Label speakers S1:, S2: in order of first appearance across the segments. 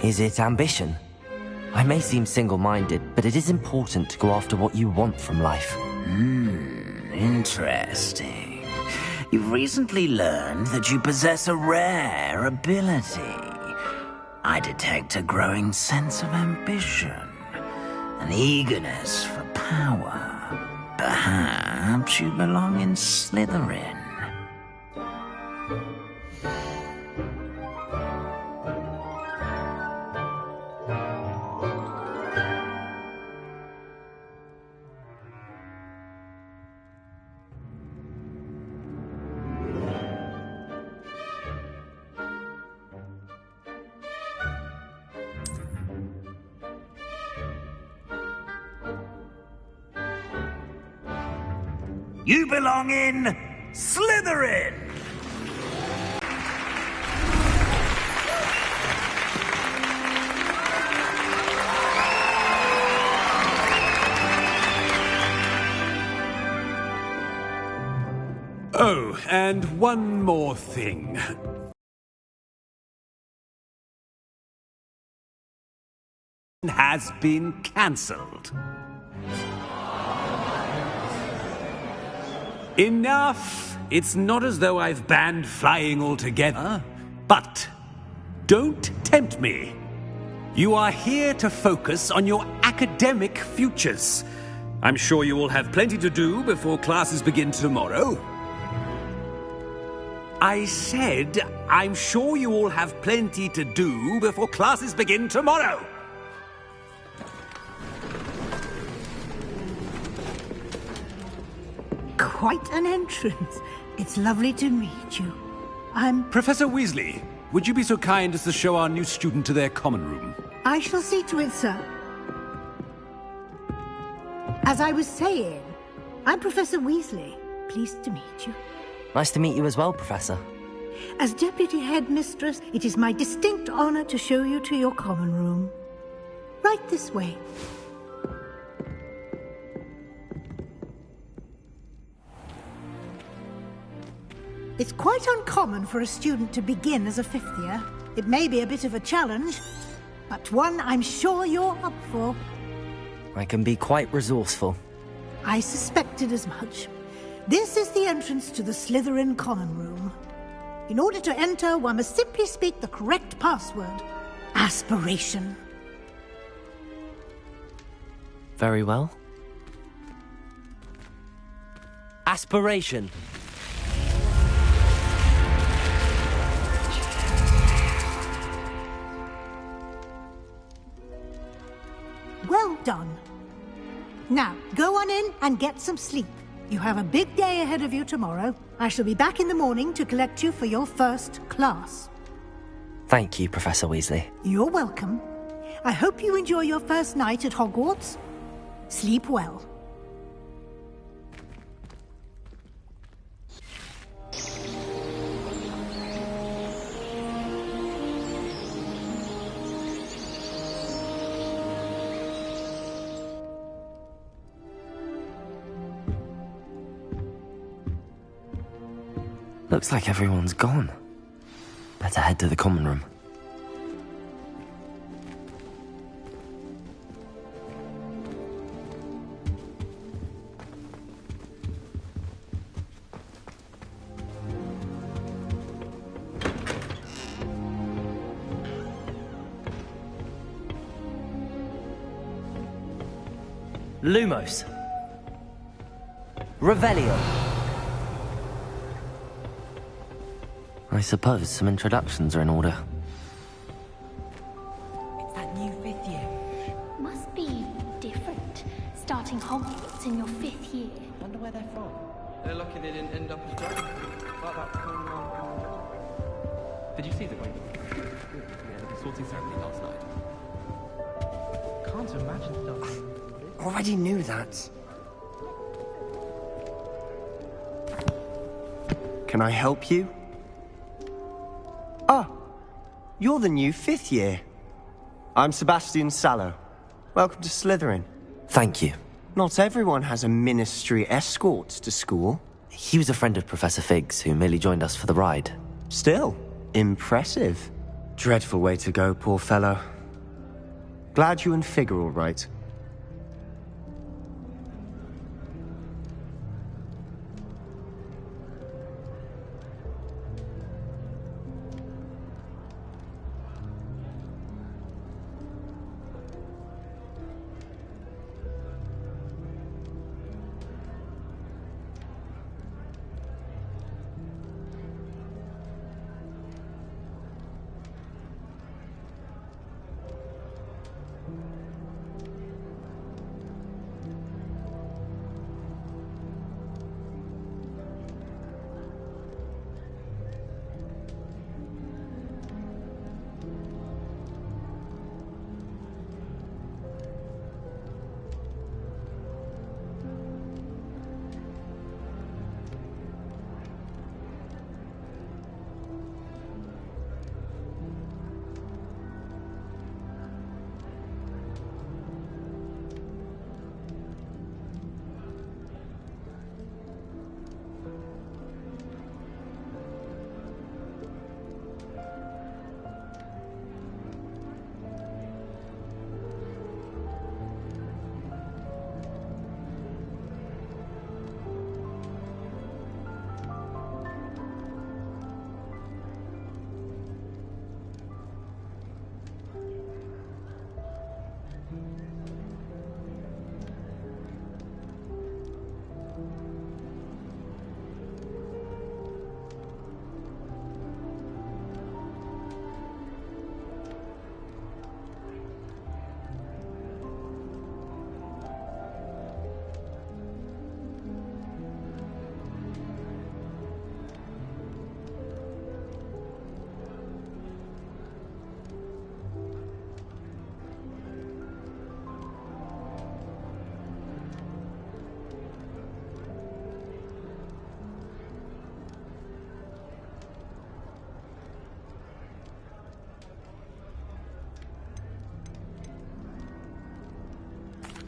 S1: Is it ambition? I may seem single-minded, but it is important to go after what you want from life.
S2: Interesting. You've recently learned that you possess a rare ability. I detect a growing sense of ambition, an eagerness for power. Perhaps you belong in Slytherin. You belong in Slytherin!
S3: Oh, and one more thing. Has been cancelled. Enough! It's not as though I've banned flying altogether. But don't tempt me. You are here to focus on your academic futures. I'm sure you will have plenty to do before classes begin tomorrow. I said, I'm sure you all have plenty to do before classes begin tomorrow.
S4: Quite an entrance. It's lovely to meet you. I'm...
S3: Professor Weasley, would you be so kind as to show our new student to their common room?
S4: I shall see to it, sir. As I was saying, I'm Professor Weasley. Pleased to meet you.
S1: Nice to meet you as well, Professor.
S4: As Deputy Headmistress, it is my distinct honor to show you to your common room. Right this way. It's quite uncommon for a student to begin as a fifth year. It may be a bit of a challenge, but one I'm sure you're up for.
S1: I can be quite resourceful.
S4: I suspected as much. This is the entrance to the Slytherin common room. In order to enter, one must simply speak the correct password. Aspiration.
S1: Very well. Aspiration.
S4: Well done. Now, go on in and get some sleep. You have a big day ahead of you tomorrow. I shall be back in the morning to collect you for your first class.
S1: Thank you, Professor Weasley.
S4: You're welcome. I hope you enjoy your first night at Hogwarts. Sleep well.
S1: Looks like everyone's gone. Better head to the common room. Lumos. Revelio. I suppose some introductions are in order.
S5: It's that new 5th year.
S6: Must be different, starting Hogwarts in your 5th year.
S7: Wonder where they're from. They're lucky they didn't end up as dragons. Like that from, Did you see the way? Yeah, the sorting ceremony last night. Can't imagine stuff.
S8: Already knew that. Can I help you? Ah, you're the new 5th year. I'm Sebastian Sallow. Welcome to Slytherin.
S1: Thank you.
S8: Not everyone has a ministry escort to school.
S1: He was a friend of Professor Fig's who merely joined us for the ride.
S8: Still, impressive. Dreadful way to go, poor fellow. Glad you and Fig are all right.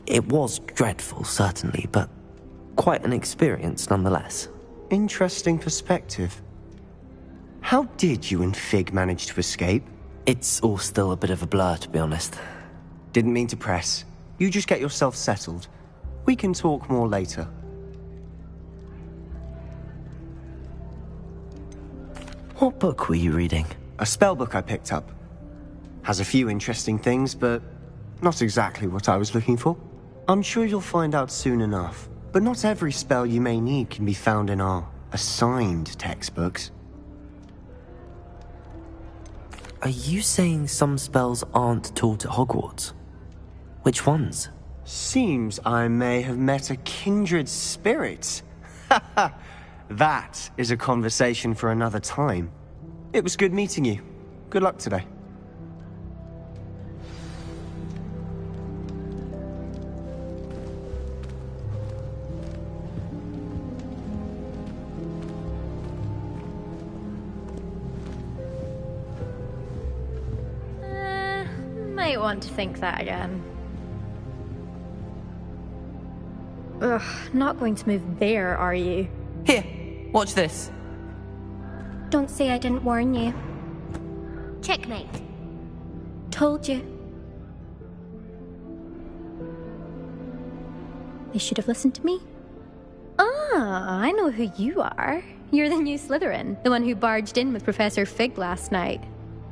S1: It was dreadful, certainly, but quite an experience nonetheless.
S8: Interesting perspective. How did you and Fig manage to escape?
S1: It's all still a bit of a blur, to be honest.
S8: Didn't mean to press. You just get yourself settled. We can talk more later.
S1: What book were you reading?
S8: A spell book I picked up. Has a few interesting things, but not exactly what I was looking for. I'm sure you'll find out soon enough. But not every spell you may need can be found in our assigned textbooks.
S1: Are you saying some spells aren't taught at Hogwarts? Which ones?
S8: Seems I may have met a kindred spirit. That is a conversation for another time. It was good meeting you. Good luck today.
S6: Might want to think that again. Ugh, not going to move there, are you?
S5: Here, watch this.
S6: Don't say I didn't warn you.
S9: Checkmate.
S6: Told you. You should have listened to me. Ah, I know who you are. You're the new Slytherin, the one who barged in with Professor Fig last night.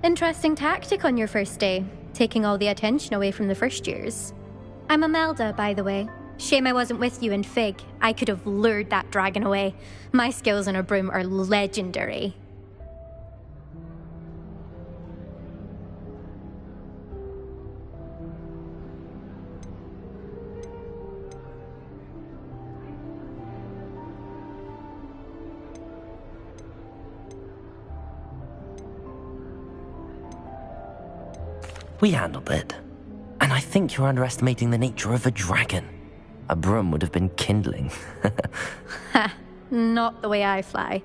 S6: Interesting tactic on your first day, taking all the attention away from the first years. I'm Imelda, by the way. Shame I wasn't with you in Fig. I could have lured that dragon away. My skills on a broom are legendary.
S1: We handled it. And I think you're underestimating the nature of a dragon. A broom would have been kindling.
S6: Ha, not the way I fly.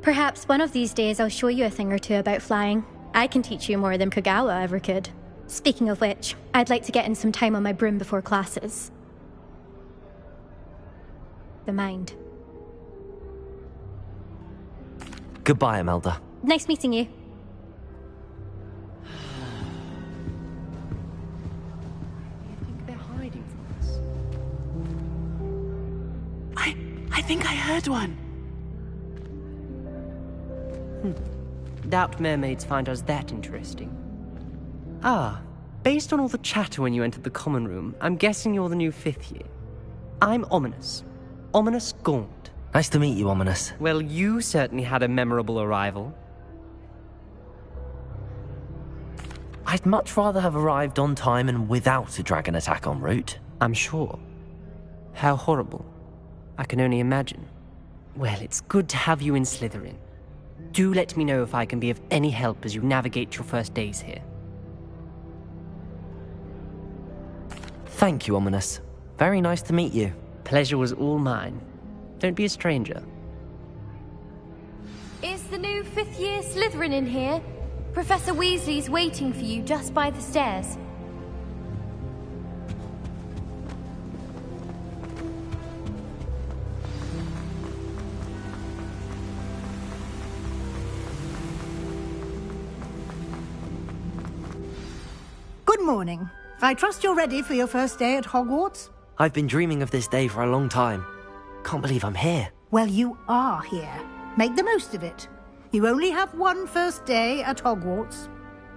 S6: Perhaps one of these days I'll show you a thing or two about flying. I can teach you more than Kagawa ever could. Speaking of which, I'd like to get in some time on my broom before classes. The mind.
S1: Goodbye, Imelda.
S6: Nice meeting you.
S10: I think I heard one.
S5: Doubt mermaids find us that interesting. Ah, based on all the chatter when you entered the common room, I'm guessing you're the new 5th year. I'm Ominous. Ominous Gaunt.
S1: Nice to meet you, Ominous.
S5: Well, you certainly had a memorable arrival.
S1: I'd much rather have arrived on time and without a dragon attack en route.
S5: I'm sure. How horrible. I can only imagine. Well, it's good to have you in Slytherin. Do let me know if I can be of any help as you navigate your first days here.
S1: Thank you, Ominous. Very nice to meet you.
S5: Pleasure was all mine. Don't be a stranger.
S9: Is the new 5th year Slytherin in here? Professor Weasley's waiting for you just by the stairs.
S4: Good morning. I trust you're ready for your first day at Hogwarts?
S1: I've been dreaming of this day for a long time. Can't believe I'm here.
S4: Well, you are here. Make the most of it. You only have one first day at Hogwarts.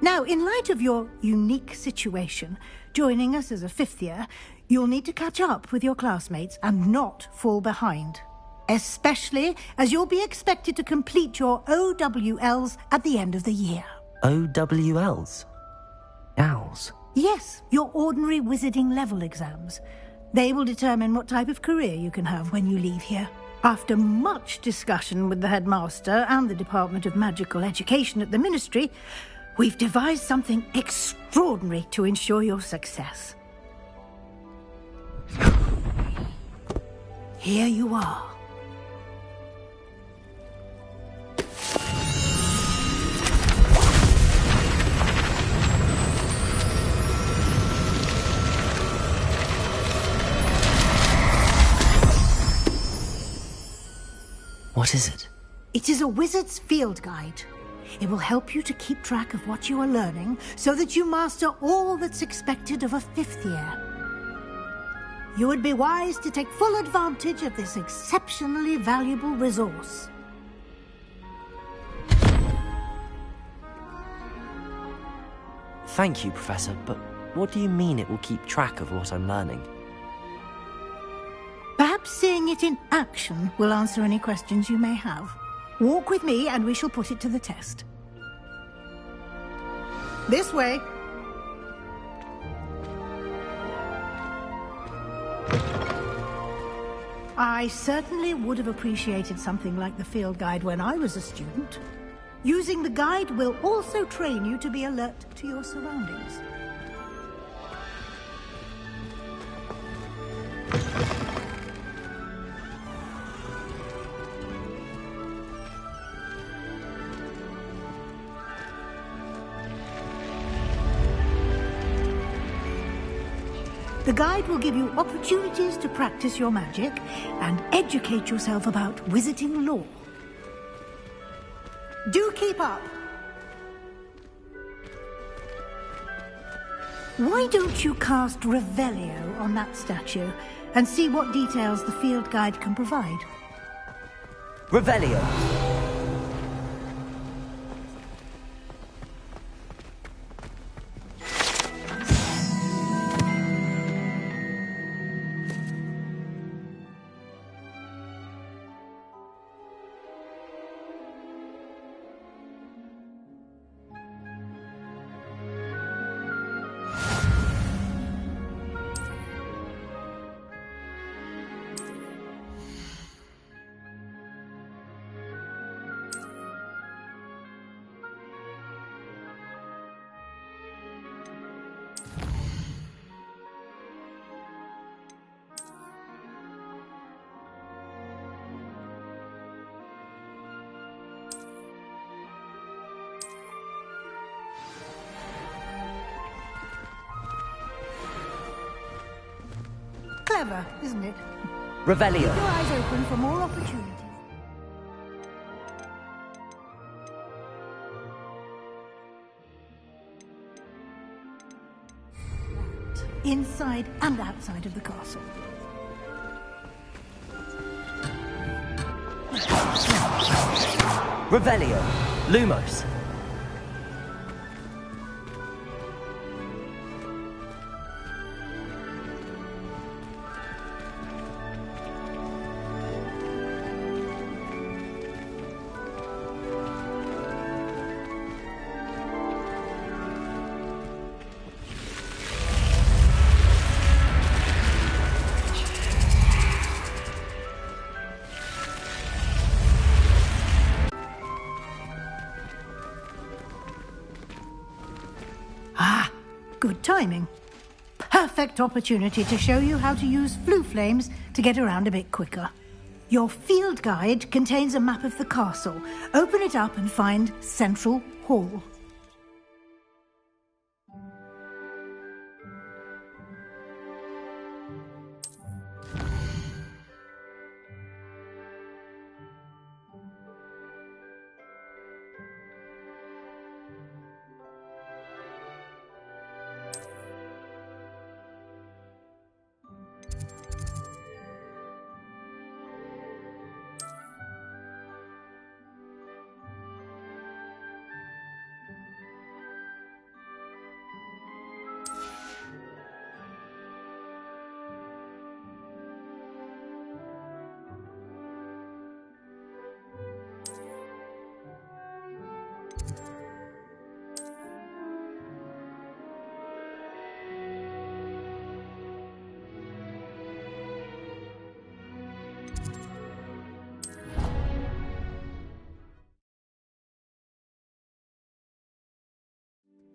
S4: Now, in light of your unique situation, joining us as a 5th year, you'll need to catch up with your classmates and not fall behind. Especially as you'll be expected to complete your OWLs at the end of the year.
S1: OWLs? Owls?
S4: Yes, your ordinary wizarding level exams. They will determine what type of career you can have when you leave here. After much discussion with the headmaster and the Department of Magical Education at the Ministry, we've devised something extraordinary to ensure your success. Here you are.
S1: What is it?
S4: It is a wizard's field guide. It will help you to keep track of what you are learning so that you master all that's expected of a 5th year. You would be wise to take full advantage of this exceptionally valuable resource.
S1: Thank you, Professor, but what do you mean it will keep track of what I'm learning?
S4: Perhaps seeing it in action will answer any questions you may have. Walk with me and we shall put it to the test. This way. I certainly would have appreciated something like the field guide when I was a student. Using the guide will also train you to be alert to your surroundings. The guide will give you opportunities to practice your magic and educate yourself about wizarding lore. Do keep up! Why don't you cast Revelio on that statue and see what details the field guide can provide?
S5: Revelio.
S4: Clever, isn't it?
S5: Revelio.
S4: Keep your eyes open for more opportunities. Inside and outside of the castle.
S5: Revelio. Lumos.
S4: Good timing. Perfect opportunity to show you how to use flue flames to get around a bit quicker. Your field guide contains a map of the castle. Open it up and find Central Hall.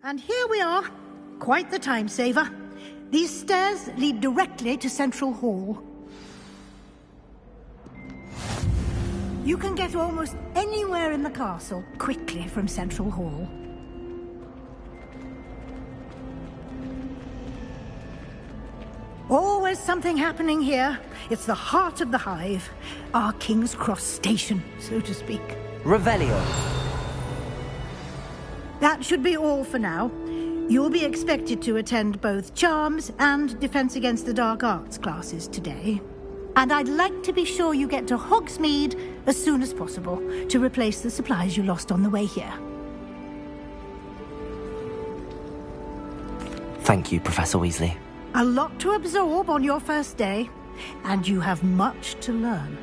S4: And here we are. Quite the time saver. These stairs lead directly to Central Hall. You can get almost anywhere in the castle quickly from Central Hall. Always something happening here. It's the heart of the hive. Our King's Cross station, so to speak.
S5: Revelio.
S4: That should be all for now. You'll be expected to attend both Charms and Defense Against the Dark Arts classes today. And I'd like to be sure you get to Hogsmeade as soon as possible to replace the supplies you lost on the way here.
S1: Thank you, Professor Weasley.
S4: A lot to absorb on your first day. and you have much to learn.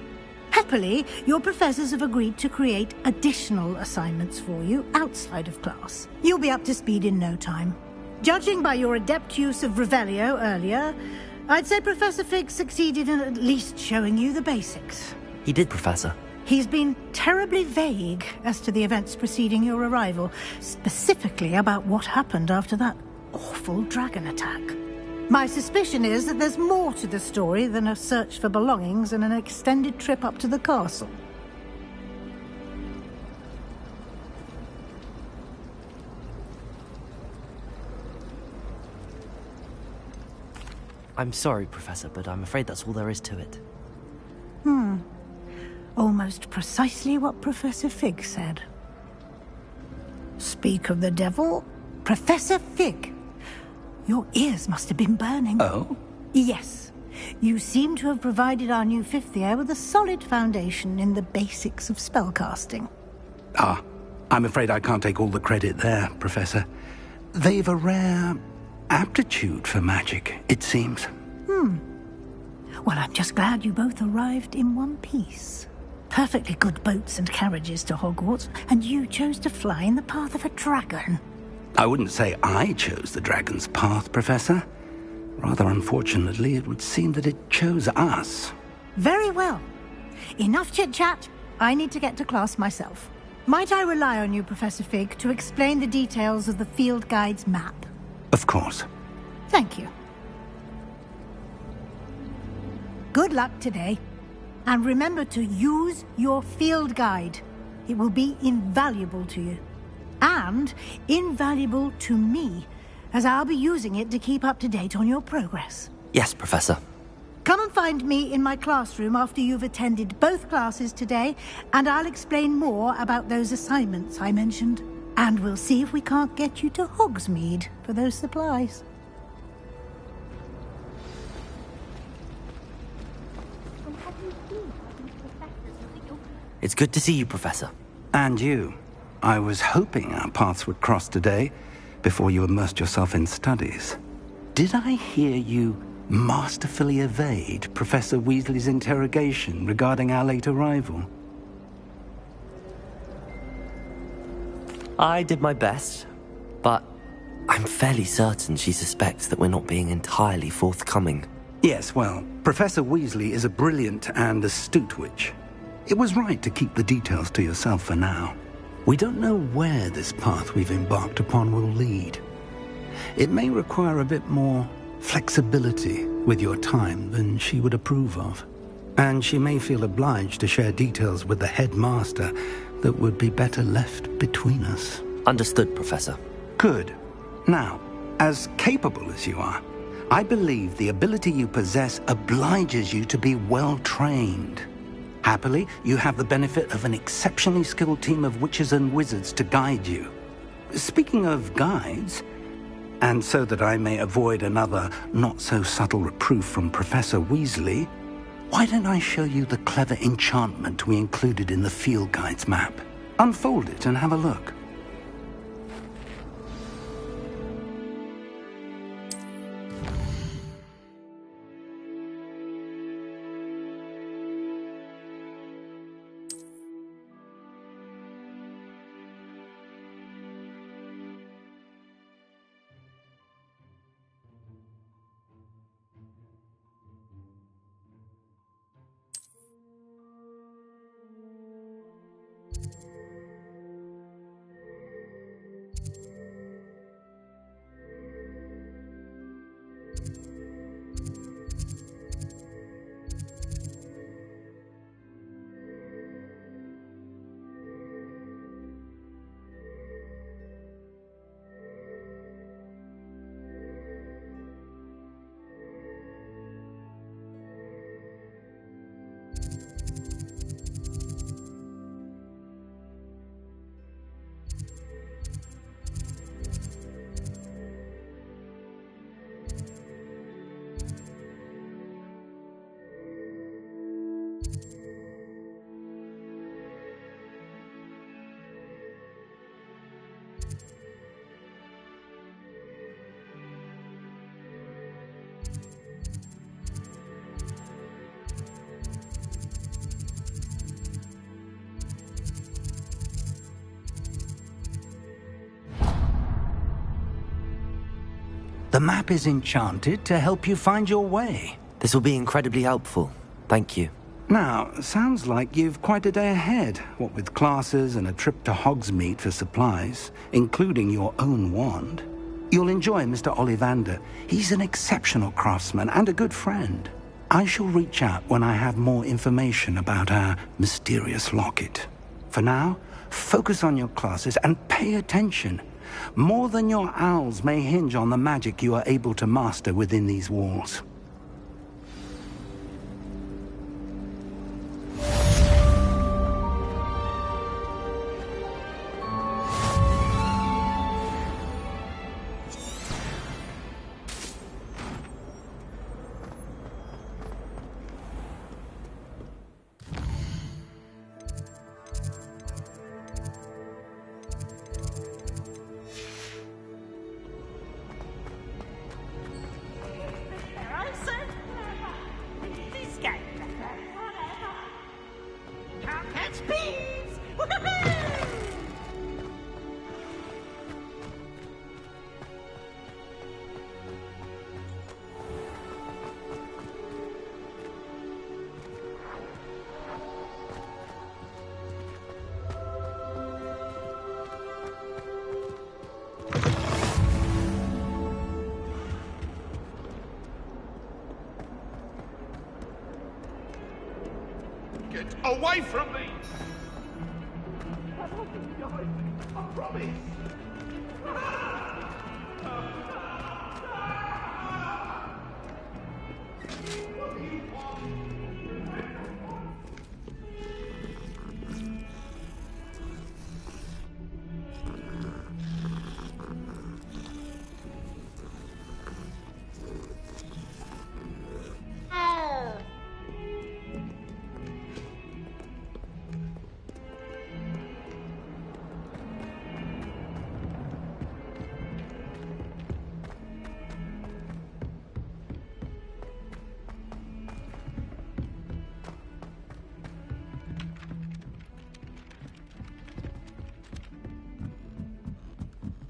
S4: Happily, your professors have agreed to create additional assignments for you outside of class. You'll be up to speed in no time. Judging by your adept use of Revelio earlier, I'd say Professor Fig succeeded in at least showing you the basics.
S1: He did, Professor.
S4: He's been terribly vague as to the events preceding your arrival, specifically about what happened after that awful dragon attack. My suspicion is that there's more to the story than a search for belongings and an extended trip up to the castle.
S1: I'm sorry, Professor, but I'm afraid that's all there is to it.
S4: Almost precisely what Professor Fig said. Speak of the devil, Professor Fig. Your ears must have been burning.
S3: Oh?
S4: Yes. You seem to have provided our new fifth year with a solid foundation in the basics of spellcasting.
S3: Ah, I'm afraid I can't take all the credit there, Professor. They've a rare aptitude for magic, it seems.
S4: Well, I'm just glad you both arrived in one piece. Perfectly good boats and carriages to Hogwarts, and you chose to fly in the path of a dragon.
S3: I wouldn't say I chose the dragon's path, Professor. Rather unfortunately, it would seem that it chose us.
S4: Very well. Enough chit-chat. I need to get to class myself. Might I rely on you, Professor Fig, to explain the details of the field guide's map?
S3: Of course.
S4: Thank you. Good luck today. And remember to use your field guide. It will be invaluable to you. And invaluable to me, as I'll be using it to keep up to date on your progress.
S1: Yes, Professor.
S4: Come and find me in my classroom after you've attended both classes today, and I'll explain more about those assignments I mentioned. And we'll see if we can't get you to Hogsmeade for those supplies.
S1: It's good to see you, Professor.
S3: And you. I was hoping our paths would cross today, before you immersed yourself in studies. Did I hear you masterfully evade Professor Weasley's interrogation regarding our late arrival?
S1: I did my best, but I'm fairly certain she suspects that we're not being entirely forthcoming.
S3: Yes, well, Professor Weasley is a brilliant and astute witch. It was right to keep the details to yourself for now. We don't know where this path we've embarked upon will lead. It may require a bit more flexibility with your time than she would approve of. And she may feel obliged to share details with the headmaster that would be better left between us.
S1: Understood, Professor.
S3: Good. Now, as capable as you are, I believe the ability you possess obliges you to be well-trained. Happily, you have the benefit of an exceptionally skilled team of witches and wizards to guide you. Speaking of guides, and so that I may avoid another not-so-subtle reproof from Professor Weasley, why don't I show you the clever enchantment we included in the field guide's map? Unfold it and have a look.
S11: The map is enchanted to help you find your way.
S1: This will be incredibly helpful. Thank you.
S11: Now, sounds like you've quite a day ahead, what with classes and a trip to Hogsmeade for supplies, including your own wand. You'll enjoy Mr. Ollivander. He's an exceptional craftsman and a good friend. I shall reach out when I have more information about our mysterious locket. For now, focus on your classes and pay attention. More than your owls may hinge on the magic you are able to master within these walls.
S12: Get away from me! I promise!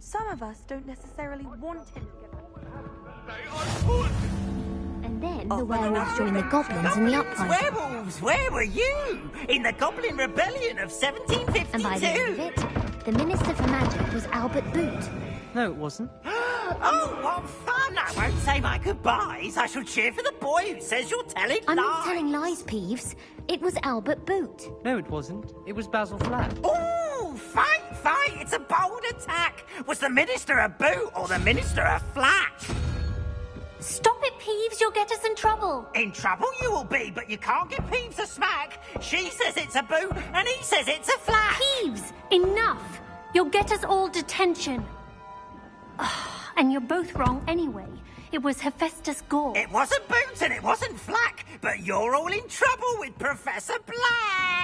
S9: Some of us don't necessarily want him to get
S13: And then the werewolves joined the goblins in the uprising.
S2: Werewolves, where were you? In the Goblin Rebellion of 1752?
S13: And by the end of it, the Minister for Magic was Albert Boot.
S5: No, it wasn't.
S2: Oh, what fun! I won't say my goodbyes. I shall cheer for the boy who says you're telling
S13: I'm
S2: lies.
S13: not telling lies, Peeves. It was Albert Boot.
S5: No, it wasn't. It was Basil Flat.
S2: Ooh, fight! It's a bold attack. Was the Minister a boot or the Minister a flat?
S13: Stop it, Peeves. You'll get us in trouble.
S2: In trouble you will be, but you can't give Peeves a smack. She says it's a boot and he says it's a flat.
S13: Peeves, enough. You'll get us all detention. And you're both wrong anyway. It was Hephaestus Gore.
S2: It wasn't Boots and it wasn't Flack, but you're all in trouble with Professor Black.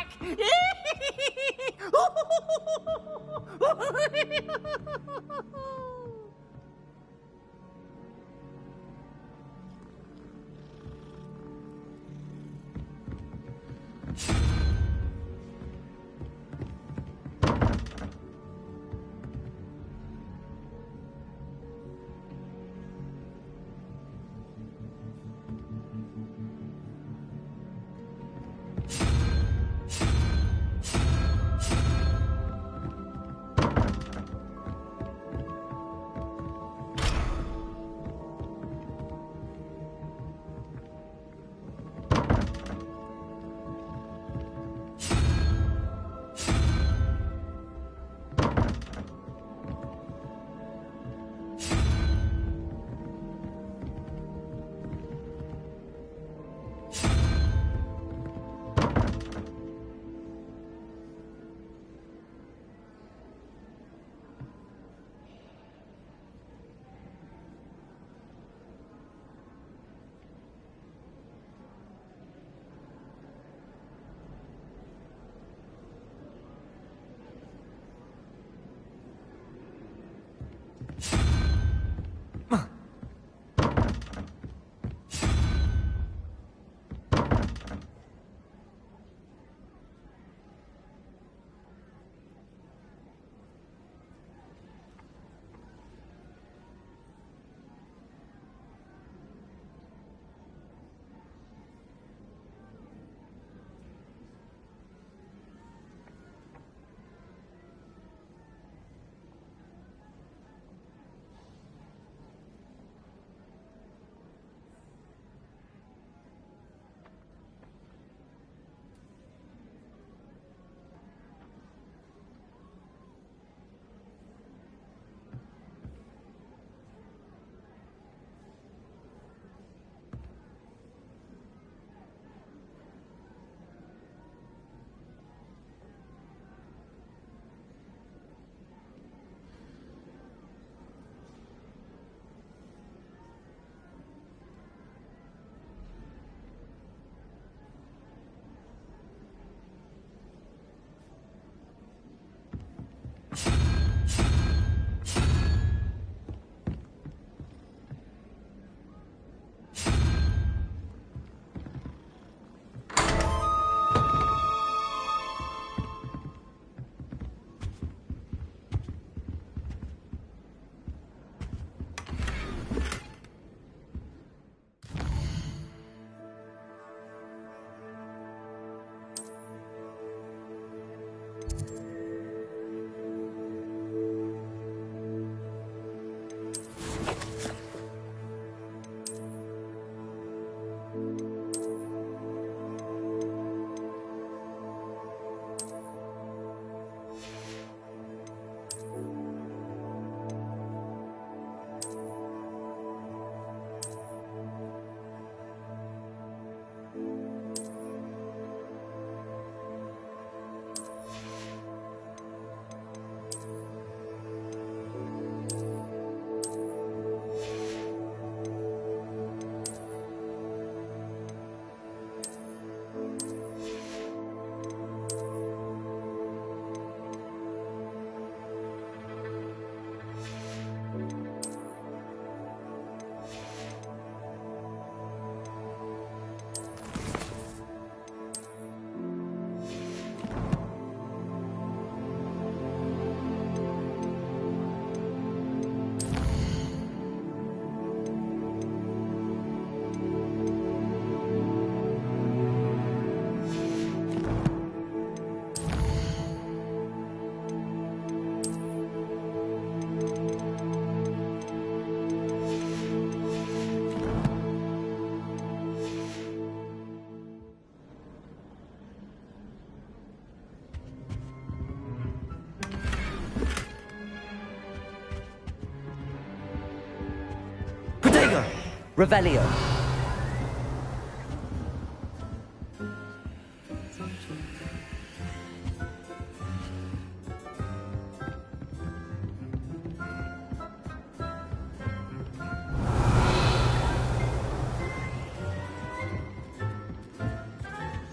S5: Revelio.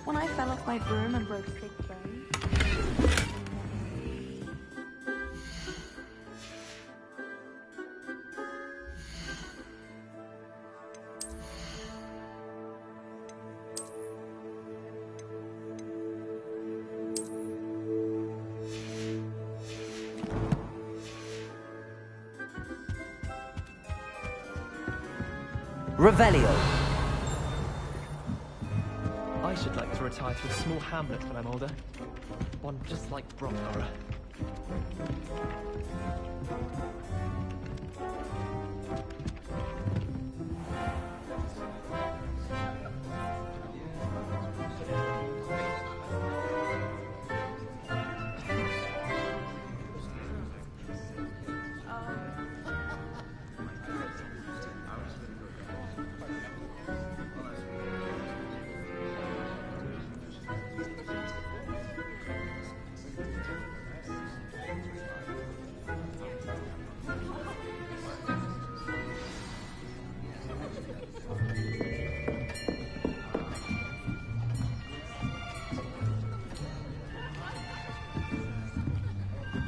S10: When I fell off my broom and broke a trick bone.
S5: Revelio.
S7: I should like to retire to a small hamlet when I'm older. One just like Brockborough.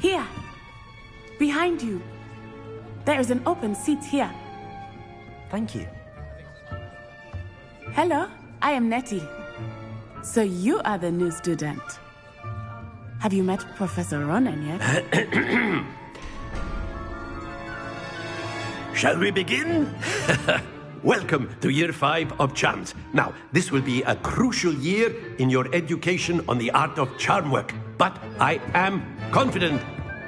S10: Here! Behind you. There is an open seat here.
S1: Thank you.
S10: Hello, I am Nettie. So you are the new student. Have you met Professor Ronan yet?
S14: Shall we begin? Welcome to Year 5 of Charms. Now, this will be a crucial year in your education on the art of charm work. But I am confident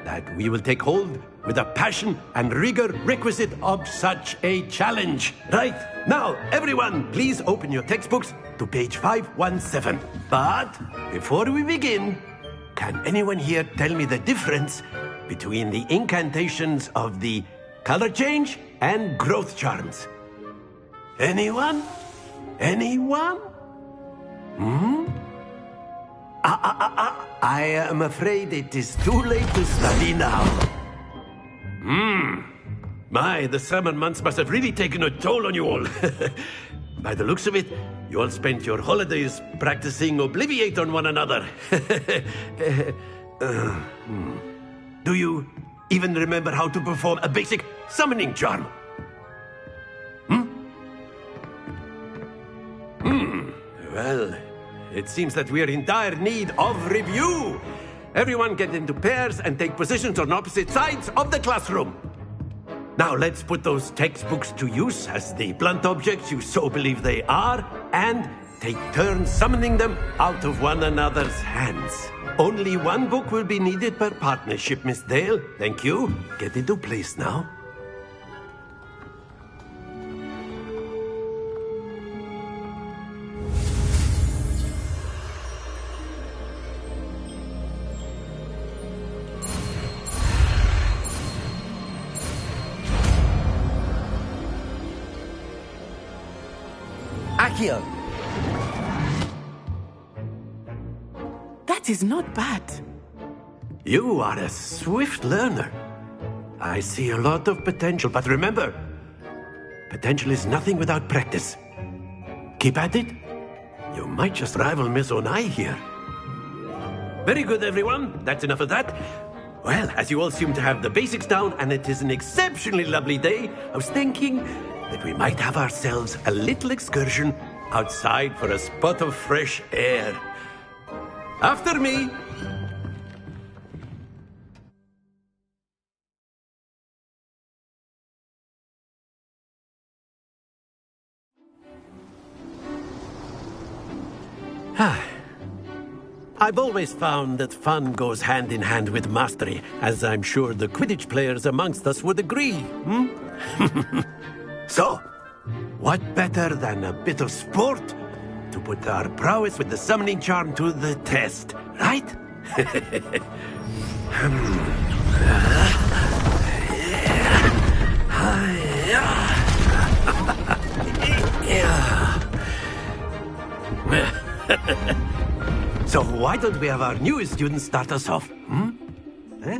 S14: that we will take hold with the passion and rigor requisite of such a challenge. Right, now, everyone, please open your textbooks to page 517. But before we begin, can anyone here tell me the difference between the incantations of the color change and growth charms? Anyone? Anyone? I am afraid it is too late to study now. My, the summer months must have really taken a toll on you all. By the looks of it, you all spent your holidays practicing Obliviate on one another. Do you even remember how to perform a basic summoning charm? Well, it seems that we are in dire need of review. Everyone get into pairs and take positions on opposite sides of the classroom. Now let's put those textbooks to use as the blunt objects you so believe they are, and take turns summoning them out of one another's hands. Only one book will be needed per partnership, Miss Dale. Thank you. Get into place now.
S5: Accio.
S10: That is not bad.
S14: You are a swift learner. I see a lot of potential, but remember, potential is nothing without practice. Keep at it. You might just rival Miss Onai here. Very good, everyone. That's enough of that. Well, as you all seem to have the basics down, and it is an exceptionally lovely day, I was thinking that we might have ourselves a little excursion outside for a spot of fresh air. After me. I've always found that fun goes hand in hand with mastery, as I'm sure the Quidditch players amongst us would agree. So, what better than a bit of sport to put our prowess with the summoning charm to the test, right? So why don't we have our newest student start us off? Eh?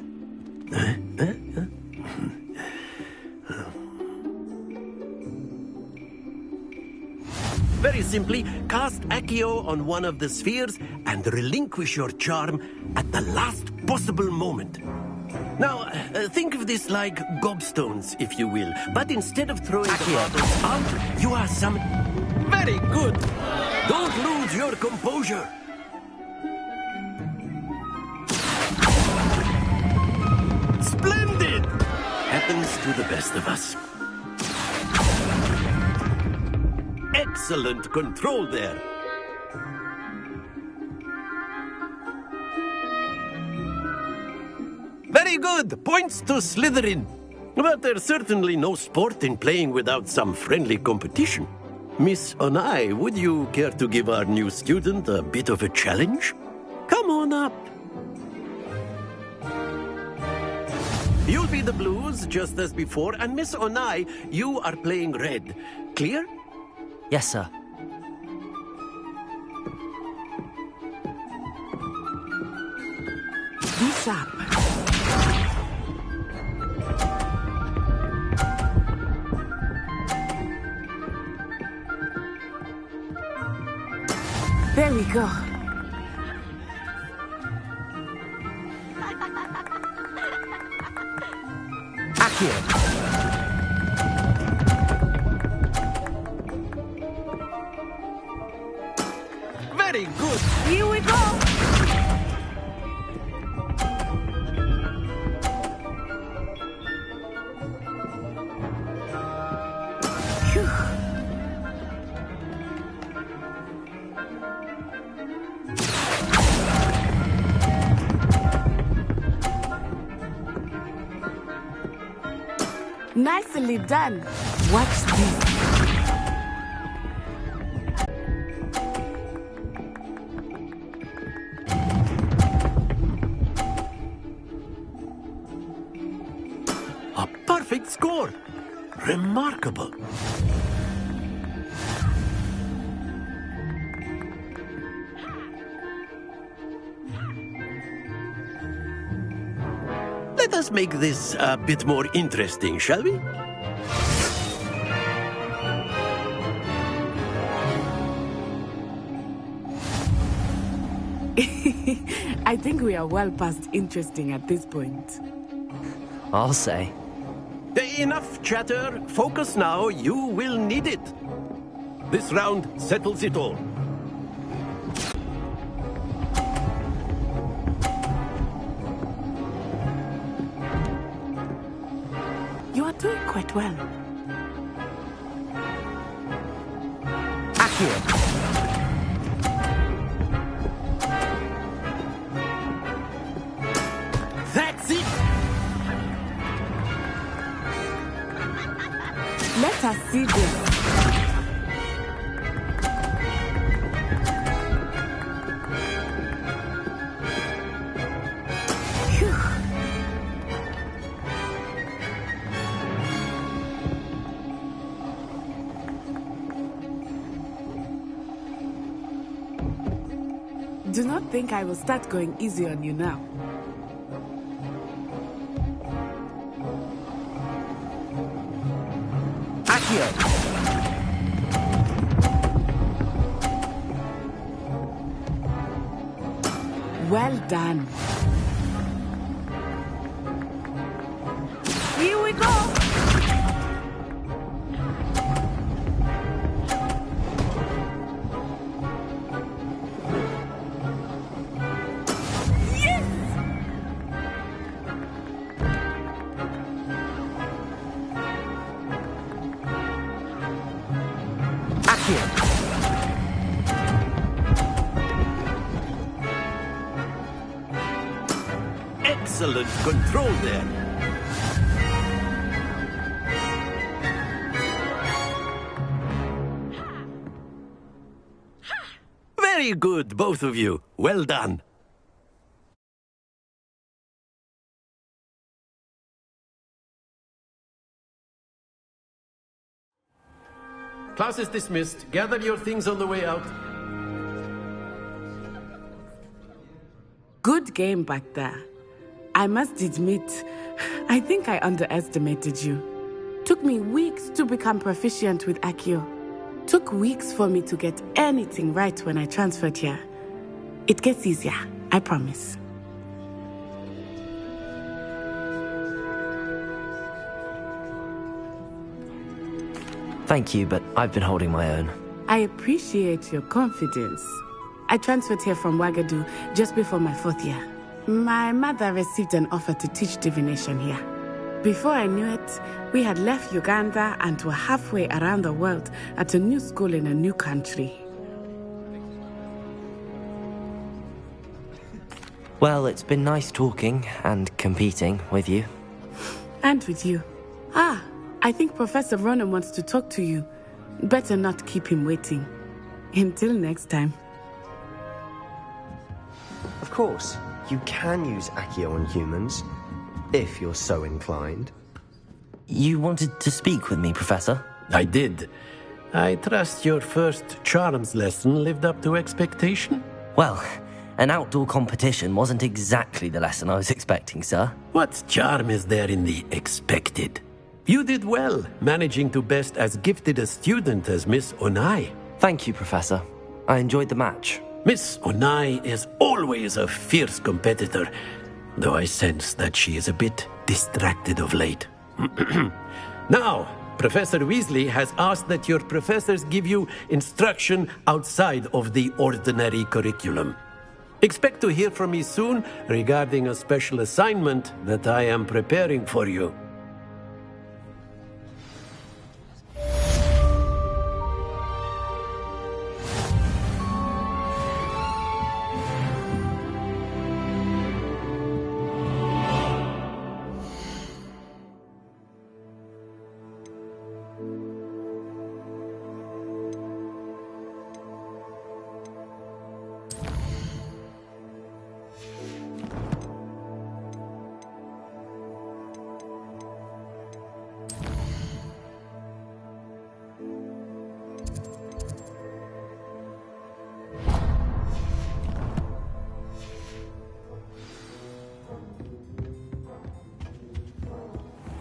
S14: Very simply, cast Accio on one of the spheres and relinquish your charm at the last possible moment. Now, think of this like gobstones, if you will. But instead of throwing the bottles out, you are some... Very good! Don't lose your composure. Splendid! Happens to the best of us. Excellent control there. Very good. Points to Slytherin. But there's certainly no sport in playing without some friendly competition. Miss Onai, would you care to give our new student a bit of a challenge? Come on up. You'll be the blues, just as before, and Miss Onai, you are playing red. Clear?
S1: Yes, sir.
S10: Be sharp. There we go.
S1: Accio.
S14: Very good.
S10: Here we go. Phew. Nicely done. Watch this.
S14: A perfect score. Remarkable. Let us make this a bit more interesting, shall we?
S10: I think we are well past interesting at this point.
S1: I'll say.
S14: Enough chatter. Focus now. You will need it. This round settles it all.
S10: You are doing quite well.
S1: Accio.
S14: That's it.
S10: Let us see this. Phew. Do not think I will start going easy on you now.
S1: Accio.
S10: Well done. Here we go.
S14: Excellent control there. Very good, both of you. Well done. Class is dismissed. Gather your things on the way out.
S10: game back there. I must admit, I think I underestimated you. Took me weeks to become proficient with Accio. Took weeks for me to get anything right when I transferred here. It gets easier, I promise.
S1: Thank you, but I've been holding my own.
S10: I appreciate your confidence. I transferred here from Wagadu just before my 4th year. My mother received an offer to teach divination here. Before I knew it, we had left Uganda and were halfway around the world at a new school in a new country.
S1: Well, it's been nice talking and competing with you.
S10: And with you. I think Professor Ronan wants to talk to you. Better not keep him waiting. Until next time.
S8: Of course, you can use Accio on humans, if you're so inclined.
S1: You wanted to speak with me, Professor?
S14: I did. I trust your first charms lesson lived up to expectation?
S1: Well, an outdoor competition wasn't exactly the lesson I was expecting, sir.
S14: What charm is there in the expected? You did well, managing to best as gifted a student as Miss Onai.
S1: Thank you, Professor. I enjoyed the match.
S14: Miss Onai is always a fierce competitor, though I sense that she is a bit distracted of late. Now, Professor Weasley has asked that your professors give you instruction outside of the ordinary curriculum. Expect to hear from me soon regarding a special assignment that I am preparing for you.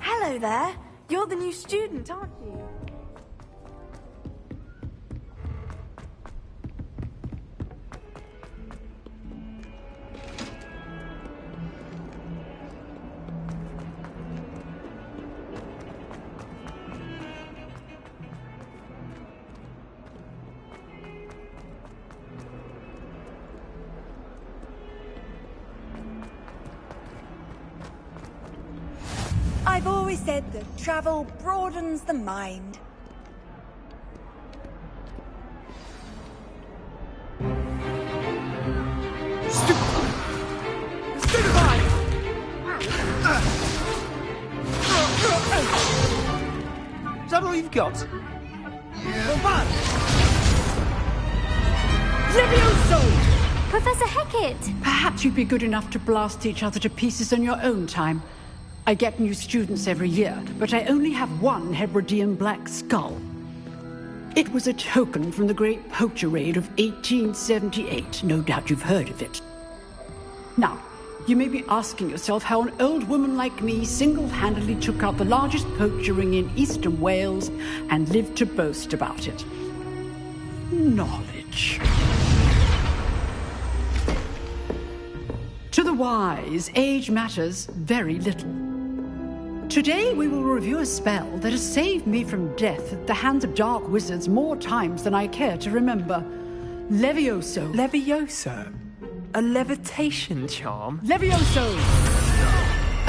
S15: Hello there. You're the new student, aren't you?
S16: I've always said that travel broadens the mind.
S17: Is that all you've got?
S18: Levioso!
S9: Professor Hecat!
S18: Perhaps you'd be good enough to blast each other to pieces on your own time. I get new students every year, but I only have one Hebridean black skull. It was a token from the Great Poacher Raid of 1878. No doubt you've heard of it. Now, you may be asking yourself how an old woman like me single-handedly took out the largest poacher ring in eastern Wales and lived to boast about it. Knowledge. To the wise, age matters very little. Today we will review a spell that has saved me from death at the hands of dark wizards more times than I care to remember. Levioso.
S19: Levioso? A levitation charm?
S18: Levioso!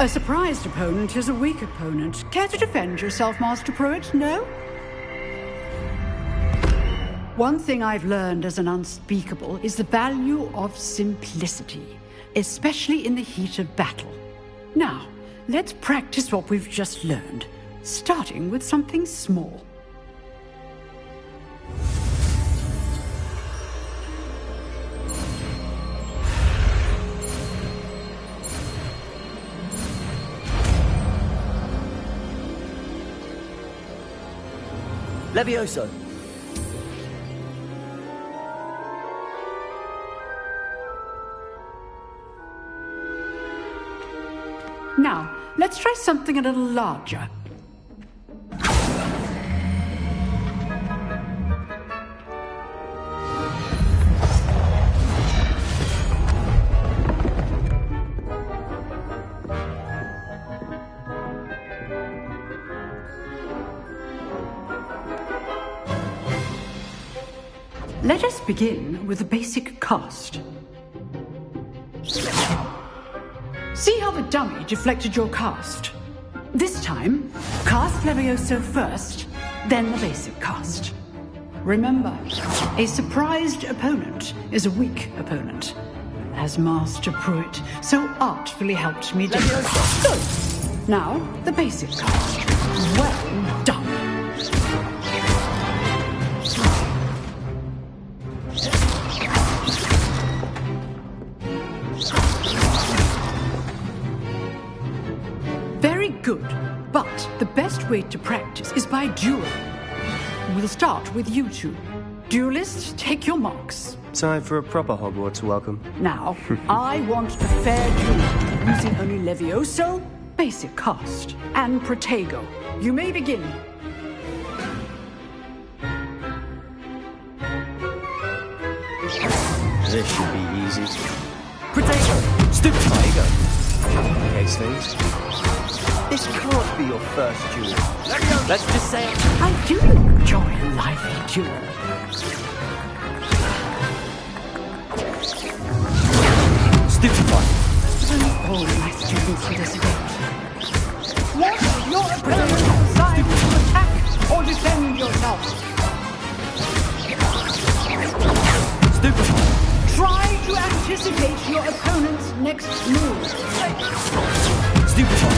S18: A surprised opponent is a weak opponent. Care to defend yourself, Master Pruitt? No? One thing I've learned as an unspeakable is the value of simplicity, especially in the heat of battle. Now, let's practice what we've just learned, starting with something small.
S17: Levioso.
S18: let's try something a little larger. Let us begin with the basic cast. See how the dummy deflected your cast? This time, cast Levioso first, then the basic cast. Remember, a surprised opponent is a weak opponent, as Master Pruitt so artfully helped me do. So, now the basic cast. Well done. Very good, but the best way to practice is by duel. We'll start with you two. Duelists, take your marks.
S8: Time for a proper Hogwarts welcome.
S18: Now, I want a fair duel, using only Levioso, basic cast, and Protego. You may begin.
S8: This should be easy.
S18: Protego!
S8: Stupid Protego! Complicate things. This can't be your first duel.
S5: Let's just say
S18: I do enjoy a lively duel.
S8: Stupefy!
S18: All my students for this event. What is your opponent decide to attack or defend yourself?
S8: Stupefy!
S18: Try to anticipate your opponent's next move.
S8: Stupefy!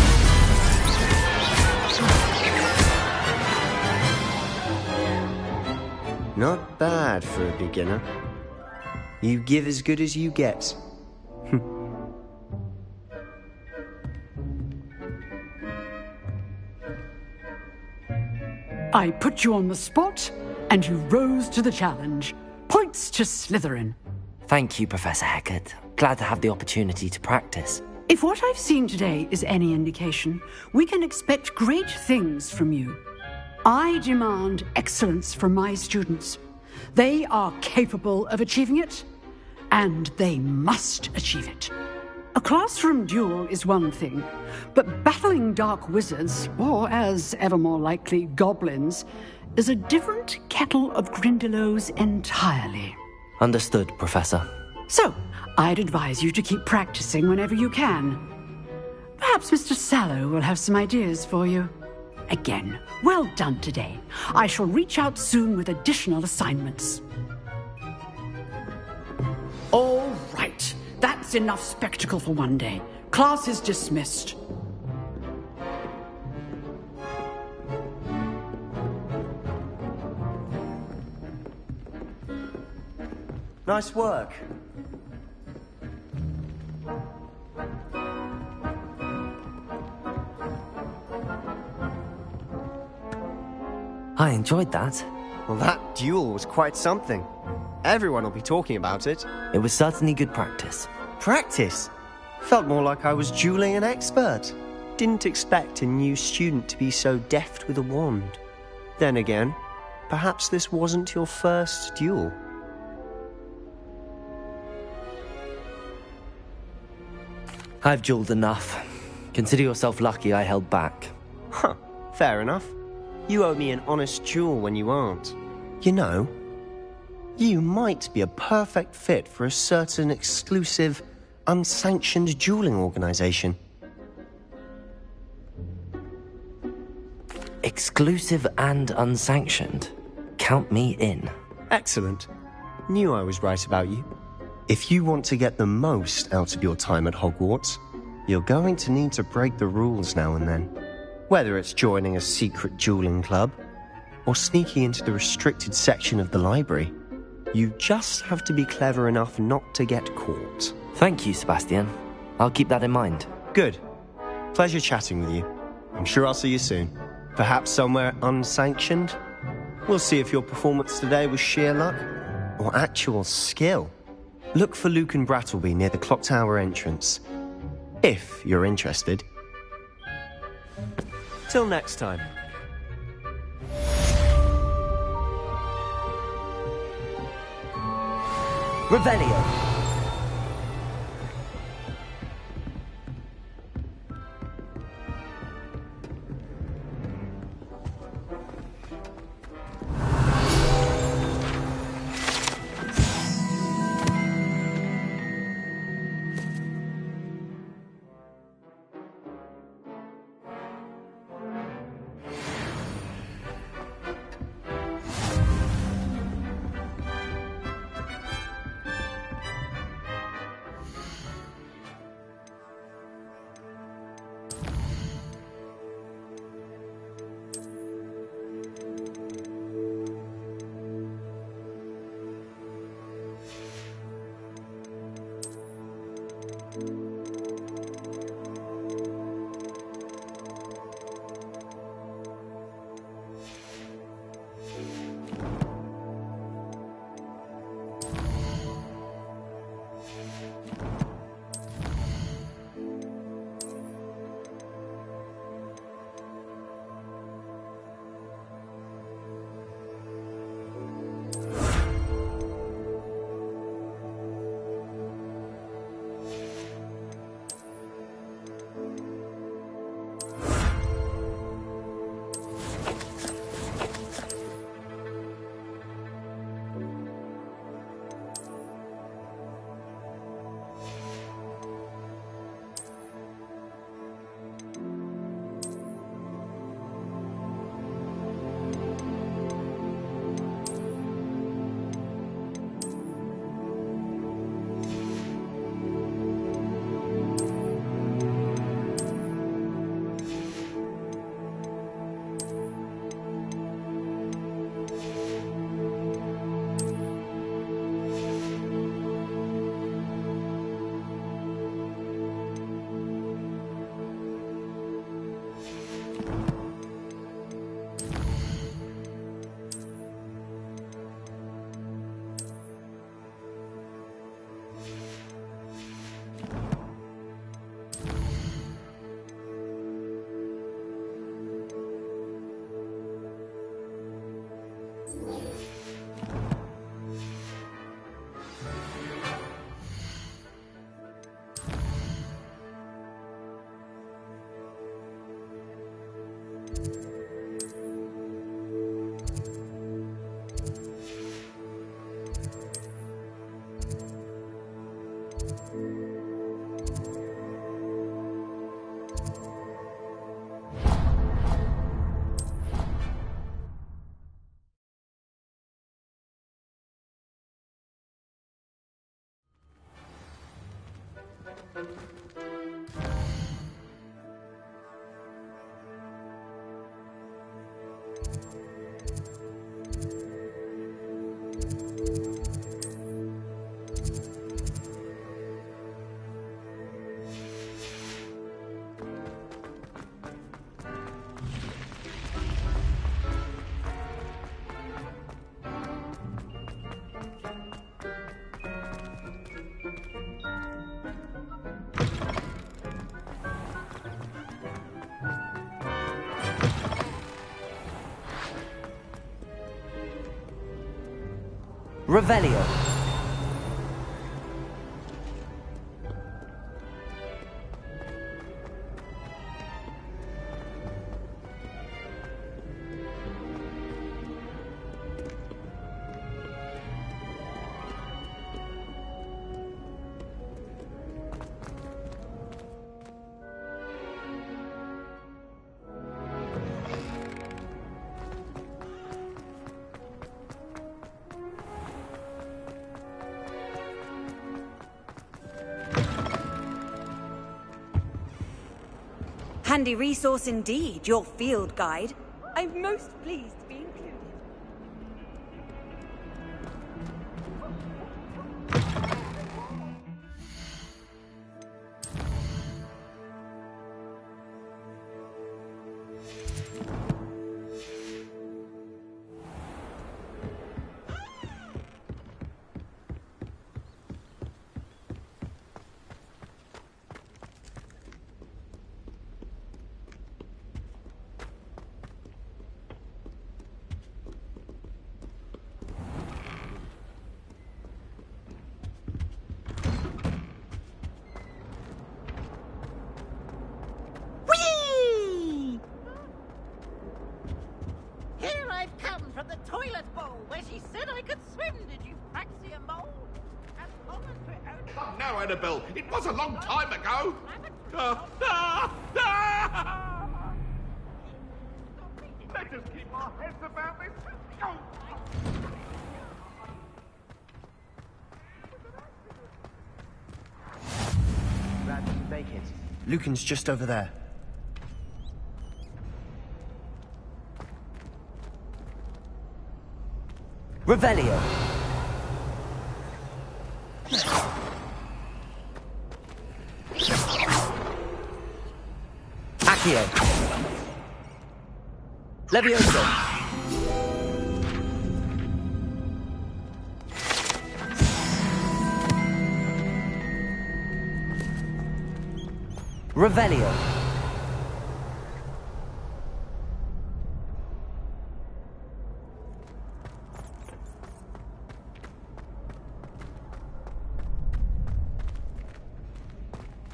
S8: Not bad for a beginner. You give as good as you get.
S18: I put you on the spot, and you rose to the challenge. Points to Slytherin.
S1: Thank you, Professor Hecat. Glad to have the opportunity to practice.
S18: If what I've seen today is any indication, we can expect great things from you. I demand excellence from my students. They are capable of achieving it, and they must achieve it. A classroom duel is one thing, but battling dark wizards, or as ever more likely, goblins, is a different kettle of Grindylows entirely.
S1: Understood, Professor.
S18: So, I'd advise you to keep practicing whenever you can. Perhaps Mr. Sallow will have some ideas for you. Again, well done today. I shall reach out soon with additional assignments. All right. That's enough spectacle for one day. Class is dismissed.
S8: Nice work.
S1: I enjoyed that.
S8: Well, that duel was quite something. Everyone will be talking about it.
S1: It was certainly good practice.
S8: Practice? Felt more like I was dueling an expert. Didn't expect a new student to be so deft with a wand. Then again, perhaps this wasn't your first duel.
S1: I've dueled enough. Consider yourself lucky I held back.
S8: Huh, fair enough. You owe me an honest duel when you aren't. You know, you might be a perfect fit for a certain exclusive, unsanctioned dueling organization.
S1: Exclusive and unsanctioned? Count me in.
S8: Excellent. Knew I was right about you. If you want to get the most out of your time at Hogwarts, you're going to need to break the rules now and then. Whether it's joining a secret dueling club, or sneaking into the restricted section of the library, you just have to be clever enough not to get caught.
S1: Thank you, Sebastian. I'll keep that in mind.
S8: Good. Pleasure chatting with you. I'm sure I'll see you soon. Perhaps somewhere unsanctioned? We'll see if your performance today was sheer luck, or actual skill. Look for Luke and Brattleby near the Clock Tower entrance. If you're interested.
S17: Till next time.
S1: Revelio. Revelio.
S16: Handy resource indeed, your field guide. I'm most pleased to be included.
S20: can swim, did you, Praxia Mole? As long as we're only...
S12: Come now, Annabelle. It was a long time ago. Let us keep our heads about this.
S8: Glad you could make it. Lucan's just over there.
S1: Revelio. Accio. Levioso. Revelio.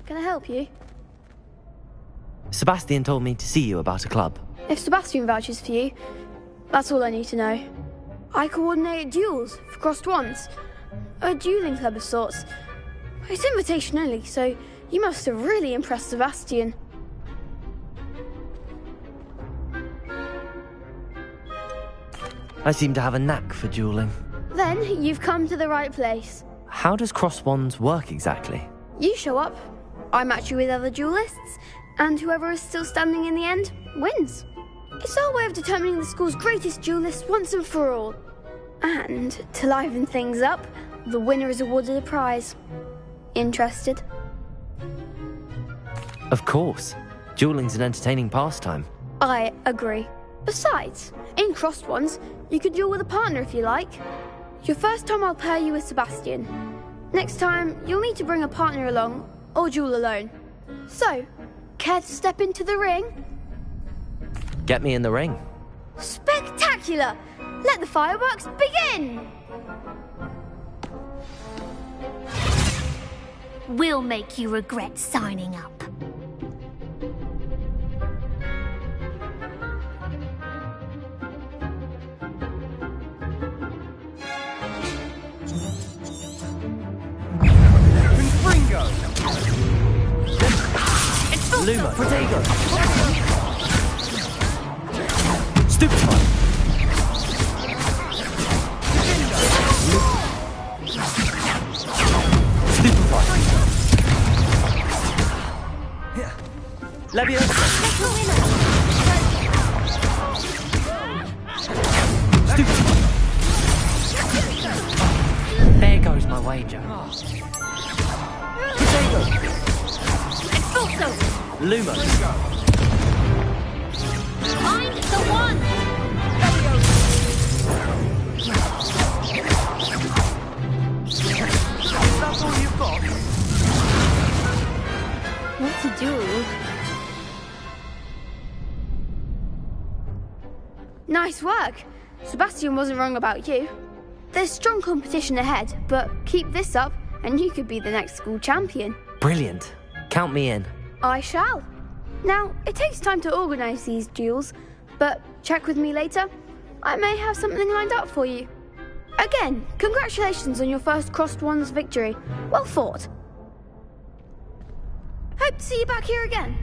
S21: Can I help you?
S1: Sebastian told me to see you about a club.
S21: If Sebastian vouches for you, that's all I need to know. I coordinate duels for crossed wands. A dueling club of sorts. It's invitation only, so you must have really impressed Sebastian.
S1: I seem to have a knack for dueling.
S21: Then you've come to the right place.
S1: How does cross wands work exactly?
S21: You show up, I match you with other duelists, and whoever is still standing in the end wins. It's our way of determining the school's greatest duelist once and for all. And to liven things up, the winner is awarded a prize. Interested?
S1: Of course. Dueling's an entertaining pastime.
S21: I agree. Besides, in crossed ones, you could duel with a partner if you like. Your first time I'll pair you with Sebastian. Next time, you'll need to bring a partner along, or duel alone. So, care to step into the ring?
S1: Get me in the ring.
S21: Spectacular! Let the fireworks begin!
S13: We'll make you regret signing up.
S1: Luma, Protego. Stupefy. Stupefy. Leviosa. Stupefy. There goes my wager. Protego. Luma.
S13: Find the one!
S1: That's all you've got?
S21: What to do? Nice work. Sebastian wasn't wrong about you. There's strong competition ahead, but keep this up and you could be the next school champion.
S1: Brilliant. Count me in.
S21: I shall. Now, it takes time to organise these duels, but check with me later. I may have something lined up for you. Again, congratulations on your first crossed wands victory. Well fought. Hope to see you back here again.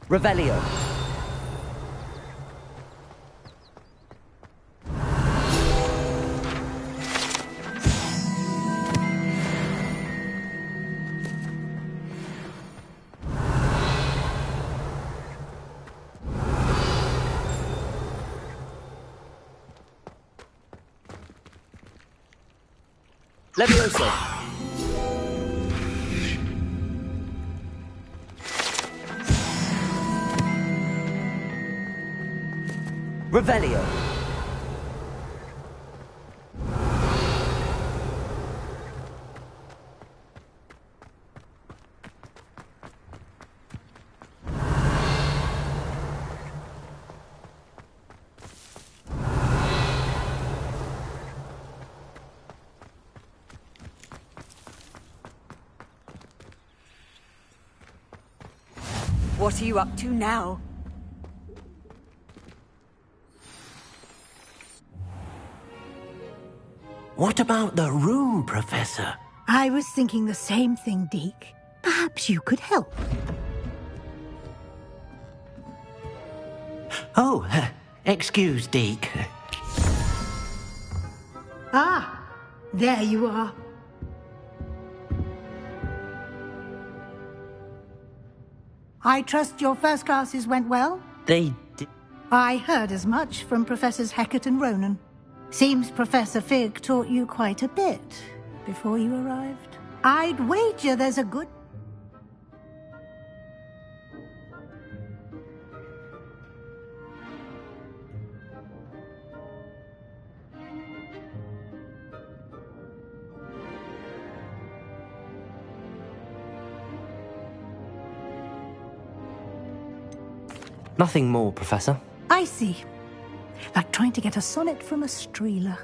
S5: Revelio. Levioso. Revelio.
S16: What are you up to now?
S14: What about the room, Professor?
S4: I was thinking the same thing, Deke. Perhaps you could help.
S14: Oh, excuse, Deke.
S4: Ah, there you are. I trust your first classes went well?
S1: They did.
S4: I heard as much from Professors Hecat and Ronan. Seems Professor Fig taught you quite a bit before you arrived. I'd wager there's a good...
S1: Nothing more, Professor.
S4: I see. Like trying to get a sonnet from a streeler.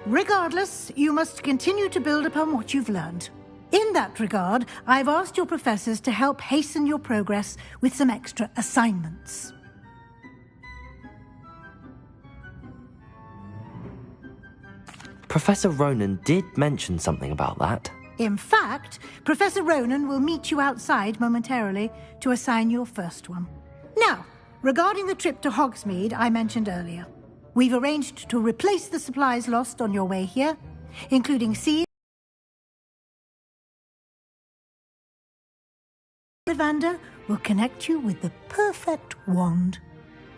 S4: Regardless, you must continue to build upon what you've learned. In that regard, I've asked your professors to help hasten your progress with some extra assignments.
S1: Professor Ronan did mention something about that.
S4: In fact, Professor Ronan will meet you outside momentarily to assign your first one. Now, regarding the trip to Hogsmeade I mentioned earlier, we've arranged to replace the supplies lost on your way here, including seeds. Ollivander will connect you with the perfect wand.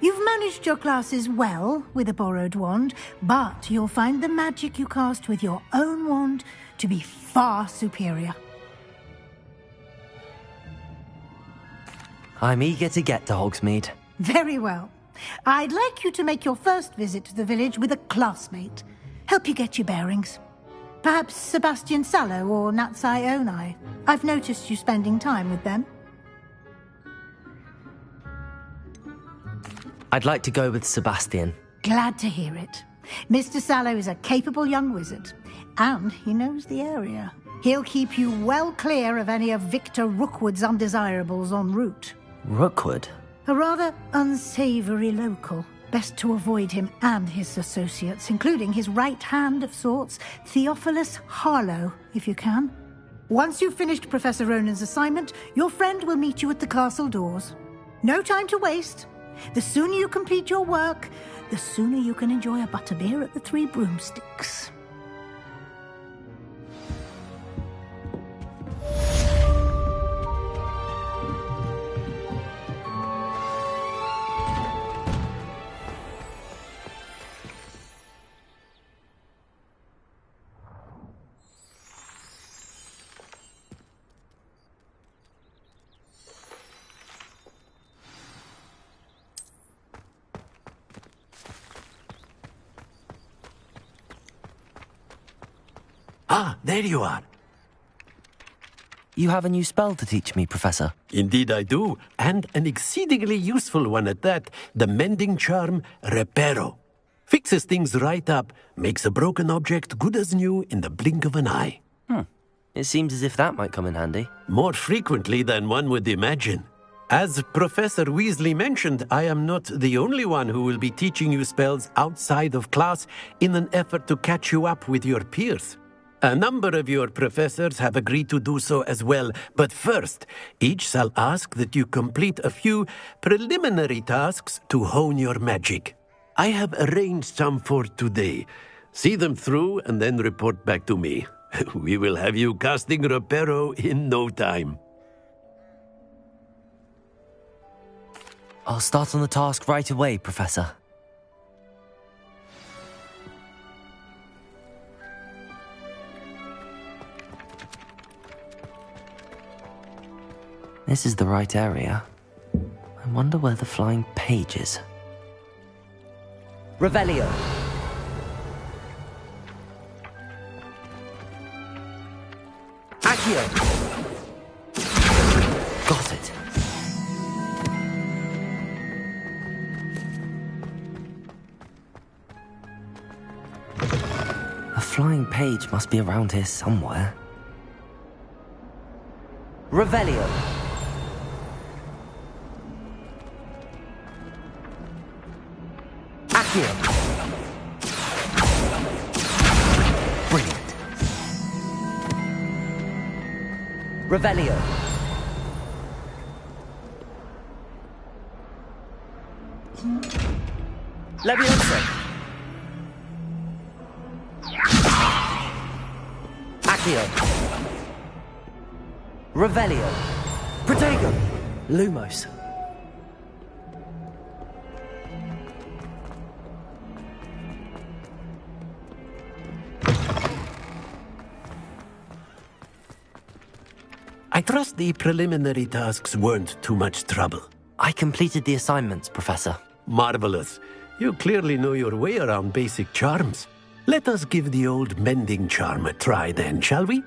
S4: You've managed your classes well with a borrowed wand, but you'll find the magic you cast with your own wand to be far superior.
S1: I'm eager to get to Hogsmeade.
S4: Very well. I'd like you to make your first visit to the village with a classmate. Help you get your bearings. Perhaps Sebastian Sallow or Natsai Onai. I've noticed you spending time with them.
S1: I'd like to go with Sebastian.
S4: Glad to hear it. Mr. Sallow is a capable young wizard, and he knows the area. He'll keep you well clear of any of Victor Rookwood's undesirables en route.
S1: Rookwood?
S4: A rather unsavory local. Best to avoid him and his associates, including his right hand of sorts, Theophilus Harlow, if you can. Once you've finished Professor Ronan's assignment, your friend will meet you at the castle doors. No time to waste. The sooner you complete your work, the sooner you can enjoy a butterbeer at the Three Broomsticks.
S14: Ah, there you are.
S1: You have a new spell to teach me, Professor.
S14: Indeed I do, and an exceedingly useful one at that. The mending charm, Reparo. Fixes things right up, makes a broken object good as new in the blink of an eye.
S1: It seems as if that might come in handy.
S14: More frequently than one would imagine. As Professor Weasley mentioned, I am not the only one who will be teaching you spells outside of class in an effort to catch you up with your peers. A number of your professors have agreed to do so as well, but first, each shall ask that you complete a few preliminary tasks to hone your magic. I have arranged some for today. See them through and then report back to me. We will have you casting Reparo in no time.
S1: I'll start on the task right away, Professor. This is the right area. I wonder where the flying page is.
S5: Revelio. Accio.
S1: Got it. A flying page must be around here somewhere.
S5: Revelio. Accio.
S1: Brilliant.
S5: Revelio. Leviosa. Accio. Revelio. Protego.
S1: Lumos.
S14: I trust the preliminary tasks weren't too much trouble.
S1: I completed the assignments, Professor.
S14: Marvelous. You clearly know your way around basic charms. Let us give the old mending charm a try then, shall we?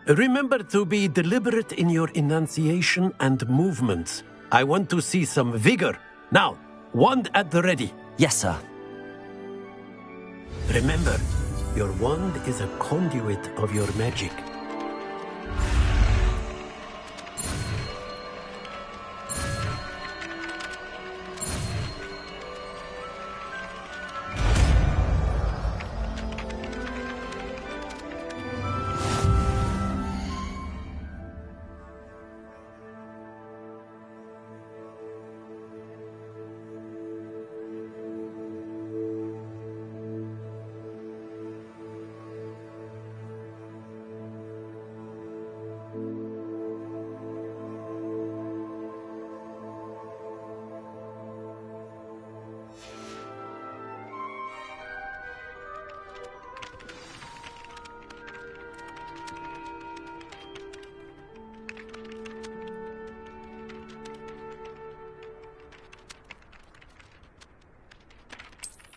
S14: Remember to be deliberate in your enunciation and movements. I want to see some vigor. Now, wand at the ready.
S1: Yes, sir.
S14: Remember, your wand is a conduit of your magic.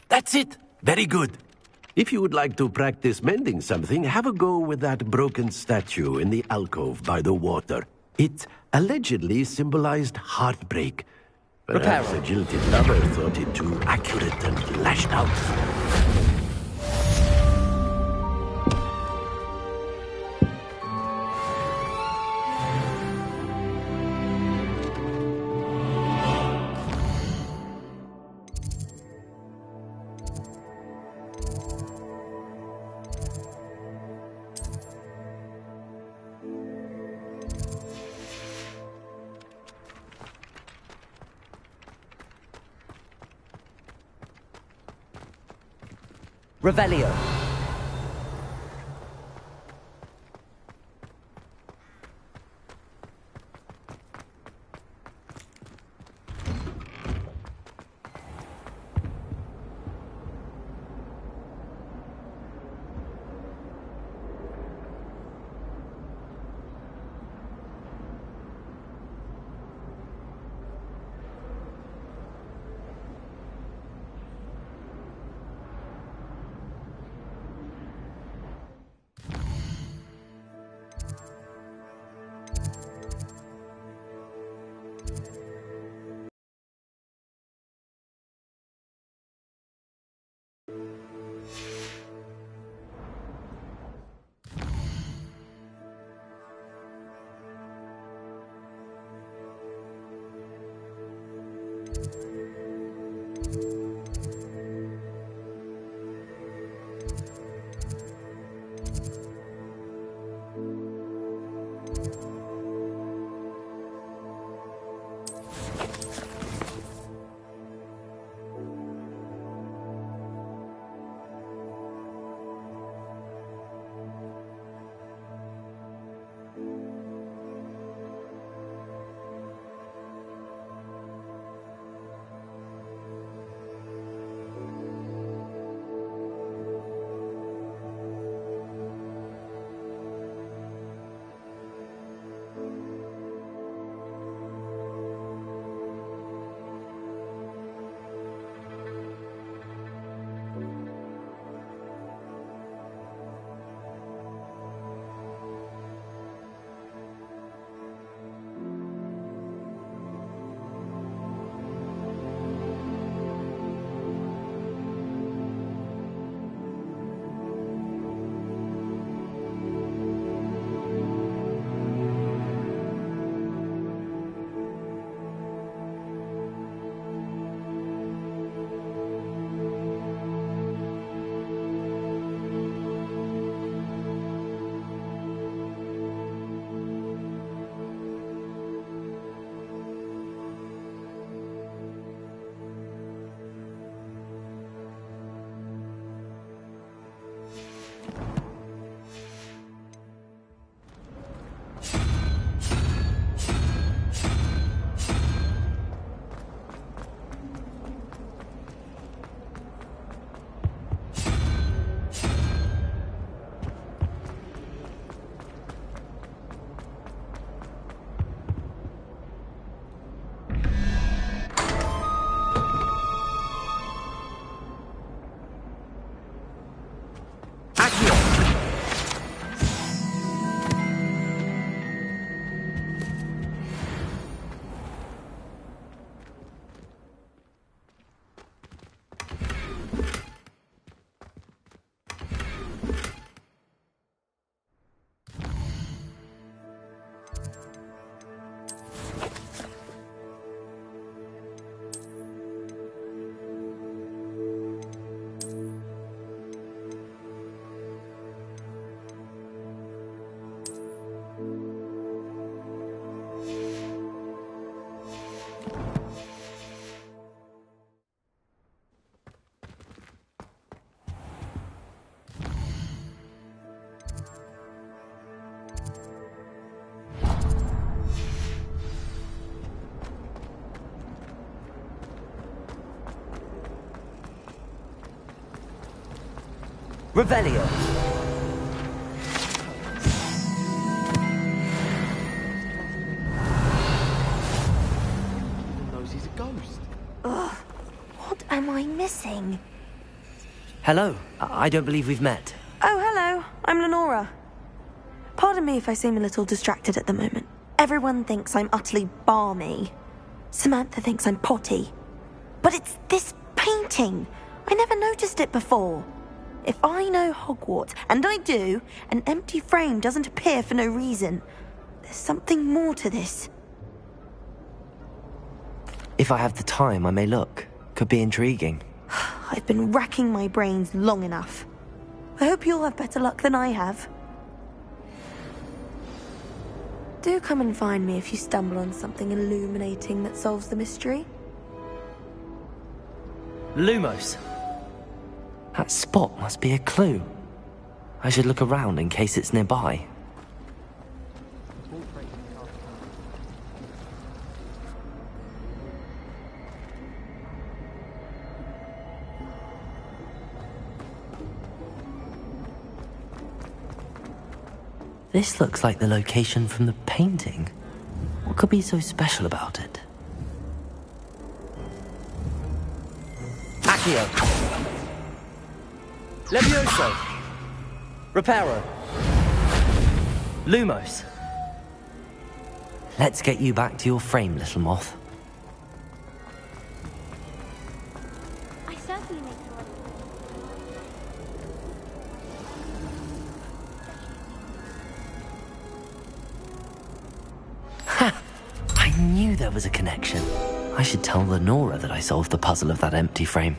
S14: That's it. Very good. If you would like to practice mending something, have a go with that broken statue in the alcove by the water. It allegedly symbolized heartbreak. Perhaps a jilted lover thought it too accurate and lashed out.
S5: Revelio.
S1: Revelio.
S19: Knows he's a ghost.
S15: Ugh. What am I missing?
S1: Hello. I don't believe we've met.
S15: Oh, hello. I'm Lenora. Pardon me if I seem a little distracted at the moment. Everyone thinks I'm utterly balmy. Samantha thinks I'm potty. But it's this painting. I never noticed it before. If I know Hogwarts, and I do, an empty frame doesn't appear for no reason. There's something more to this.
S1: If I have the time, I may look. Could be intriguing.
S15: I've been racking my brains long enough. I hope you'll have better luck than I have. Do come and find me if you stumble on something illuminating that solves the mystery.
S1: Lumos. That spot must be a clue. I should look around in case it's nearby. This looks like the location from the painting. What could be so special about it? Accio. Levioso. Reparo. Lumos. Let's get you back to your frame, little moth.
S9: I certainly make the right.
S1: Ha! I knew there was a connection. I should tell Lenora that I solved the puzzle of that empty frame.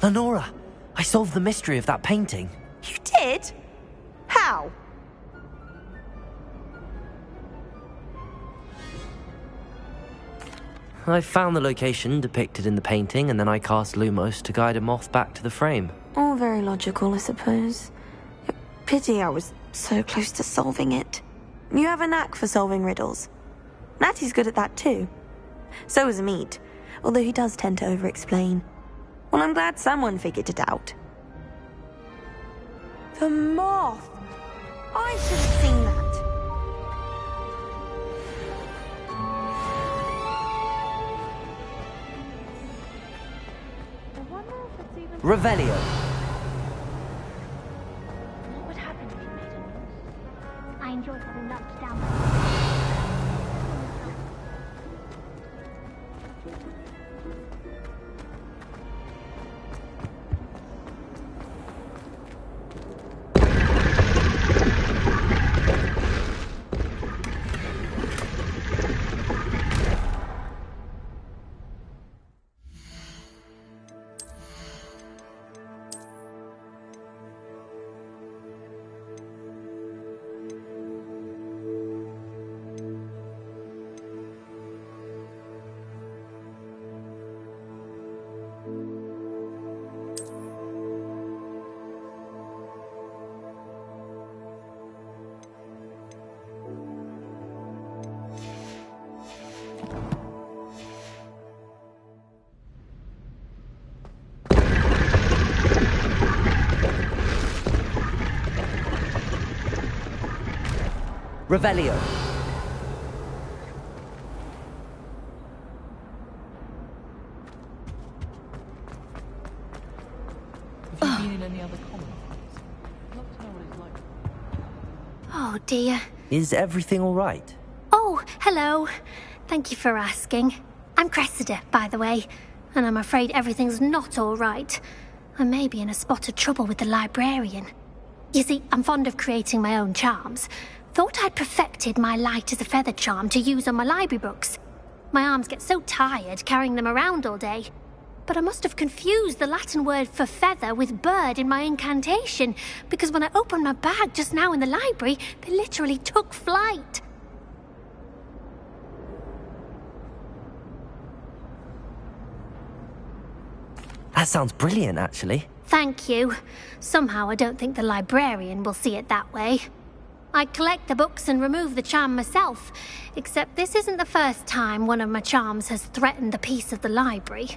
S1: Lenora, I solved the mystery of that painting.
S15: You did? How?
S1: I found the location depicted in the painting, and then I cast Lumos to guide a moth back to the frame.
S15: All very logical, I suppose. Pity I was so close to solving it. You have a knack for solving riddles. Natty's good at that too. So is Meat, although he does tend to over-explain. Well, I'm glad someone figured it out. The moth! I should have seen that.
S1: Revelio.
S13: What would happen if you made a noise? I enjoy having knocked down
S1: Revelio.
S6: Have you been in any other common parts? I'd love to know what it's like.
S13: Oh dear.
S1: Is everything all right?
S13: Oh, hello. Thank you for asking. I'm Cressida, by the way, and I'm afraid everything's not all right. I may be in a spot of trouble with the librarian. You see, I'm fond of creating my own charms. Thought I'd perfected my light as a feather charm to use on my library books. My arms get so tired carrying them around all day. But I must have confused the Latin word for feather with bird in my incantation, because when I opened my bag just now in the library, they literally took flight.
S1: That sounds brilliant, actually.
S13: Thank you. Somehow I don't think the librarian will see it that way. I'd collect the books and remove the charm myself, except this isn't the first time one of my charms has threatened the peace of the library.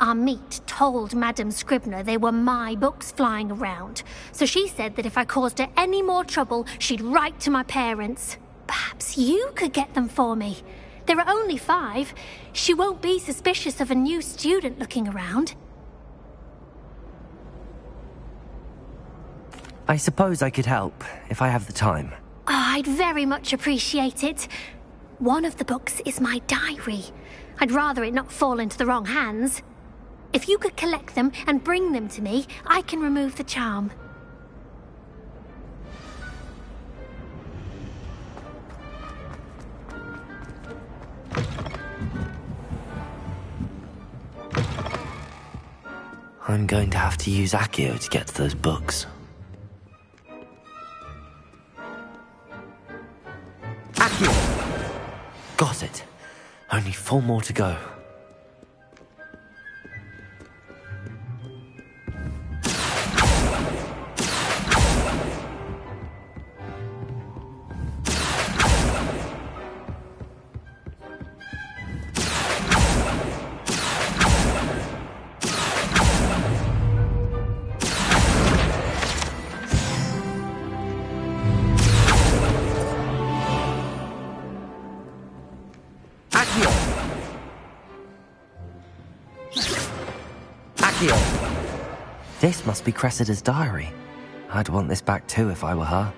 S13: Our meet told Madame Scribner they were my books flying around, so she said that if I caused her any more trouble, she'd write to my parents. Perhaps you could get them for me. There are only 5. She won't be suspicious of a new student looking around.
S1: I suppose I could help, if I have the time.
S13: Oh, I'd very much appreciate it. One of the books is my diary. I'd rather it not fall into the wrong hands. If you could collect them and bring them to me, I can remove the charm.
S1: I'm going to have to use Accio to get to those books. Accio! Got it. Only 4 more to go. This must be Cressida's diary. I'd want this back too if I were her.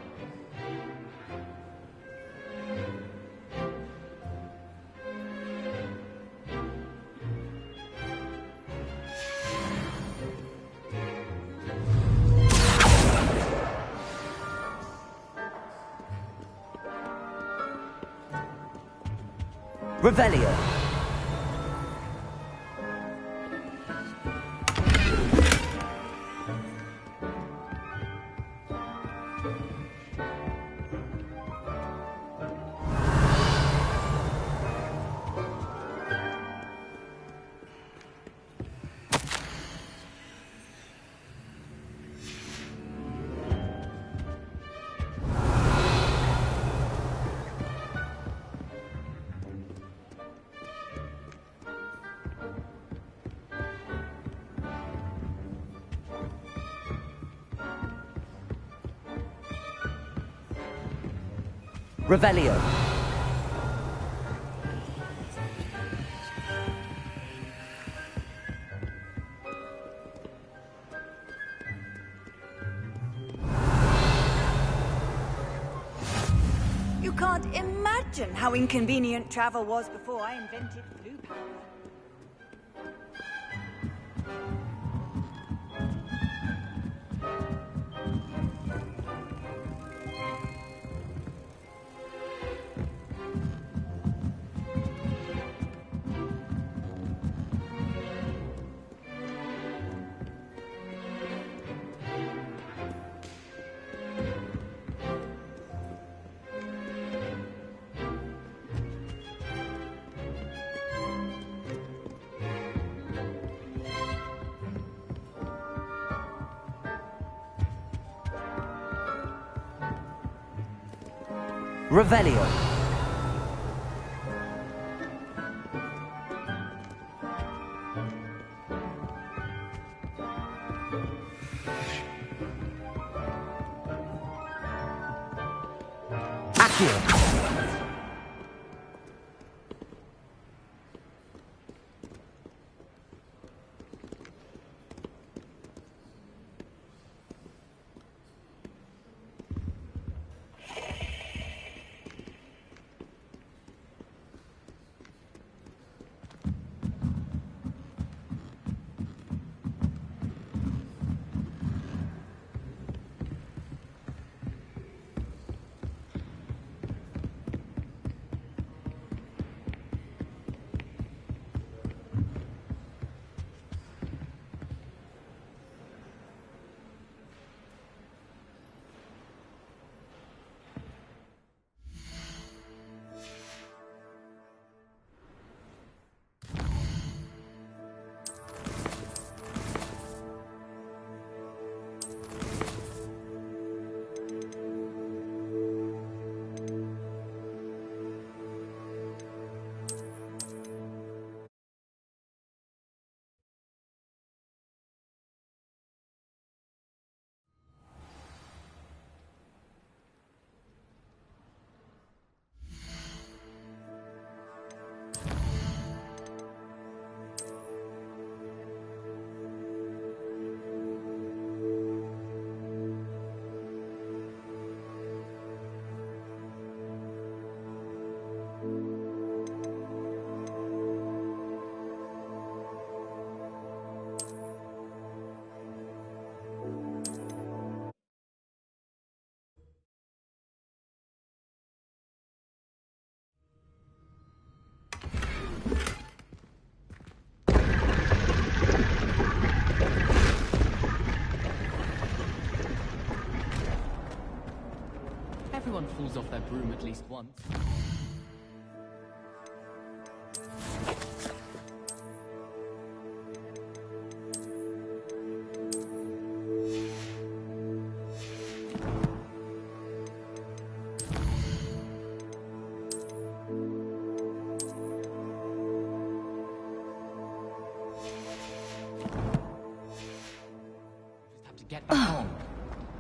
S1: Revelio. Revelio.
S16: You can't imagine how inconvenient travel was before I invented blue power.
S1: Revelio. Accio.
S7: falls off their broom at least once.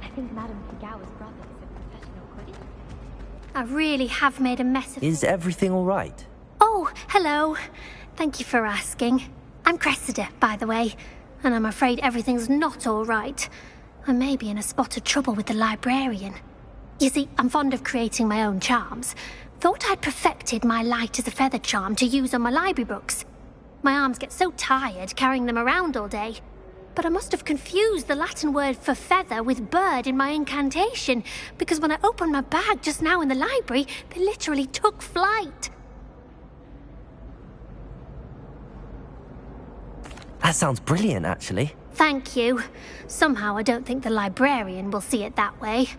S9: I think Madame Kigawa's brother is a professional Quidditch.
S13: I really have made a mess of
S1: Is everything all right?
S13: Oh, hello. Thank you for asking. I'm Cressida, by the way, and I'm afraid everything's not all right. I may be in a spot of trouble with the librarian. You see, I'm fond of creating my own charms. Thought I'd perfected my light as a feather charm to use on my library books. My arms get so tired carrying them around all day. But I must have confused the Latin word for feather with bird in my incantation, because when I opened my bag just now in the library, they literally took flight.
S1: That sounds brilliant, actually.
S13: Thank you. Somehow I don't think the librarian will see it that way.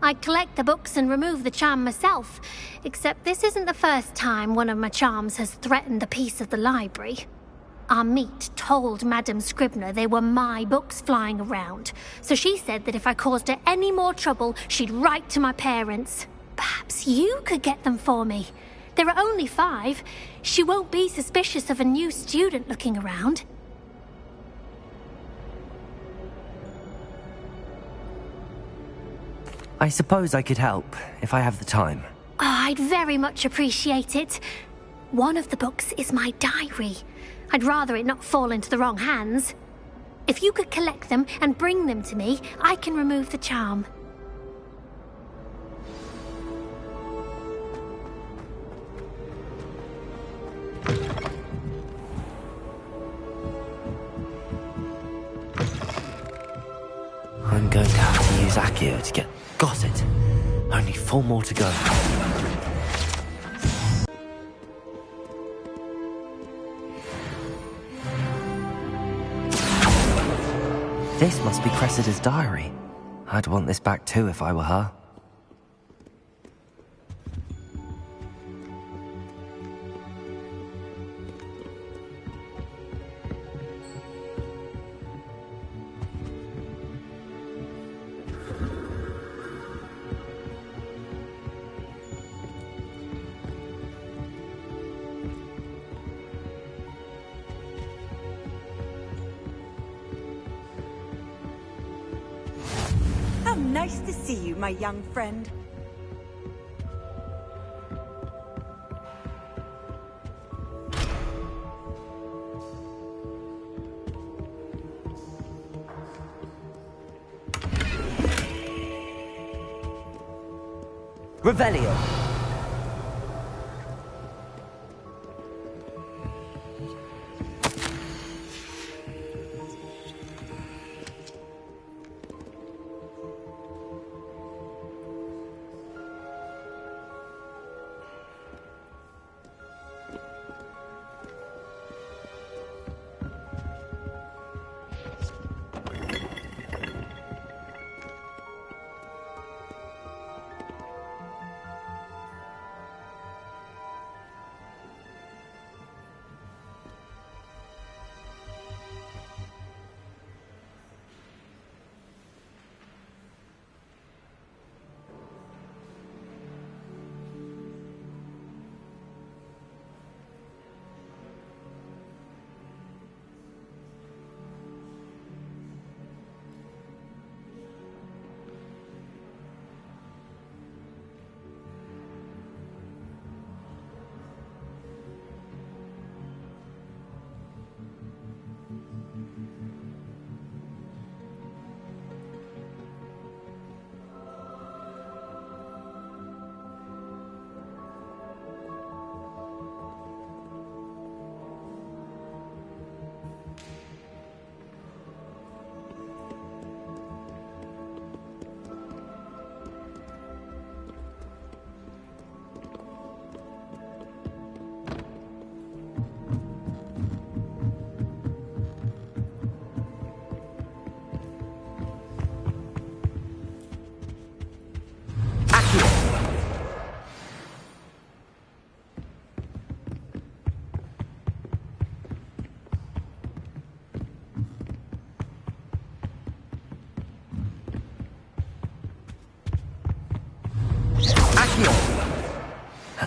S13: I collect the books and remove the charm myself, except this isn't the first time one of my charms has threatened the peace of the library. Our meet told Madame Scribner they were my books flying around, so she said that if I caused her any more trouble, she'd write to my parents. Perhaps you could get them for me. There are only 5. She won't be suspicious of a new student looking around.
S1: I suppose I could help, if I have the time.
S13: Oh, I'd very much appreciate it. One of the books is my diary. I'd rather it not fall into the wrong hands. If you could collect them and bring them to me, I can remove the charm.
S1: I'm going to have to use Accio to get... Got it. Only 4 more to go. This must be Cressida's diary. I'd want this back too if I were her.
S16: Nice to see you, my young friend.
S1: Revelio.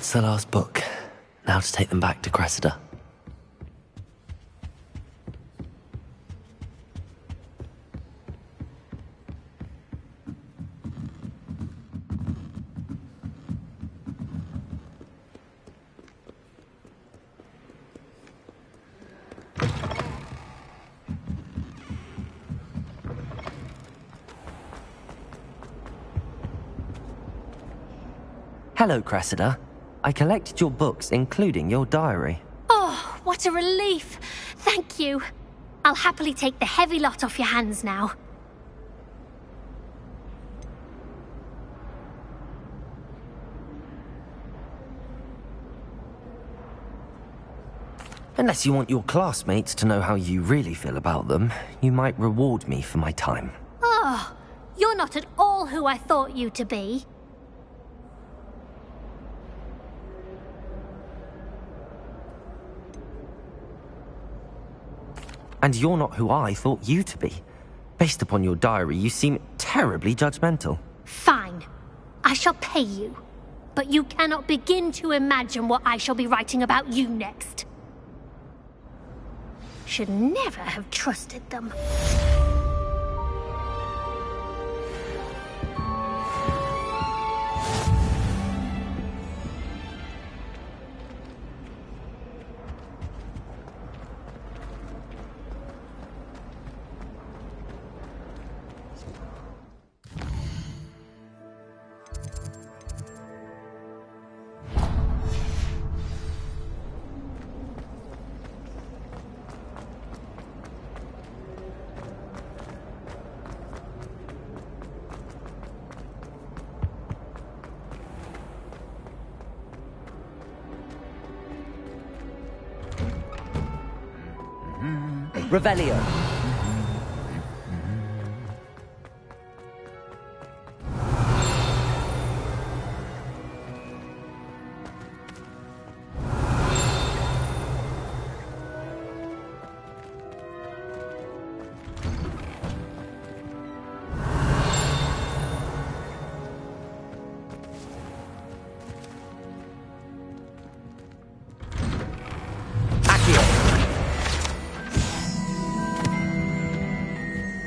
S1: That's the last book. Now to take them back to Cressida. Hello, Cressida. I collected your books, including your diary.
S13: Oh, what a relief. Thank you. I'll happily take the heavy lot off your hands now.
S1: Unless you want your classmates to know how you really feel about them, you might reward me for my time.
S13: Oh, you're not at all who I thought you to be.
S1: And you're not who I thought you to be. Based upon your diary, you seem terribly judgmental.
S13: Fine. I shall pay you. But you cannot begin to imagine what I shall be writing about you next. Should never have trusted them.
S1: Revelio.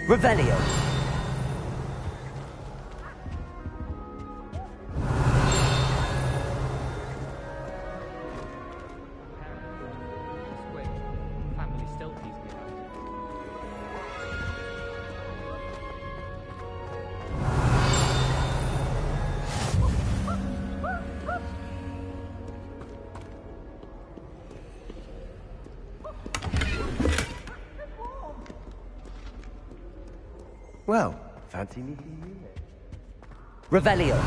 S1: Revelio.
S7: Family still tease me about it.
S17: Well, fancy meeting you.
S1: Revelio.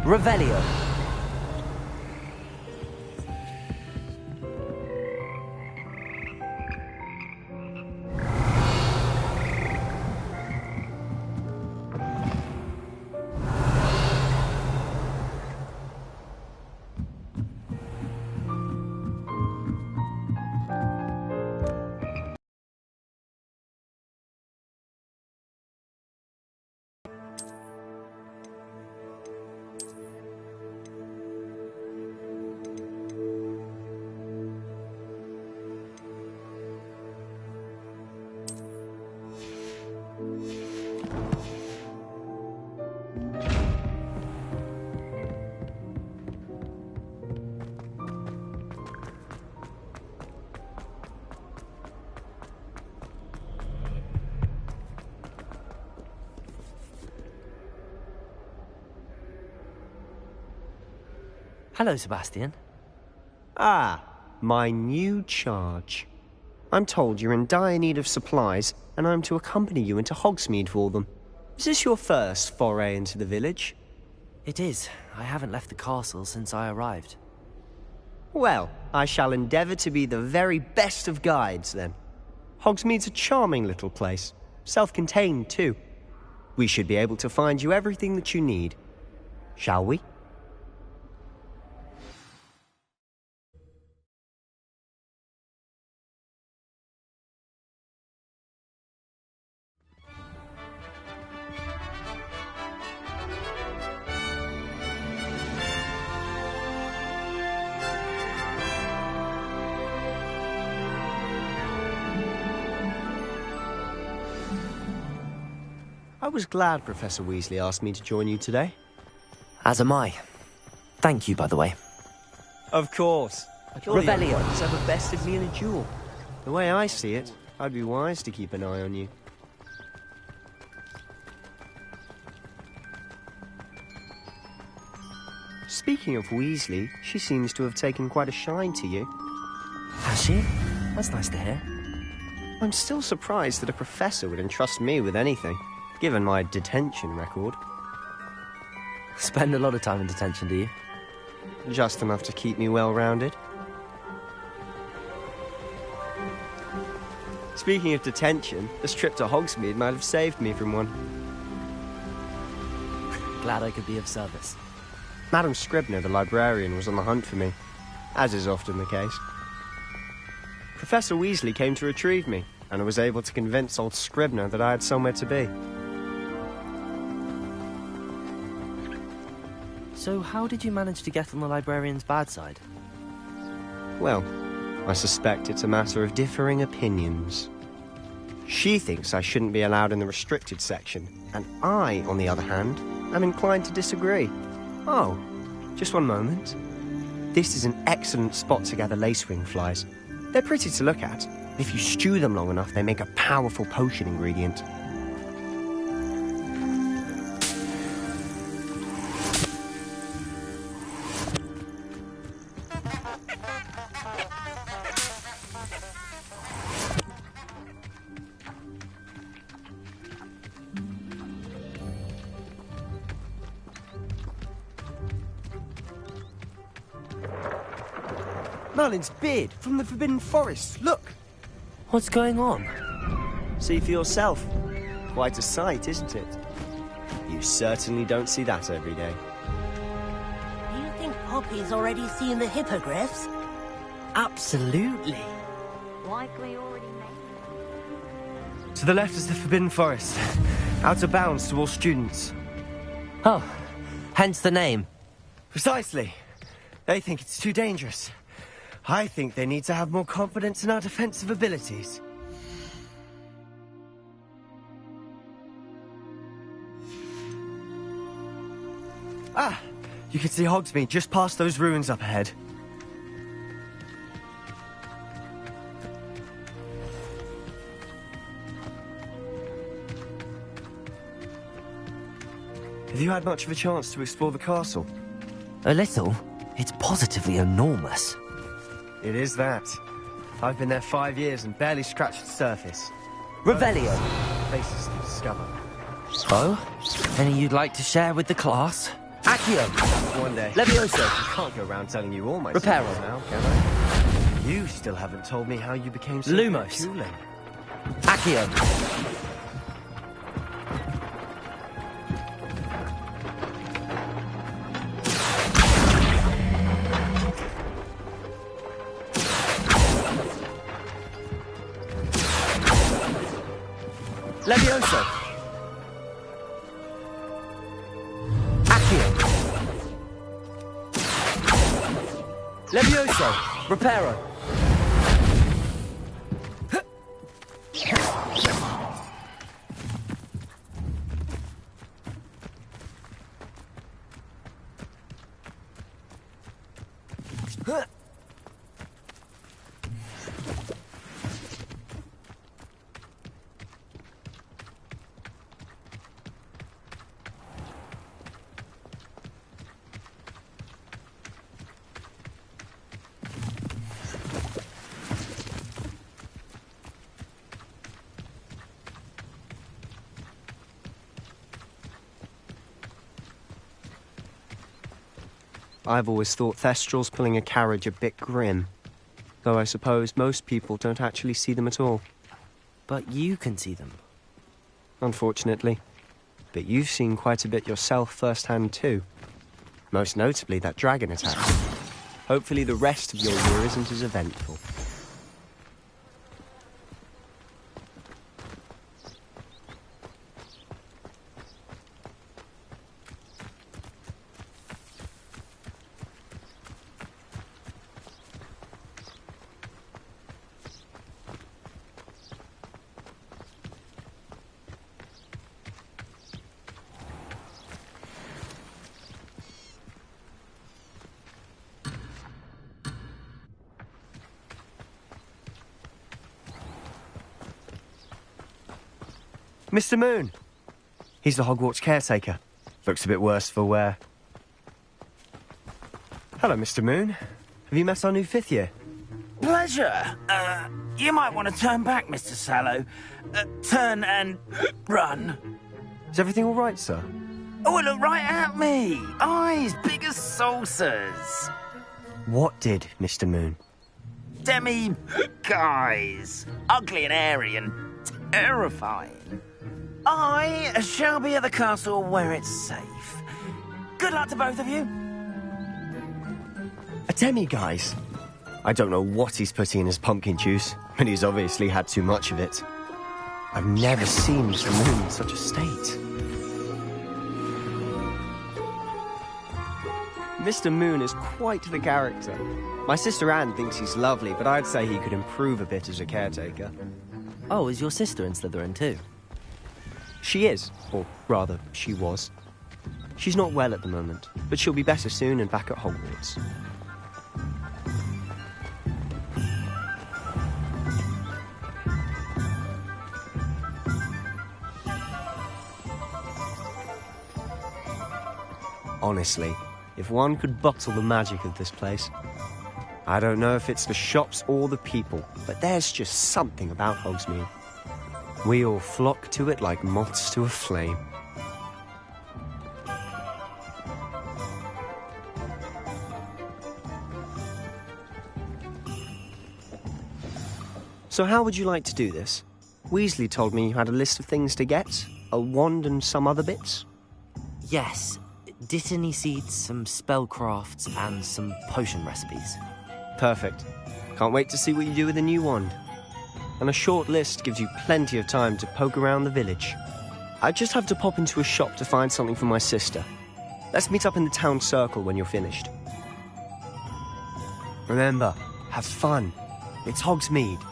S1: Revelio. Hello, Sebastian.
S8: Ah, my new charge. I'm told you're in dire need of supplies, and I'm to accompany you into Hogsmeade for them. Is this your first foray into the village?
S1: It is. I haven't left the castle since I arrived.
S8: Well, I shall endeavour to be the very best of guides, then. Hogsmeade's a charming little place. Self-contained, too. We should be able to find you everything that you need. Shall we? I was glad Professor Weasley asked me to join you today.
S1: As am I. Thank you, by the way.
S8: Of course.
S1: Revelio.
S8: Let's ever bested me in a duel. The way I see it, I'd be wise to keep an eye on you. Speaking of Weasley, she seems to have taken quite a shine to you.
S1: Has she? That's nice to hear.
S8: I'm still surprised that a professor would entrust me with anything, given my detention record.
S1: Spend a lot of time in detention, do you?
S8: Just enough to keep me well-rounded. Speaking of detention, this trip to Hogsmeade might have saved me from one.
S1: Glad I could be of service.
S8: Madam Scribner, the librarian, was on the hunt for me, as is often the case. Professor Weasley came to retrieve me, and I was able to convince old Scribner that I had somewhere to be.
S1: So how did you manage to get on the librarian's bad side?
S8: Well, I suspect it's a matter of differing opinions. She thinks I shouldn't be allowed in the restricted section, and I, on the other hand, am inclined to disagree. Oh, just one moment. This is an excellent spot to gather lacewing flies. They're pretty to look at. If you stew them long enough, they make a powerful potion ingredient. Merlin's beard from the Forbidden Forest. Look!
S1: What's going on?
S8: See for yourself. Quite a sight, isn't it? You certainly don't see that every day.
S20: Do you think Poppy's already seen the hippogriffs?
S1: Absolutely.
S20: Likely already made.
S8: To the left is the Forbidden Forest. Out of bounds to all students.
S1: Oh, hence the name.
S8: Precisely. They think it's too dangerous. I think they need to have more confidence in our defensive abilities. Ah! You can see Hogsmeade just past those ruins up ahead. Have you had much of a chance to explore the castle?
S1: A little. It's positively enormous.
S8: It is that. I've been there 5 years and barely scratched the surface.
S1: Revelio.
S8: Places to discover.
S1: Oh? Any you'd like to share with the class? Accio.
S8: One day.
S1: Levioso.
S8: I can't go around telling you all my
S1: Reparo.
S8: secrets now, can I? You still haven't told me how you became so
S1: Lumos.
S8: cooling.
S1: Accio. Levioso. Accio. Levioso. Reparo.
S8: I've always thought Thestrals pulling a carriage a bit grim. Though I suppose most people don't actually see them at all.
S1: But you can see them.
S8: Unfortunately. But you've seen quite a bit yourself firsthand too. Most notably that dragon attack. Hopefully the rest of your year isn't as eventful. Mr. Moon! He's the Hogwarts caretaker. Looks a bit worse for wear. Hello, Mr. Moon. Have you met our new 5th year?
S2: Pleasure. You might want to turn back, Mr. Sallow. Turn and run.
S8: Is everything all right, sir?
S2: Oh, look right at me. Eyes big as saucers.
S8: What did, Mr. Moon?
S2: Guys. Ugly and airy and terrifying. I shall be at the castle where it's safe. Good luck to both of you.
S8: A demi-guise? I don't know what he's putting in his pumpkin juice, but he's obviously had too much of it. I've never seen Mr. Moon in such a state. Mr. Moon is quite the character. My sister Anne thinks he's lovely, but I'd say he could improve a bit as a caretaker.
S1: Oh, is your sister in Slytherin too?
S8: She is, or rather, she was. She's not well at the moment, but she'll be better soon and back at Hogwarts. Honestly, if one could bottle the magic of this place. I don't know if it's the shops or the people, but there's just something about Hogsmeade. We all flock to it like moths to a flame. So how would you like to do this? Weasley told me you had a list of things to get, a wand and some other bits.
S1: Yes. Dittany seeds, some spellcrafts, and some potion recipes.
S8: Perfect. Can't wait to see what you do with the new wand. And a short list gives you plenty of time to poke around the village. I just have to pop into a shop to find something for my sister. Let's meet up in the town circle when you're finished. Remember, have fun. It's Hogsmeade.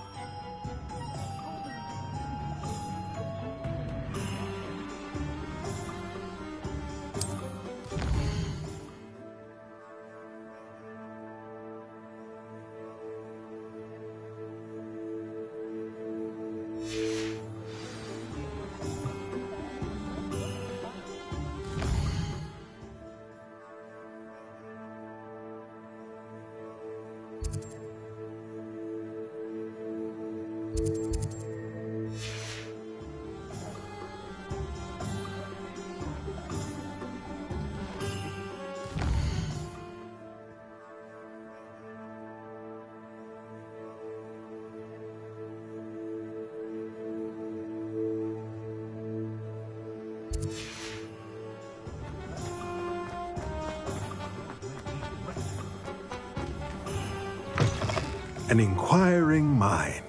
S3: An inquiring mind.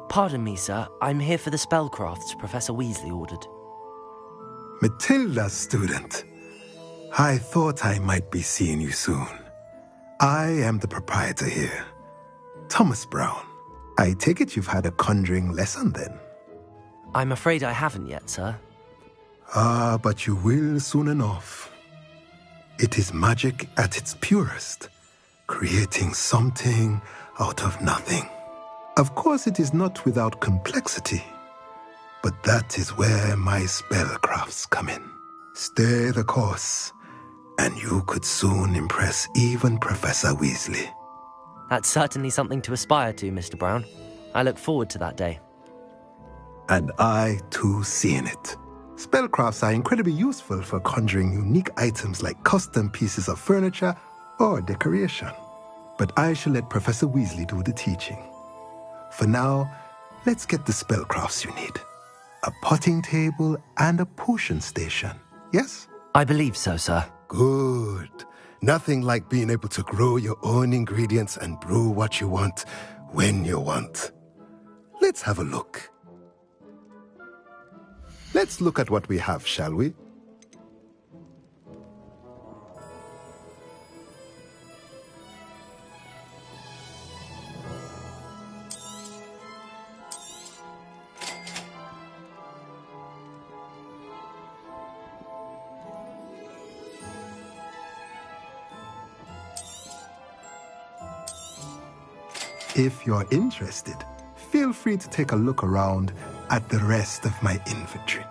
S1: Pardon me, sir. I'm here for the spellcrafts Professor Weasley ordered.
S3: Matilda, student. I thought I might be seeing you soon. I am the proprietor here, Thomas Brown. I take it you've had a conjuring lesson then?
S1: I'm afraid I haven't yet, sir.
S3: Ah, but you will soon enough. It is magic at its purest, creating something out of nothing. Of course, it is not without complexity, but that is where my spellcrafts come in. Stay the course, and you could soon impress even Professor Weasley.
S1: That's certainly something to aspire to, Mr. Brown. I look forward to that day.
S3: And I, too, seeing it. Spellcrafts are incredibly useful for conjuring unique items like custom pieces of furniture or decoration. But I shall let Professor Weasley do the teaching. For now, let's get the spellcrafts you need. A potting table and a potion station, yes?
S1: I believe so, sir.
S3: Good. Nothing like being able to grow your own ingredients and brew what you want, when you want. Let's have a look. Let's look at what we have, shall we? If you're interested, feel free to take a look around at the rest of my inventory.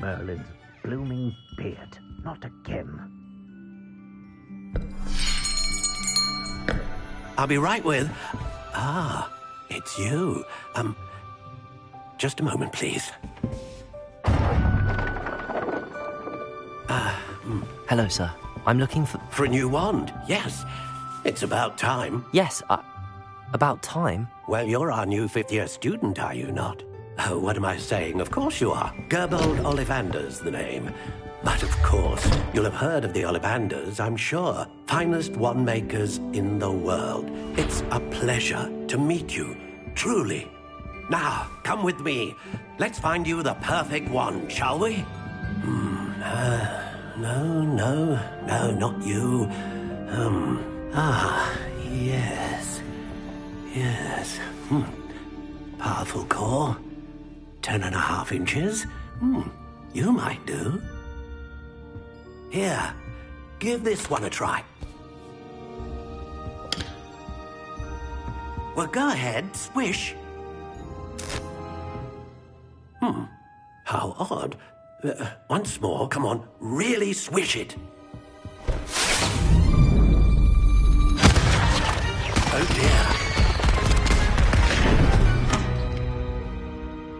S2: Merlin's blooming beard. Not again.
S14: I'll be right with... Ah, it's you. Just a moment, please.
S1: Hello, sir. I'm looking for...
S14: For a new wand, yes. It's about time.
S1: Yes, about time?
S14: Well, you're our new fifth-year student, are you not? Oh, what am I saying? Of course you are. Gerbold Ollivander's the name. But of course, you'll have heard of the Ollivanders, I'm sure. Finest wand makers in the world. It's a pleasure to meet you, truly. Now, come with me. Let's find you the perfect wand, shall we? No, not you. Yes. Powerful core. 10.5 inches. You might do. Here, give this one a try. Well, go ahead, swish. How odd. Once more, come on, really swish it. Oh dear.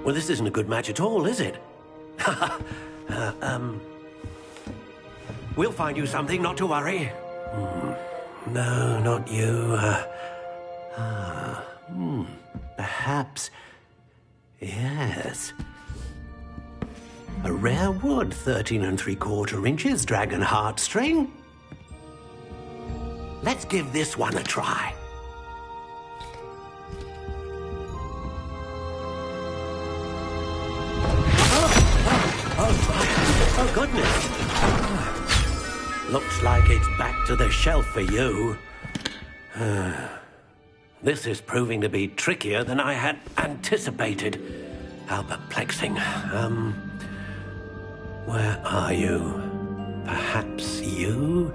S14: Well, this isn't a good match at all, is it? We'll find you something, not to worry. No, not you. Perhaps. Yes. A rare wood, 13 3/4 inches, dragon heartstring. Let's give this one a try. Oh, goodness. Looks like it's back to the shelf for you. This is proving to be trickier than I had anticipated. How perplexing. Where are you? Perhaps you?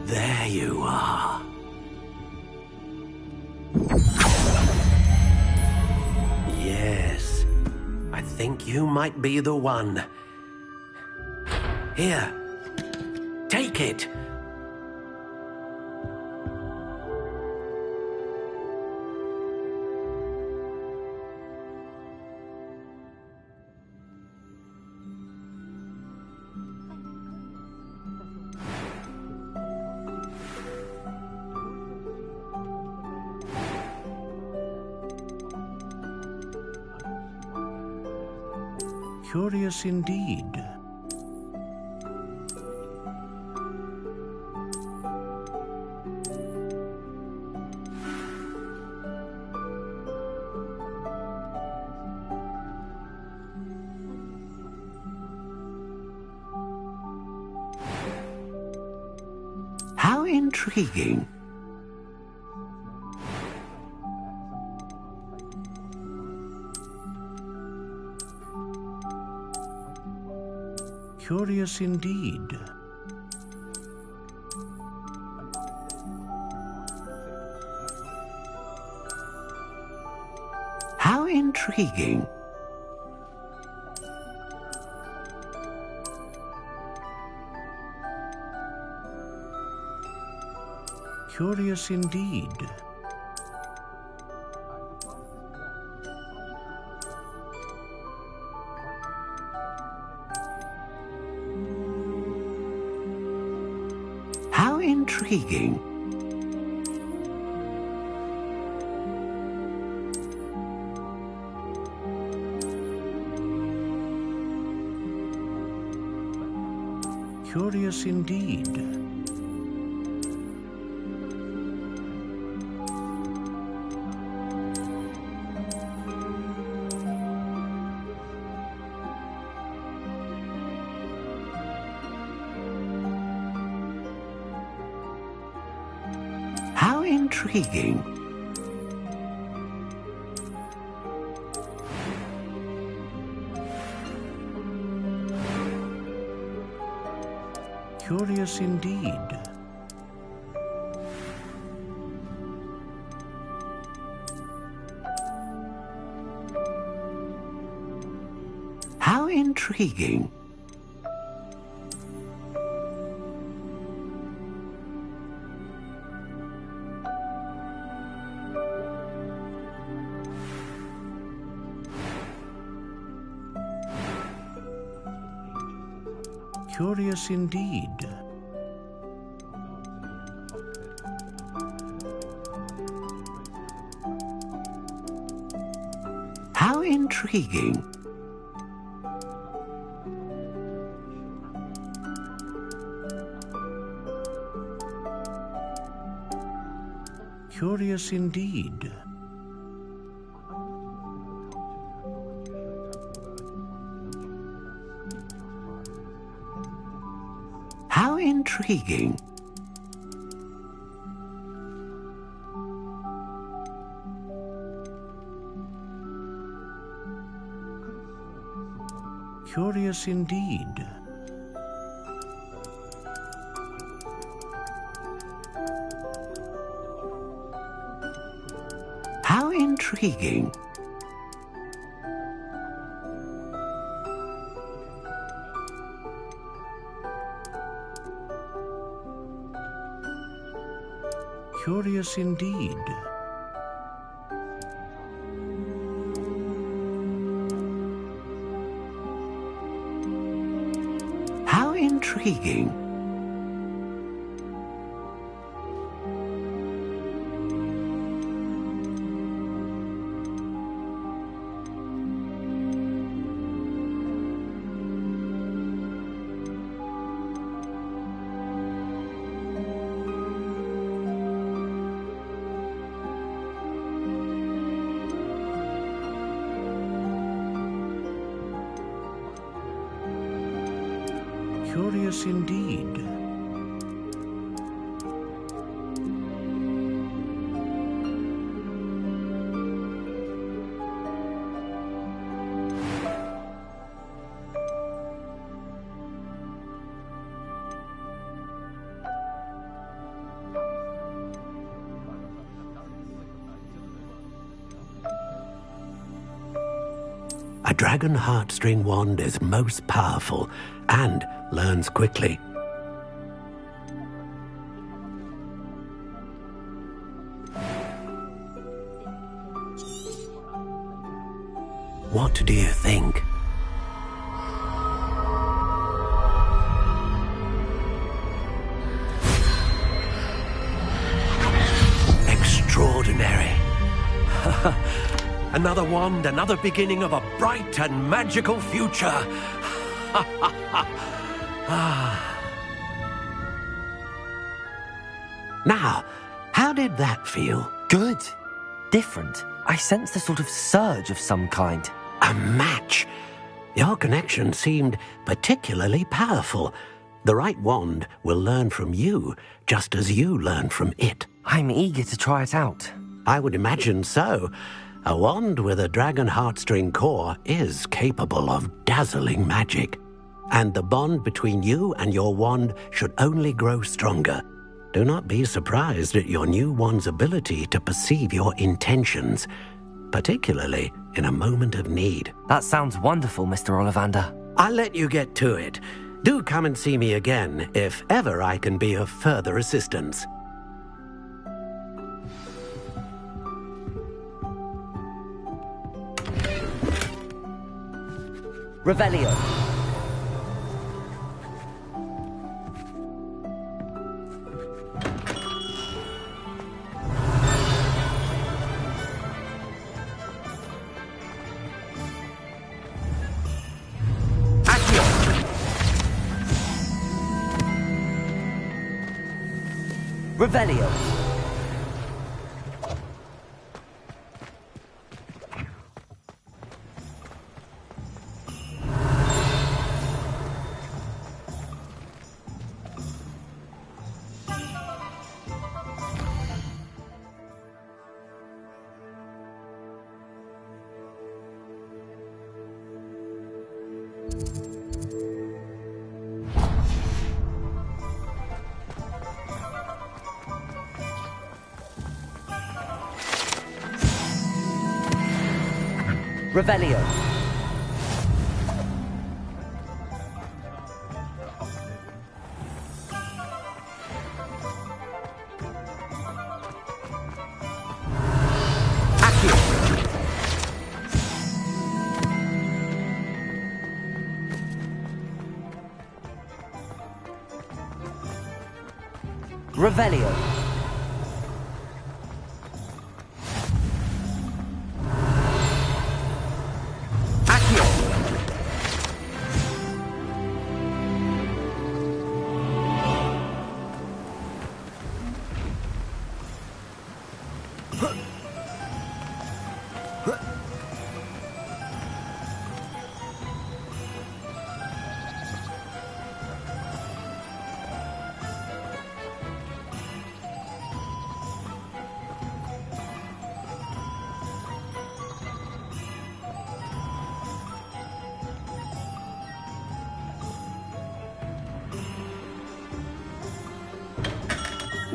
S14: There you are. Yes. I think you might be the one. Here. Take it. Curious indeed. How intriguing. Curious indeed. How intriguing. Curious indeed. How intriguing. Curious indeed. How intriguing. Curious indeed. How intriguing. Curious indeed. How intriguing. Curious indeed. How intriguing. Curious indeed. How intriguing. Curious indeed. How intriguing. Curious indeed. A dragon heartstring wand is most powerful and learns quickly. What do you think? Extraordinary. Another wand, another beginning of a bright and magical future. Now, how did that feel?
S1: Good. Different. I sensed a sort of surge of some kind.
S14: A match. Your connection seemed particularly powerful. The right wand will learn from you, just as you learn from it.
S1: I'm eager to try it out.
S14: I would imagine so. A wand with a dragon heartstring core is capable of dazzling magic. And the bond between you and your wand should only grow stronger. Do not be surprised at your new wand's ability to perceive your intentions, particularly in a moment of need.
S1: That sounds wonderful, Mr. Ollivander.
S14: I'll let you get to it. Do come and see me again if ever I can be of further assistance.
S1: Revelio. Revelio. Revelio. Revelio.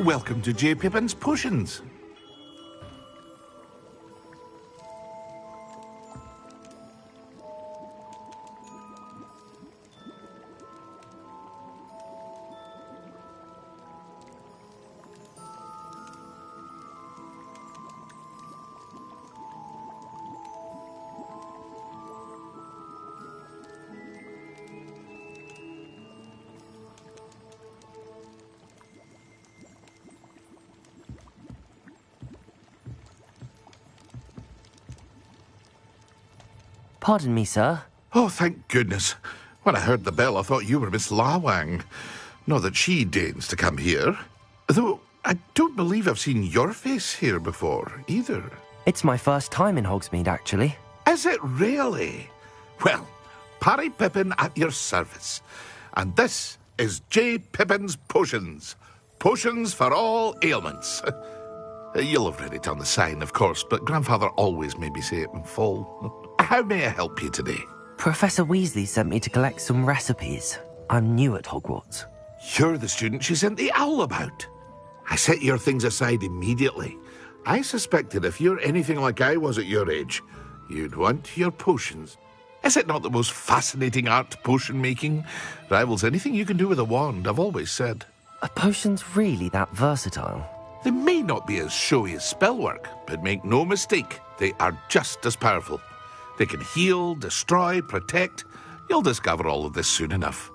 S12: Welcome to J. Pippin's Potions.
S1: Pardon me, sir.
S12: Oh, thank goodness. When I heard the bell, I thought you were Miss Lawang. Not that she deigns to come here. Though, I don't believe I've seen your face here before, either.
S1: It's my first time in Hogsmeade, actually.
S12: Is it really? Well, Parry Pippin at your service. And this is J. Pippin's Potions. Potions for all ailments. You'll have read it on the sign, of course, but Grandfather always made me say it in full. How may I help you today?
S1: Professor Weasley sent me to collect some recipes. I'm new at Hogwarts.
S12: You're the student she sent the owl about. I set your things aside immediately. I suspected if you're anything like I was at your age, you'd want your potions. Is it not the most fascinating art, potion making? Rivals anything you can do with a wand, I've always said.
S1: Are potions really that versatile?
S12: They may not be as showy as spellwork, but make no mistake, they are just as powerful. They can heal, destroy, protect. You'll discover all of this soon enough.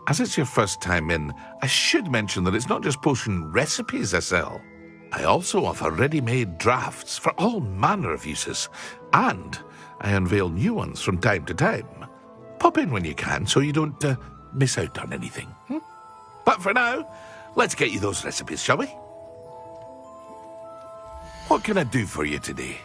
S12: As it's your first time in, I should mention that it's not just potion recipes I sell. I also offer ready-made drafts for all manner of uses, and I unveil new ones from time to time. Pop in when you can so you don't miss out on anything. But for now, let's get you those recipes, shall we? What can I do for you today?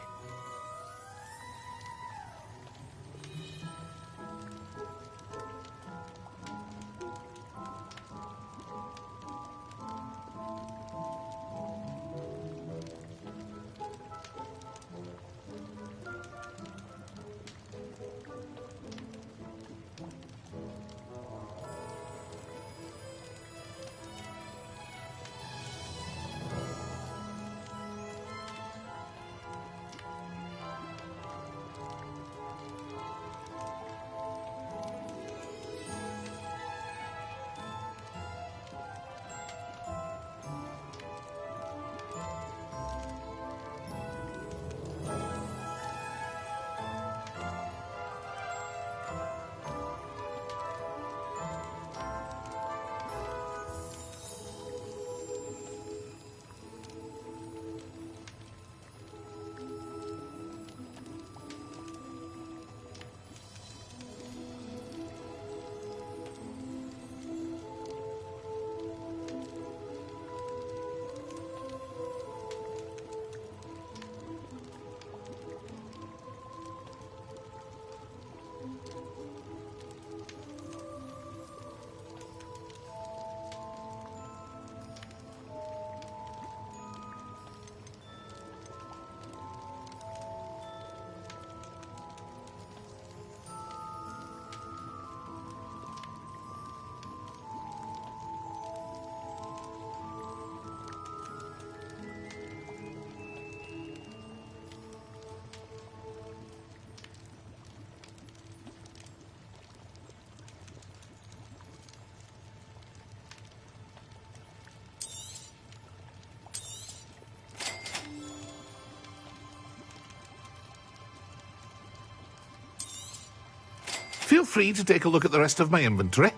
S12: Feel free to take a look at the rest of my inventory,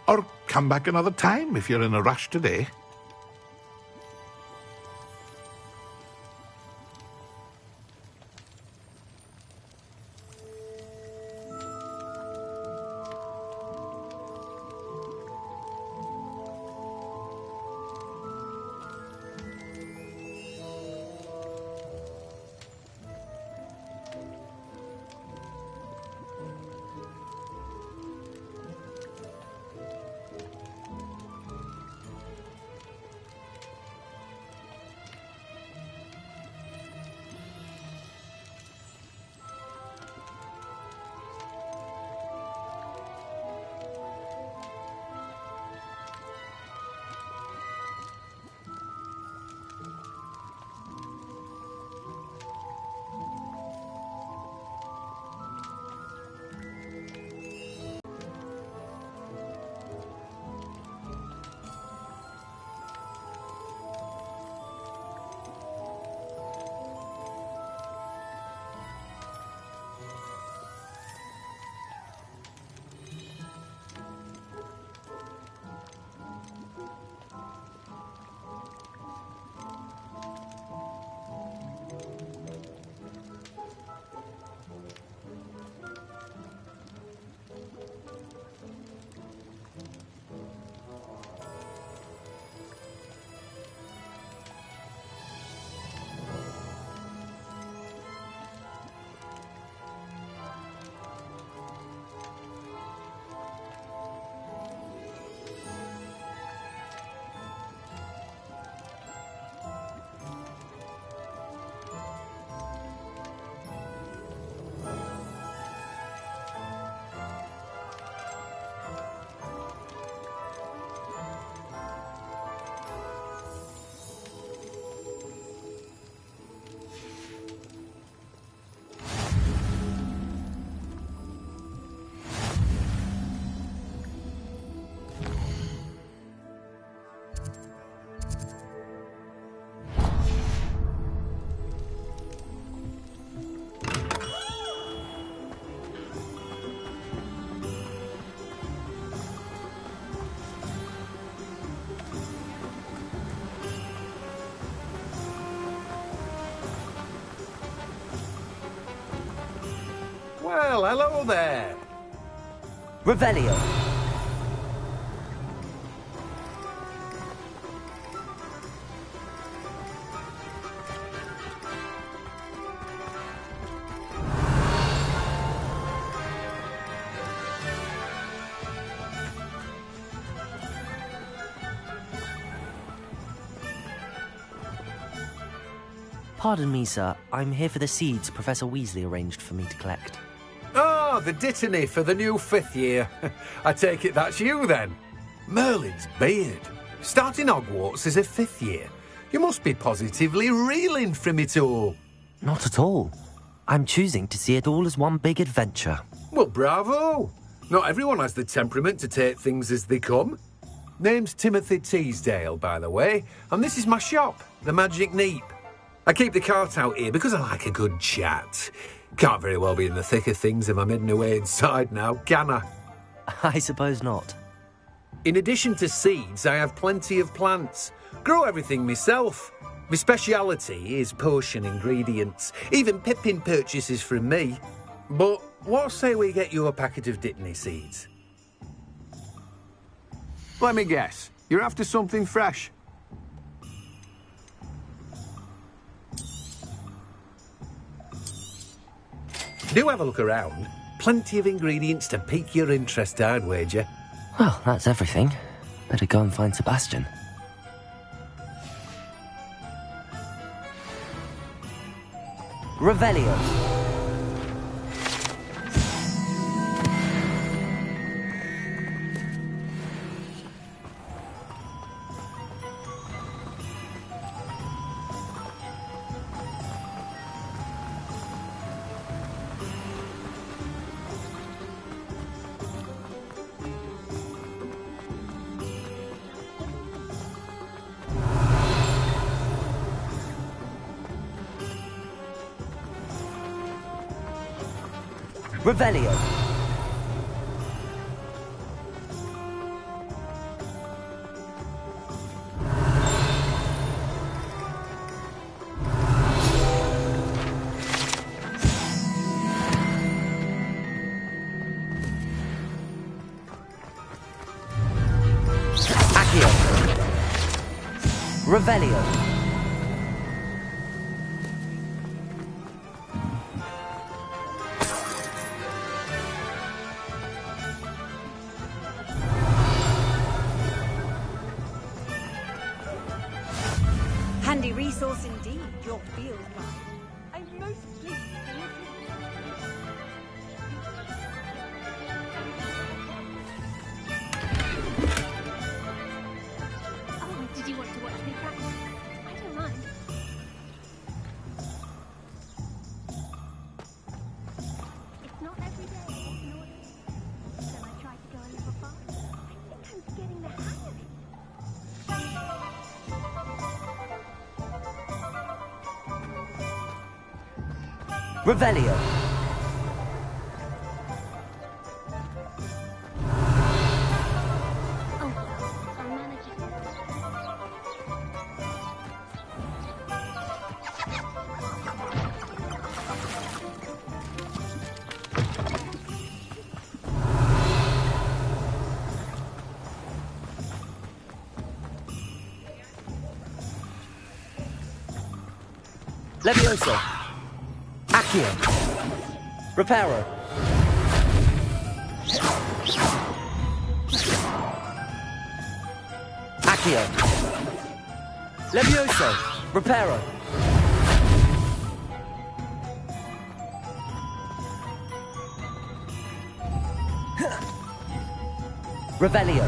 S12: or come back another time if you're in a rush today.
S11: hello there.
S1: Revelio. Pardon me, sir. I'm here for the seeds Professor Weasley arranged for me to collect.
S11: Oh, the dittany for the new 5th year. I take it that's you, then. Merlin's beard. Starting Hogwarts as a 5th year. You must be positively reeling from it all.
S1: Not at all. I'm choosing to see it all as one big adventure.
S11: Well, bravo. Not everyone has the temperament to take things as they come. Name's Timothy Teasdale, by the way, and this is my shop, the Magic Neep. I keep the cart out here because I like a good chat. Can't very well be in the thick of things if I'm hidden away inside now, can I?
S1: I suppose not.
S11: In addition to seeds, I have plenty of plants. Grow everything myself. My speciality is potion ingredients. Even Pippin purchases from me. But what say we get you a packet of Dittany seeds?
S22: Let me guess. You're after something fresh.
S11: Do have a look around. Plenty of ingredients to pique your interest, I'd wager.
S1: Well, that's everything. Better go and find Sebastian. Revelio. Revelio. Accio. Revelio.
S16: Handy resource indeed, your field guide. I'm most pleased to meet
S13: Oh, did you want to watch me practice? I don't mind. It's not every day I get an order. So I try to go a little faster. I think I'm getting the hang of it.
S1: Revelio. Levioso. Accio. Reparo. Accio. Levioso. Reparo. Revelio.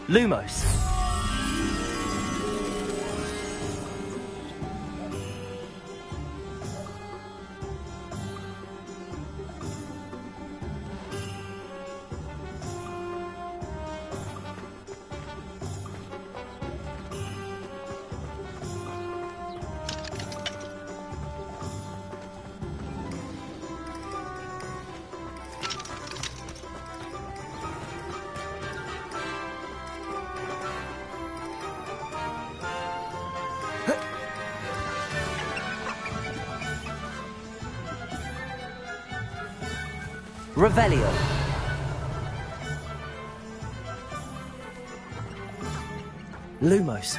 S1: Lumos.
S5: Revelio.
S10: Lumos.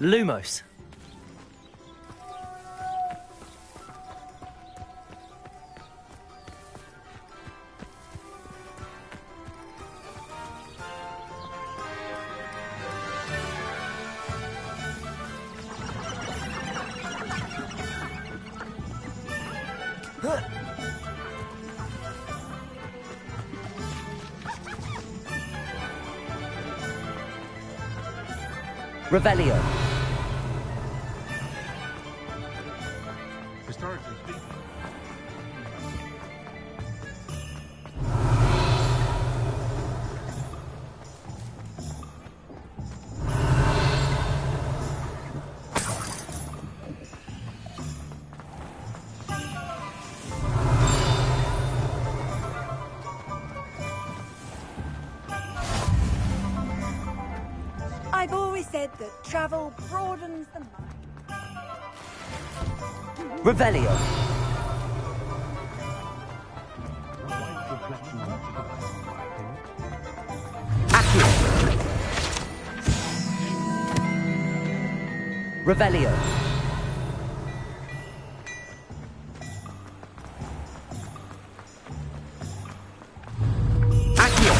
S10: Lumos.
S5: Revelio.
S12: Historically speaking.
S16: I've always said that travel broadens the mind.
S5: Revelio. Accio. Revelio. Accio.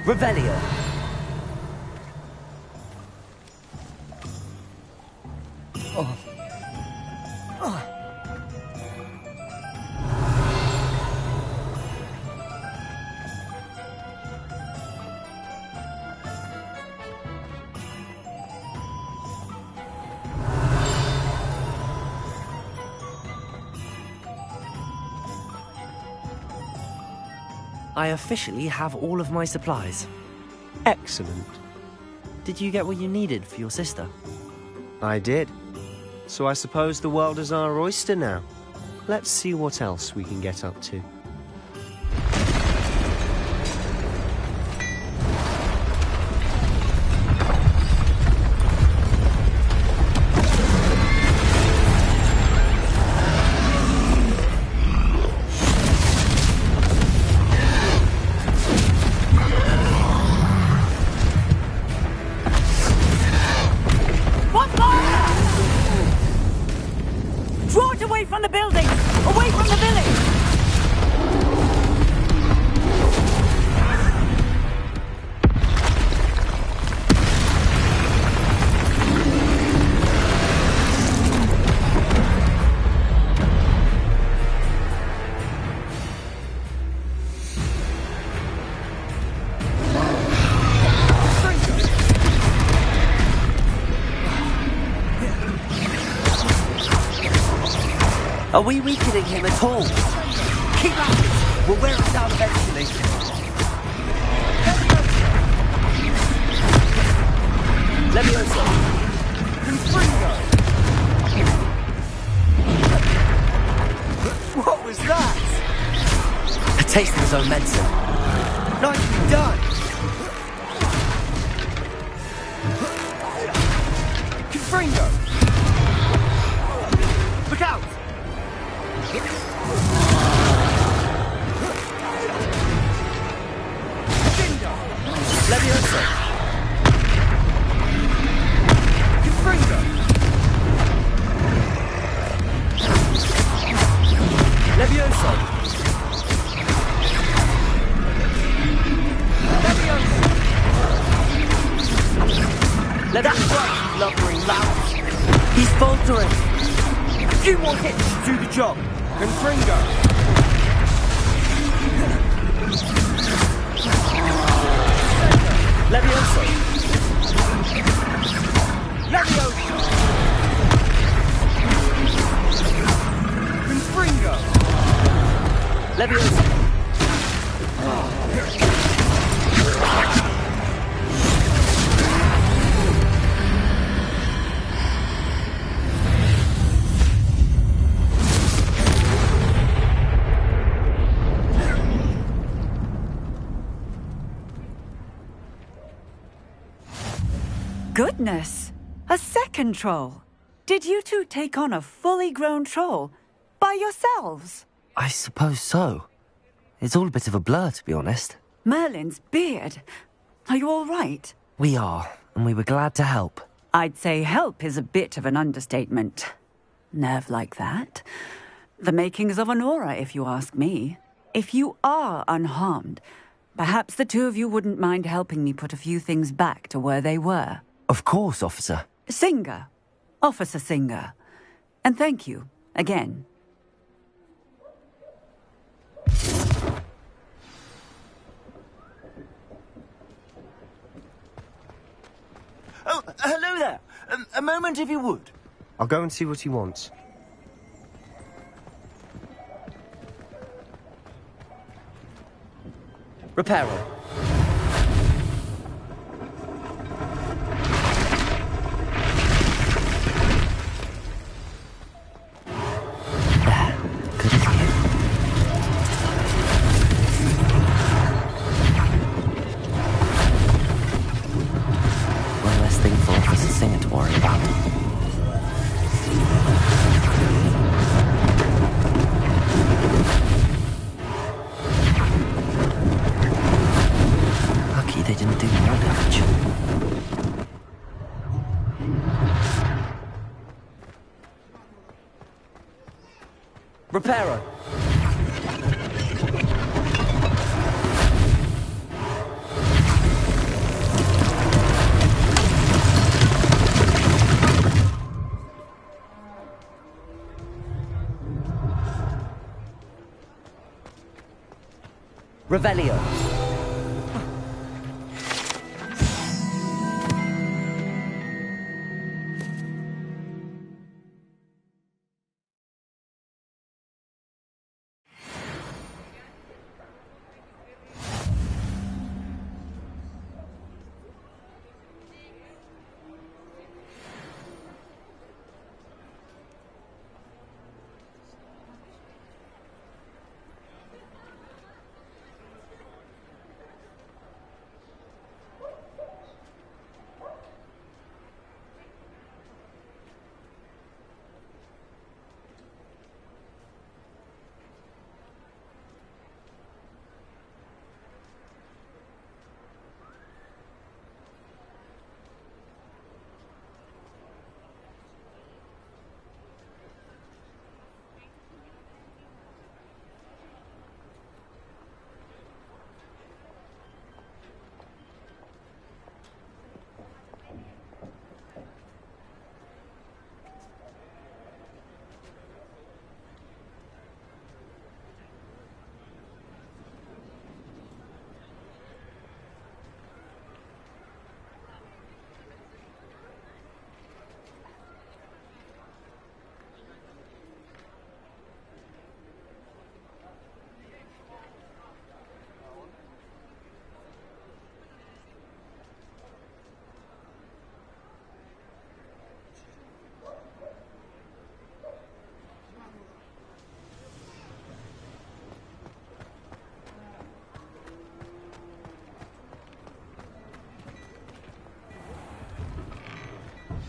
S5: Revelio. Oh. Oh.
S10: I officially have all of my supplies.
S8: Excellent.
S10: Did you get what you needed for your sister?
S8: I did. So I suppose the world is our oyster now. Let's see what else we can get up to.
S16: Draw it away from the building! Away from the village!
S10: Are we weakening him at all? Keep at it! We'll wear him down eventually. Levioso! Confringo! What was that?
S1: A taste of his own medicine.
S10: Nicely done! Confringo! Look out! Levioso! Confringo! Levioso! Levioso! Let that right, blubbering lout! He's faltering! A few more hits to do the job! Confringo! Levioso! Levioso! Confringo! Levioso!
S18: Goodness! A second troll! Did you two take on a fully grown troll? By yourselves?
S1: I suppose so. It's all a bit of a blur, to be honest.
S18: Merlin's beard. Are you all right?
S1: We are, and we were glad to help.
S18: I'd say help is a bit of an understatement. Nerve like that. The makings of an aura, if you ask me. If you are unharmed, perhaps the two of you wouldn't mind helping me put a few things back to where they were.
S1: Of course, officer.
S18: Singer. Officer Singer. And thank you, again.
S10: Oh, hello there. A moment if you would.
S8: I'll go and see what he wants.
S5: Reparo.
S1: Good as you. One less thing for Officer Singer to worry about. Lucky they didn't do more damage.
S5: Reparo. Revelio.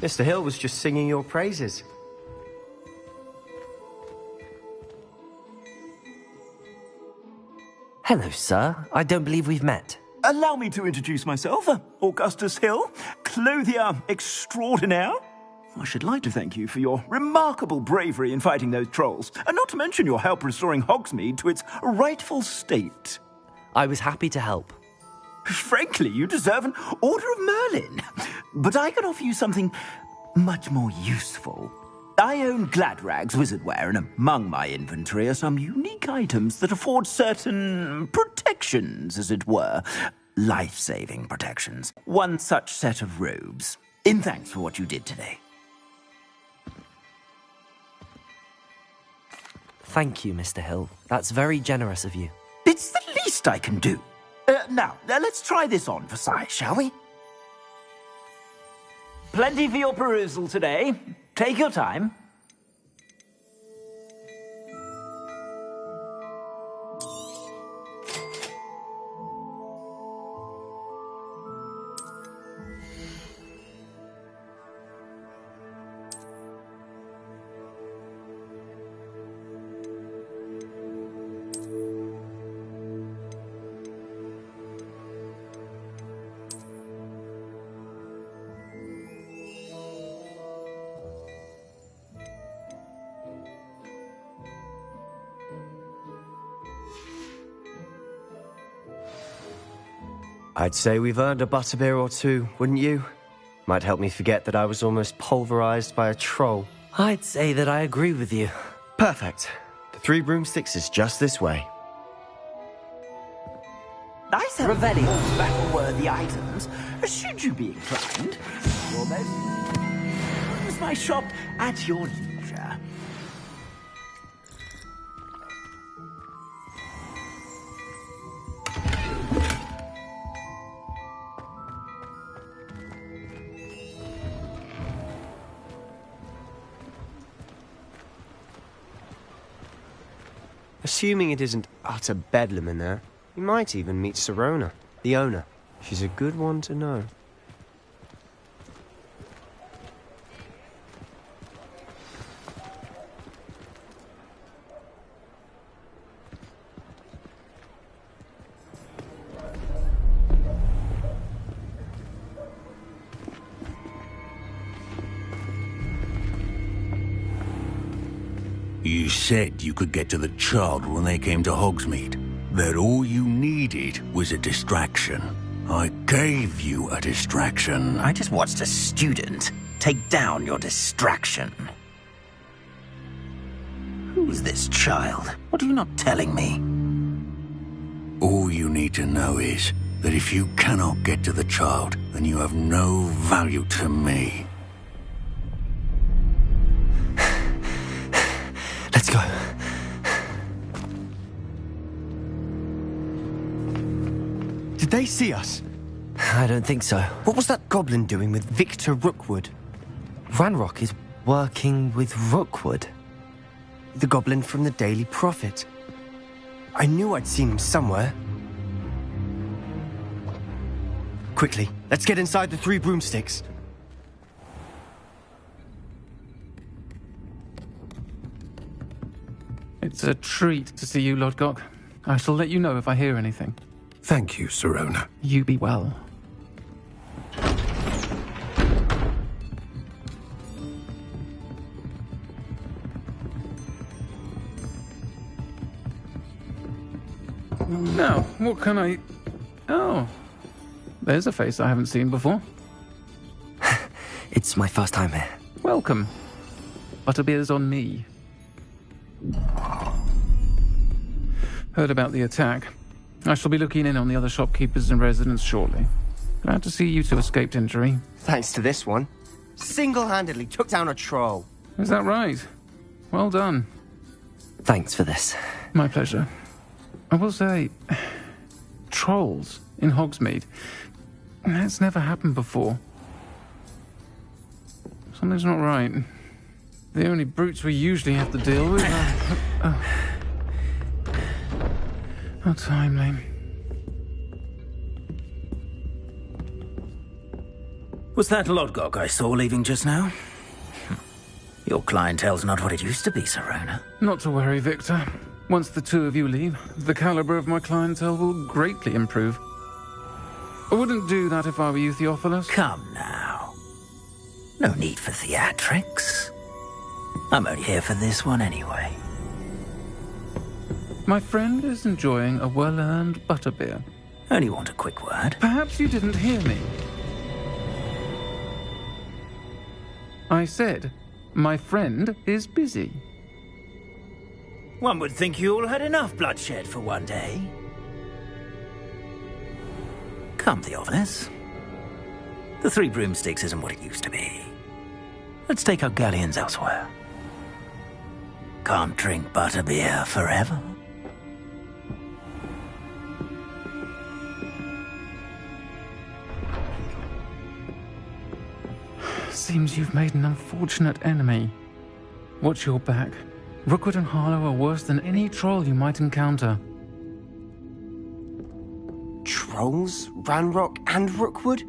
S8: Mr. Hill was just singing your praises.
S1: Hello, sir. I don't believe we've met.
S4: Allow me to introduce myself, Augustus Hill, clothier extraordinaire. I should like to thank you for your remarkable bravery in fighting those trolls, and not to mention your help restoring Hogsmeade to its rightful state.
S1: I was happy to help.
S4: Frankly, you deserve an Order of Merlin. But I can offer you something much more useful. I own Gladrag's wizardware, and among my inventory are some unique items that afford certain protections, as it were. Life-saving protections. One such set of robes. In thanks for what you did today.
S1: Thank you, Mr. Hill. That's very generous of you.
S4: It's the least I can do. Now, let's try this on for size, shall we? Plenty for your perusal today. Take your time.
S8: I'd say we've earned a butterbeer or two, wouldn't you? Might help me forget that I was almost pulverized by a troll.
S1: I'd say that I agree with you.
S8: Perfect. The 3 broomsticks is just this way.
S4: I sell more battle-worthy items, should you be inclined. Use my shop at your leisure.
S8: Assuming it isn't utter bedlam in there, you might even meet Sirona, the owner. She's a good one to know.
S21: You said you could get to the child when they came to Hogsmeade. That all you needed was a distraction. I gave you a distraction.
S2: I just watched a student take down your distraction. Who's this child? What are you not telling me?
S21: All you need to know is that if you cannot get to the child, then you have no value to me.
S8: Let's go. Did they see us?
S1: I don't think so.
S8: What was that goblin doing with Victor Rookwood?
S1: Ranrock is working with Rookwood.
S8: The goblin from the Daily Prophet. I knew I'd seen him somewhere. Quickly, let's get inside the 3 broomsticks.
S23: It's a treat to see you, Lodgok. I shall let you know if I hear anything.
S11: Thank you, Sirona.
S23: You be well. Now, what can I... Oh, there's a face I haven't seen before.
S1: It's my first time here.
S23: Welcome. Butterbeer's on me. Heard about the attack. I shall be looking in on the other shopkeepers and residents shortly. Glad to see you two escaped injury.
S8: Thanks to this one. Single-handedly took down a troll.
S23: Is that right? Well done.
S1: Thanks for this.
S23: My pleasure. I will say, trolls in Hogsmeade. That's never happened before. Something's not right. The only brutes we usually have to deal with are... How timely.
S2: Was that Lodgok I saw leaving just now? Your clientele's not what it used to be, Serona.
S23: Not to worry, Victor. Once the two of you leave, the caliber of my clientele will greatly improve. I wouldn't do that if I were you, Theophilus.
S2: Come now. No need for theatrics. I'm only here for this one anyway.
S23: My friend is enjoying a well-earned butterbeer.
S2: Only want a quick word.
S23: Perhaps you didn't hear me. I said, my friend is busy.
S2: One would think you all had enough bloodshed for one day. Come, Theophilus. The Three Broomsticks isn't what it used to be. Let's take our galleons elsewhere. Can't drink butterbeer forever.
S23: Seems you've made an unfortunate enemy. Watch your back. Rookwood and Harlow are worse than any troll you might encounter.
S8: Trolls? Ranrock and Rookwood?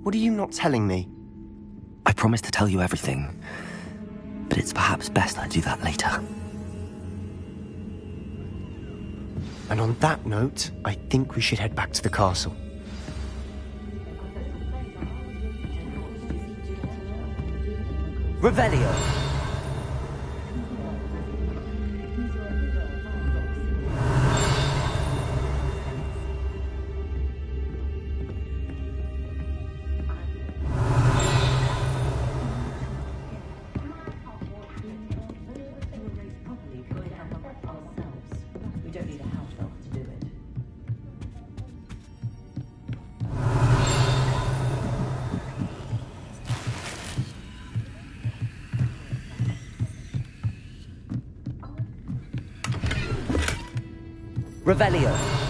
S8: What are you not telling me?
S1: I promised to tell you everything, but it's perhaps best I do that later.
S8: And on that note, I think we should head back to the castle.
S10: Revelio. Revelio.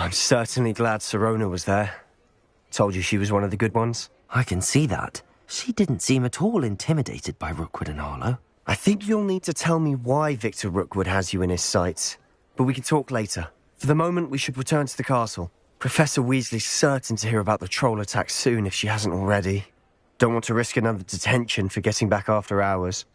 S8: I'm certainly glad Sirona was there. Told you she was one of the good ones.
S1: I can see that. She didn't seem at all intimidated by Rookwood and Harlow.
S8: I think you'll need to tell me why Victor Rookwood has you in his sights. But we can talk later. For the moment, we should return to the castle. Professor Weasley's certain to hear about the troll attack soon if she hasn't already. Don't want to risk another detention for getting back after hours.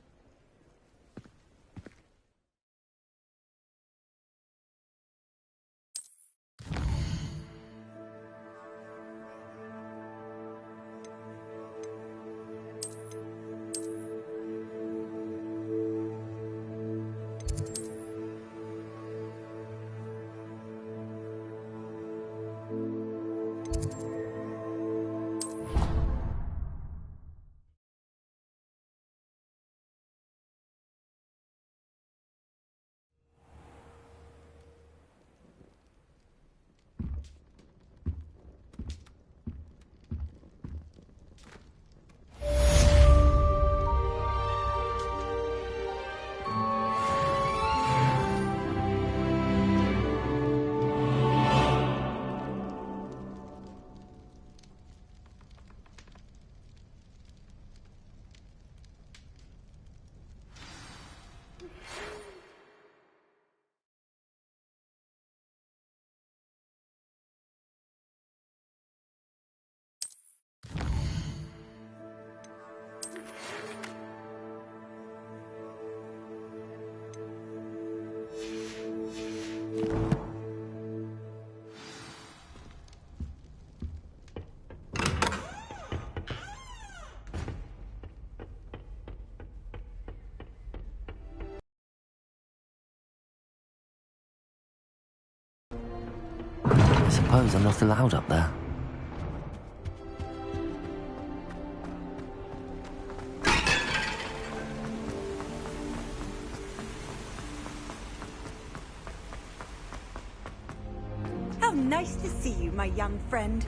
S1: I suppose I'm not allowed up there.
S16: How nice to see you, my young friend.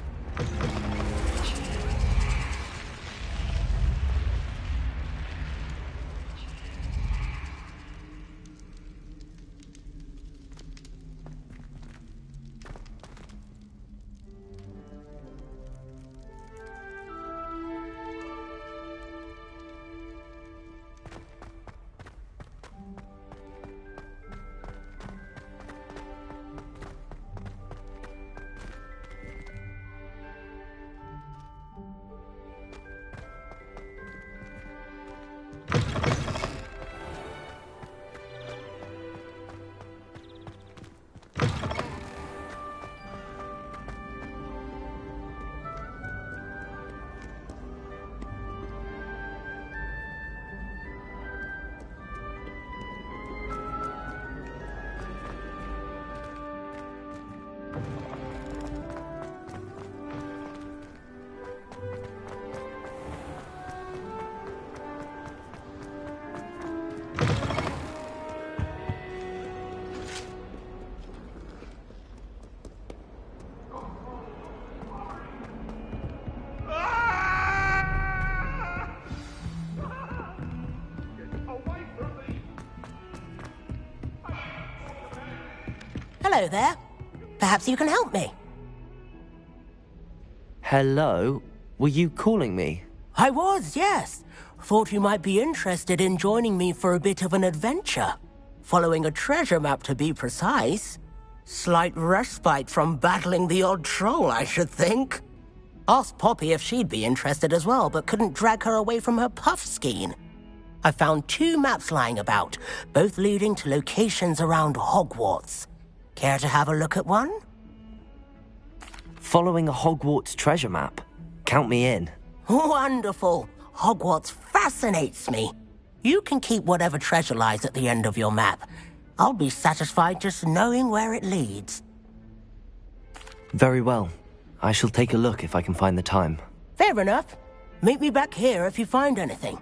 S20: Hello there. Perhaps you can help me.
S1: Hello? Were you calling me?
S20: I was, yes. Thought you might be interested in joining me for a bit of an adventure. Following a treasure map, to be precise. Slight respite from battling the odd troll, I should think. Asked Poppy if she'd be interested as well, but couldn't drag her away from her puff skein. I found 2 maps lying about, both leading to locations around Hogwarts. Care to have a look at one?
S1: Following a Hogwarts treasure map? Count me in.
S20: Wonderful. Hogwarts fascinates me. You can keep whatever treasure lies at the end of your map. I'll be satisfied just knowing where it leads.
S1: Very well. I shall take a look if I can find the time.
S20: Fair enough. Meet me back here if you find anything.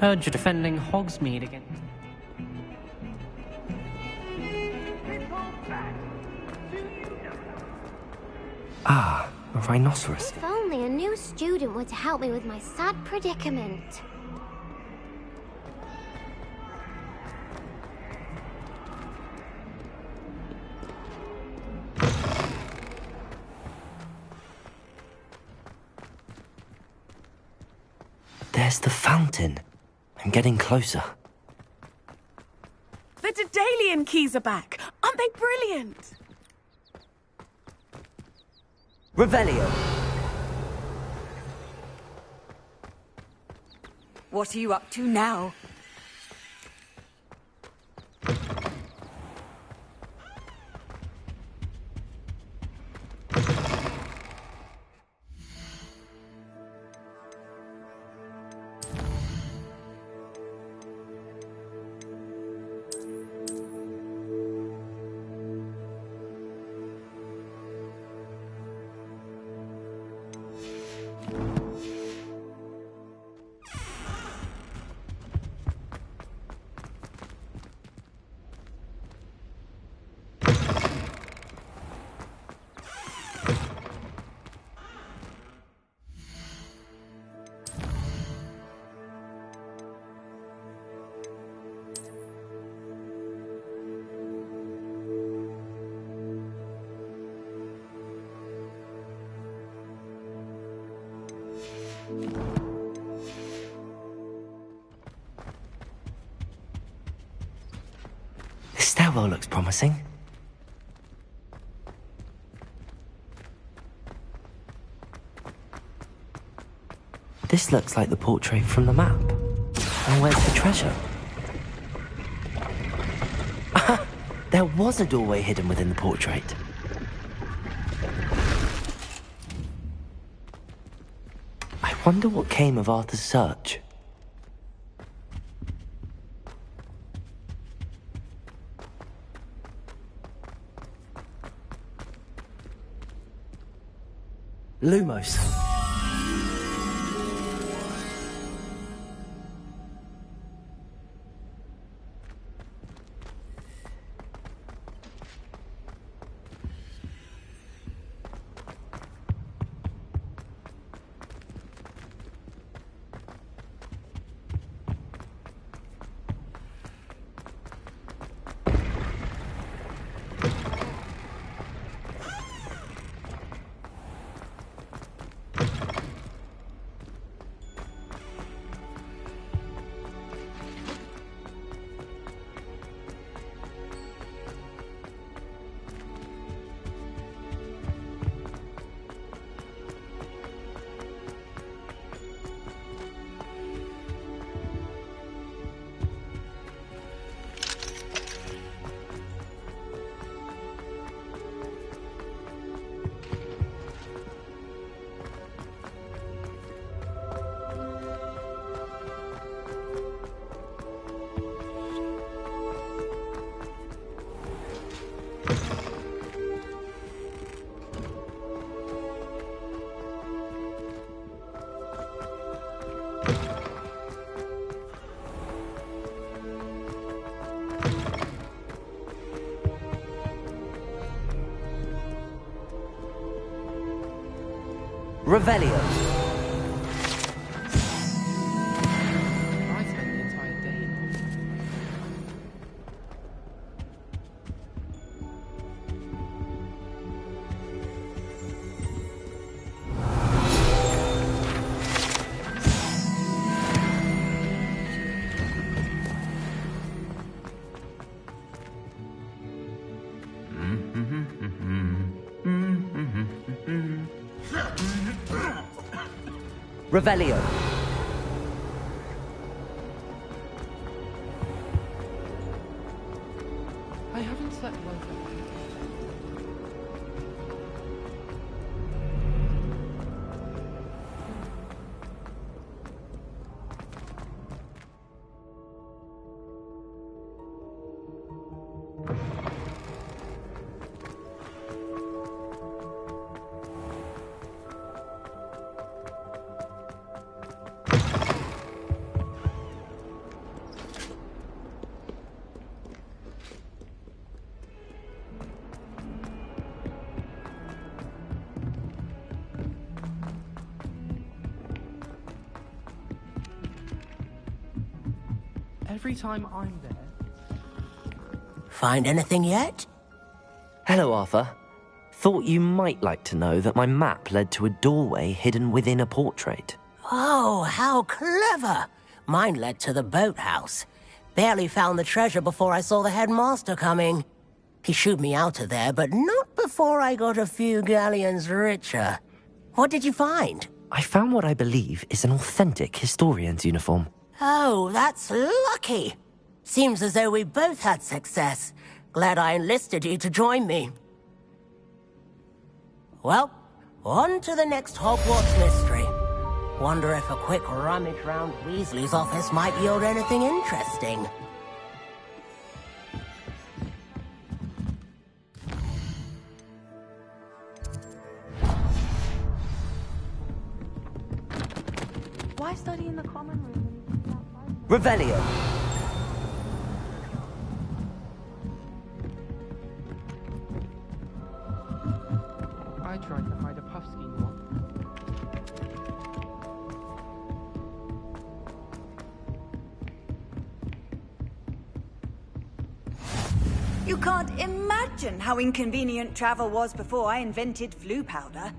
S5: Heard you're defending Hogsmeade again.
S1: Ah, a rhinoceros.
S13: If only a new student were to help me with my sad predicament.
S1: There's the fountain. I'm getting closer.
S6: The Daedalian keys are back. Aren't they brilliant?
S10: Revelio.
S16: What are you up to now?
S1: This stairwell looks promising. This looks like the portrait from the map. And where's the treasure? There was a doorway hidden within the portrait. I wonder what came of Arthur's search. Lumos.
S10: Revelio.
S7: I spent the entire day in
S10: Revelio.
S7: I haven't slept well. Every time I'm there...
S20: Find anything yet?
S1: Hello, Arthur. Thought you might like to know that my map led to a doorway hidden within a portrait.
S20: Oh, how clever! Mine led to the boathouse. Barely found the treasure before I saw the headmaster coming. He shooed me out of there, but not before I got a few galleons richer. What did you find?
S1: I found what I believe is an authentic historian's uniform.
S20: Oh, that's lucky. Seems as though we both had success. Glad I enlisted you to join me. Well, on to the next Hogwarts mystery. Wonder if a quick rummage round Weasley's office might yield anything interesting.
S16: Why study in the common room?
S10: Revelio.
S7: I tried to hide a puff scheme once.
S16: You can't imagine how inconvenient travel was before I invented flu powder.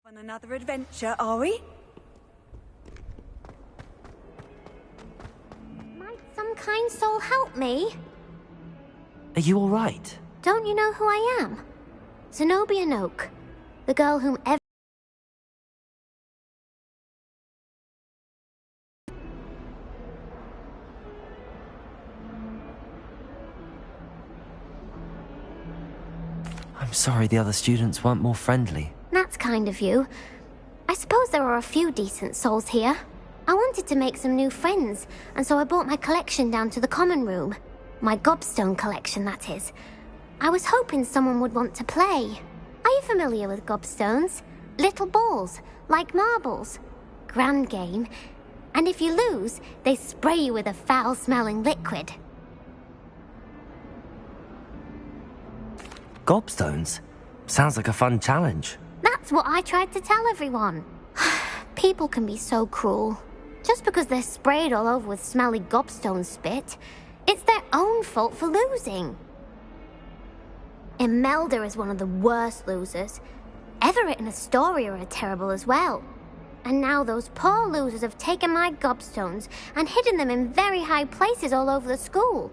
S16: On another adventure, are we?
S13: Might some kind soul help me?
S1: Are you all right?
S13: Don't you know who I am? Zenobia Noak, the girl whom
S1: I'm sorry the other students weren't more friendly.
S13: That's kind of you. I suppose there are a few decent souls here. I wanted to make some new friends, and so I brought my collection down to the common room. My gobstone collection, that is. I was hoping someone would want to play. Are you familiar with gobstones? Little balls, like marbles. Grand game. And if you lose, they spray you with a foul-smelling liquid.
S1: Gobstones? Sounds like a fun challenge.
S13: That's what I tried to tell everyone. People can be so cruel. Just because they're sprayed all over with smelly gobstone spit, it's their own fault for losing. Imelda is one of the worst losers. Everett and Astoria are terrible as well. And now those poor losers have taken my gobstones and hidden them in very high places all over the school.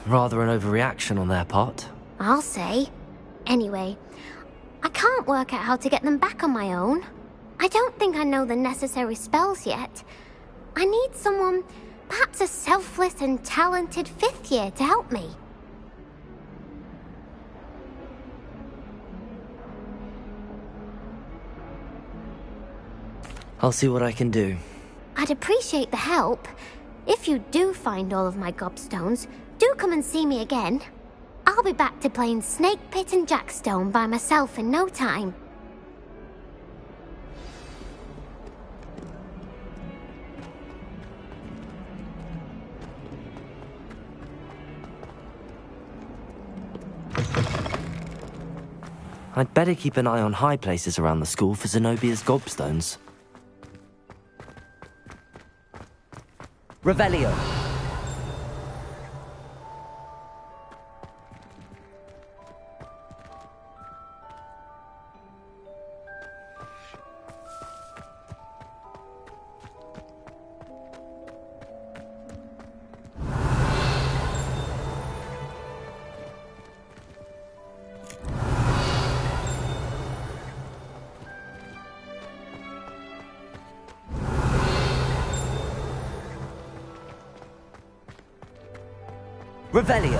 S1: Rather an overreaction on their part.
S13: I'll say. Anyway, I can't work out how to get them back on my own. I don't think I know the necessary spells yet. I need someone, perhaps a selfless and talented fifth year to help me.
S1: I'll see what I can do.
S13: I'd appreciate the help. If you do find all of my gobstones, do come and see me again. I'll be back to playing Snake Pit and Jackstone by myself in no time.
S1: I'd better keep an eye on high places around the school for Zenobia's gobstones.
S10: Revelio. Revelio.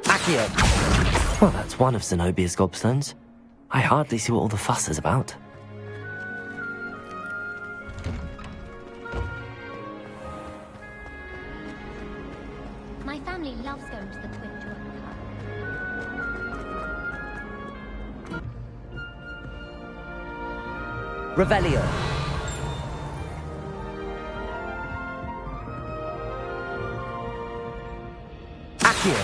S10: Accio.
S1: Well, that's one of Zenobia's gobstones. I hardly see what all the fuss is about.
S13: My family loves going to the crypt to uncover.
S10: Revelio. Accio.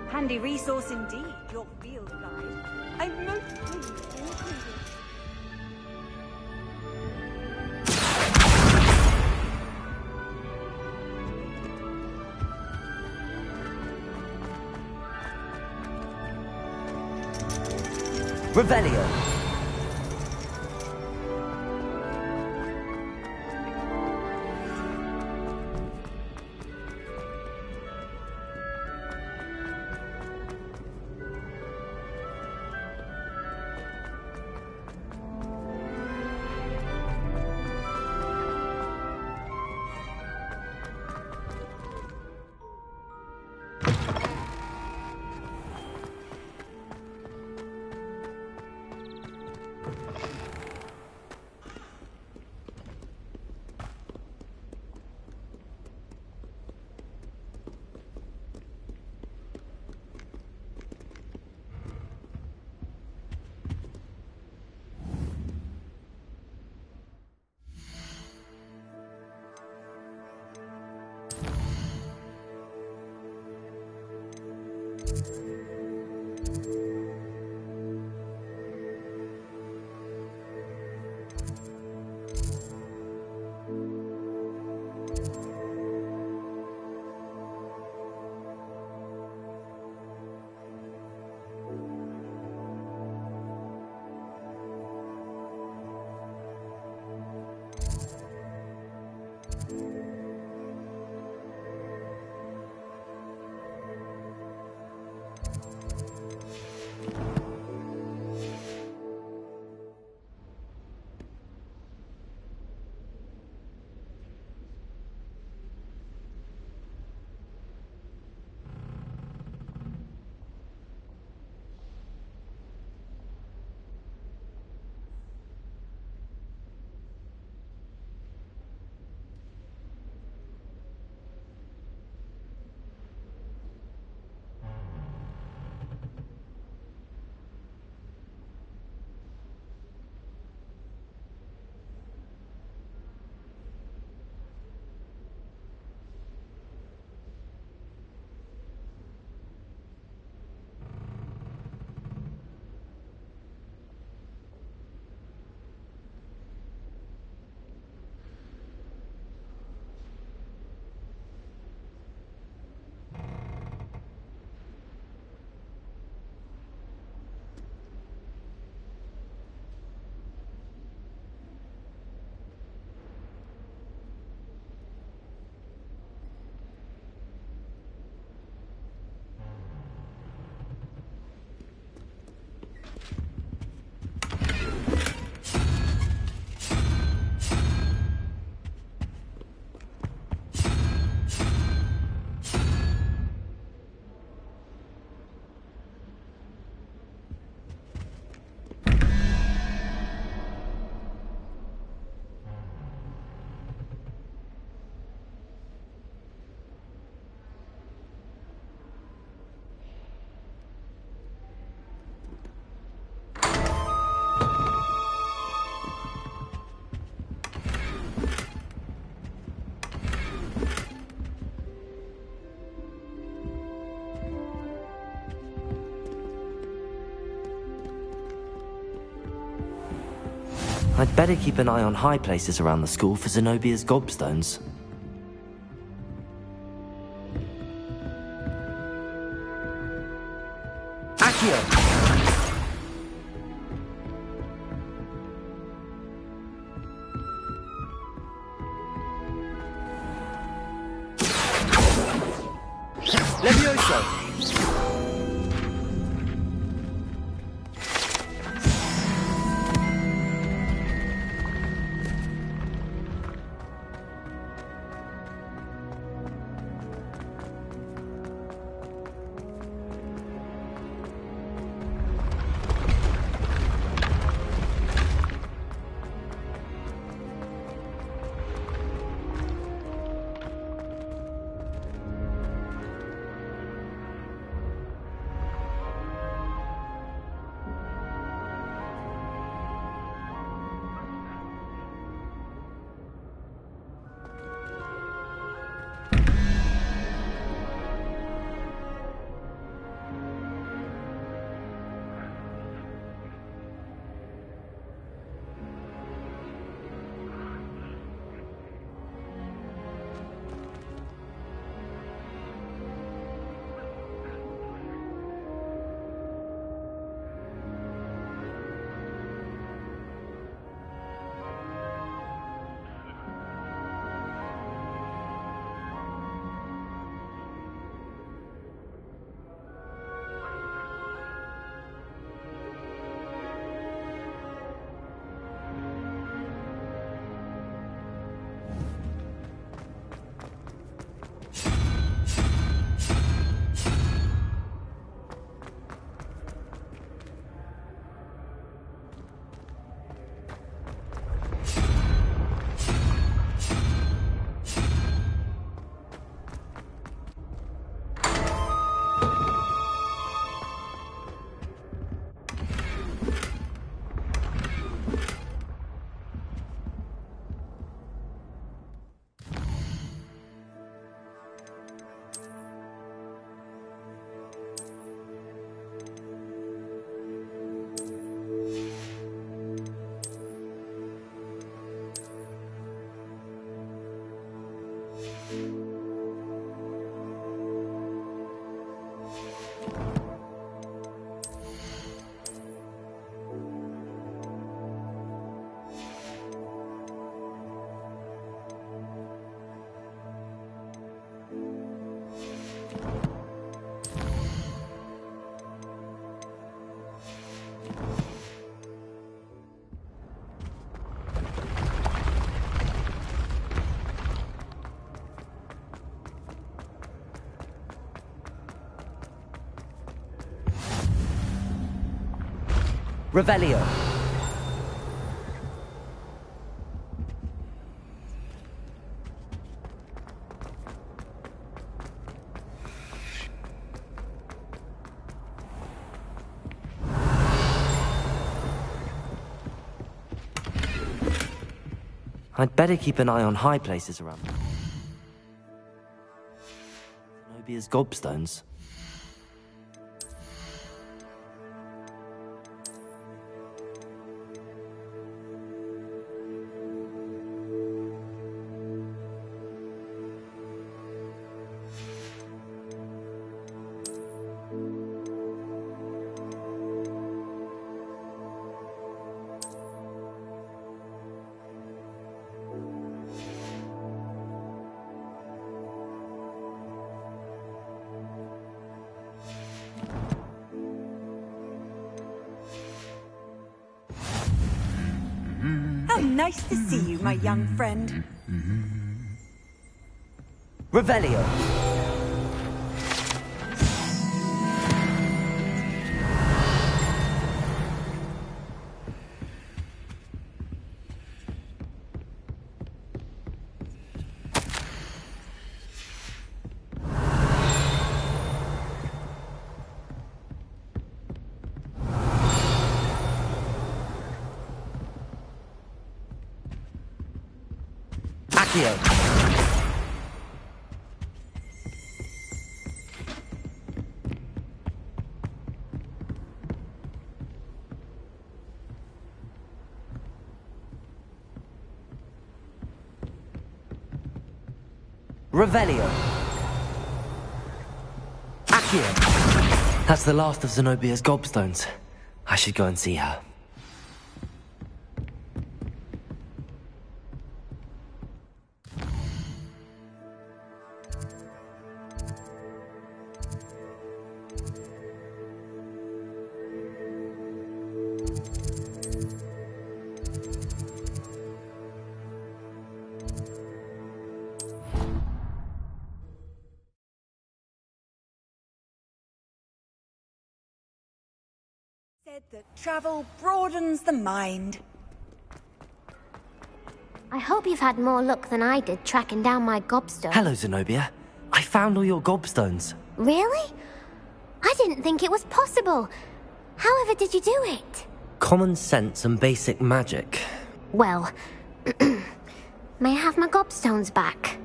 S16: Handy resource indeed, your field guide. I'm most pleased to include it.
S10: Revelio.
S1: I'd better keep an eye on high places around the school for Zenobia's gobstones.
S10: Accio! Levioso! Revelio.
S1: I'd better keep an eye on high places around. Zenobia's gobstones.
S16: How nice to see you, my young friend.
S10: Revelio. Accio.
S1: Revelio. Accio. That's the last of Zenobia's gobstones. I should go and see her.
S16: Said that travel broadens the mind.
S13: I hope you've had more luck than I did tracking down my gobstone.
S1: Hello, Zenobia. I found all your gobstones.
S13: Really? I didn't think it was possible. However did you do it?
S1: Common sense and basic magic.
S13: Well, may I have my gobstones back?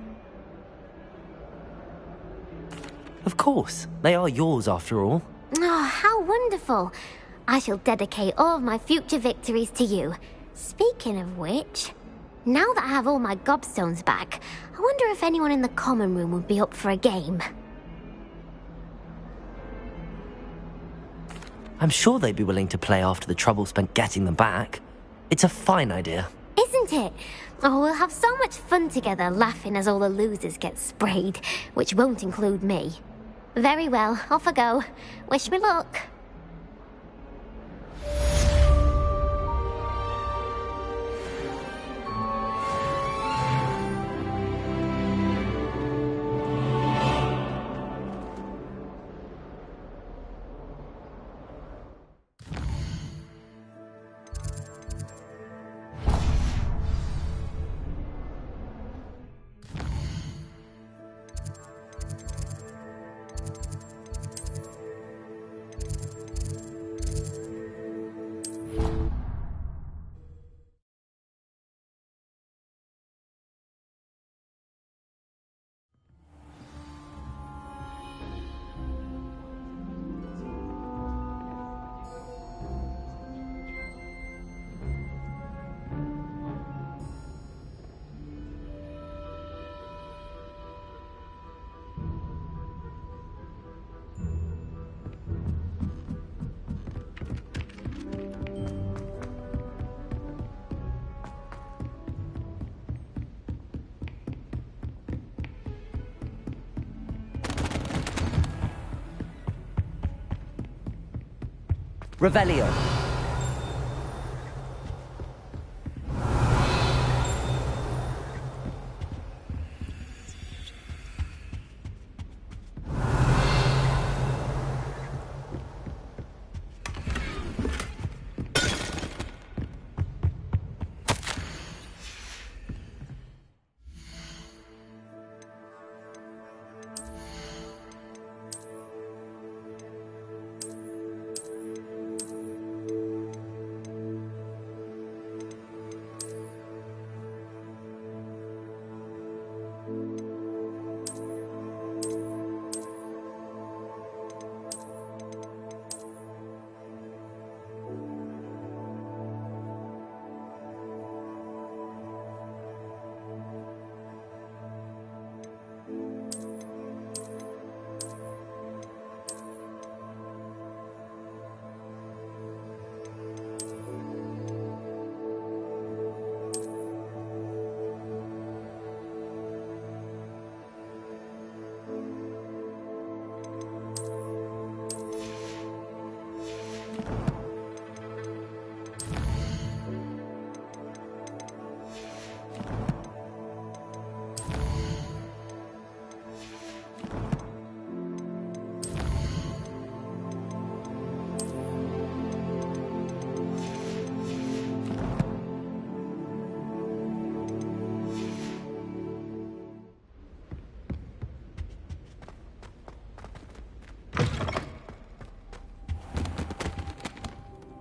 S1: Of course. They are yours, after all.
S13: Oh, how wonderful. I shall dedicate all of my future victories to you. Speaking of which, now that I have all my gobstones back, I wonder if anyone in the common room would be up for a game.
S1: I'm sure they'd be willing to play after the trouble spent getting them back. It's a fine idea.
S13: Isn't it? Oh, we'll have so much fun together laughing as all the losers get sprayed, which won't include me. Very well, off I go. Wish me luck.
S1: Revelio.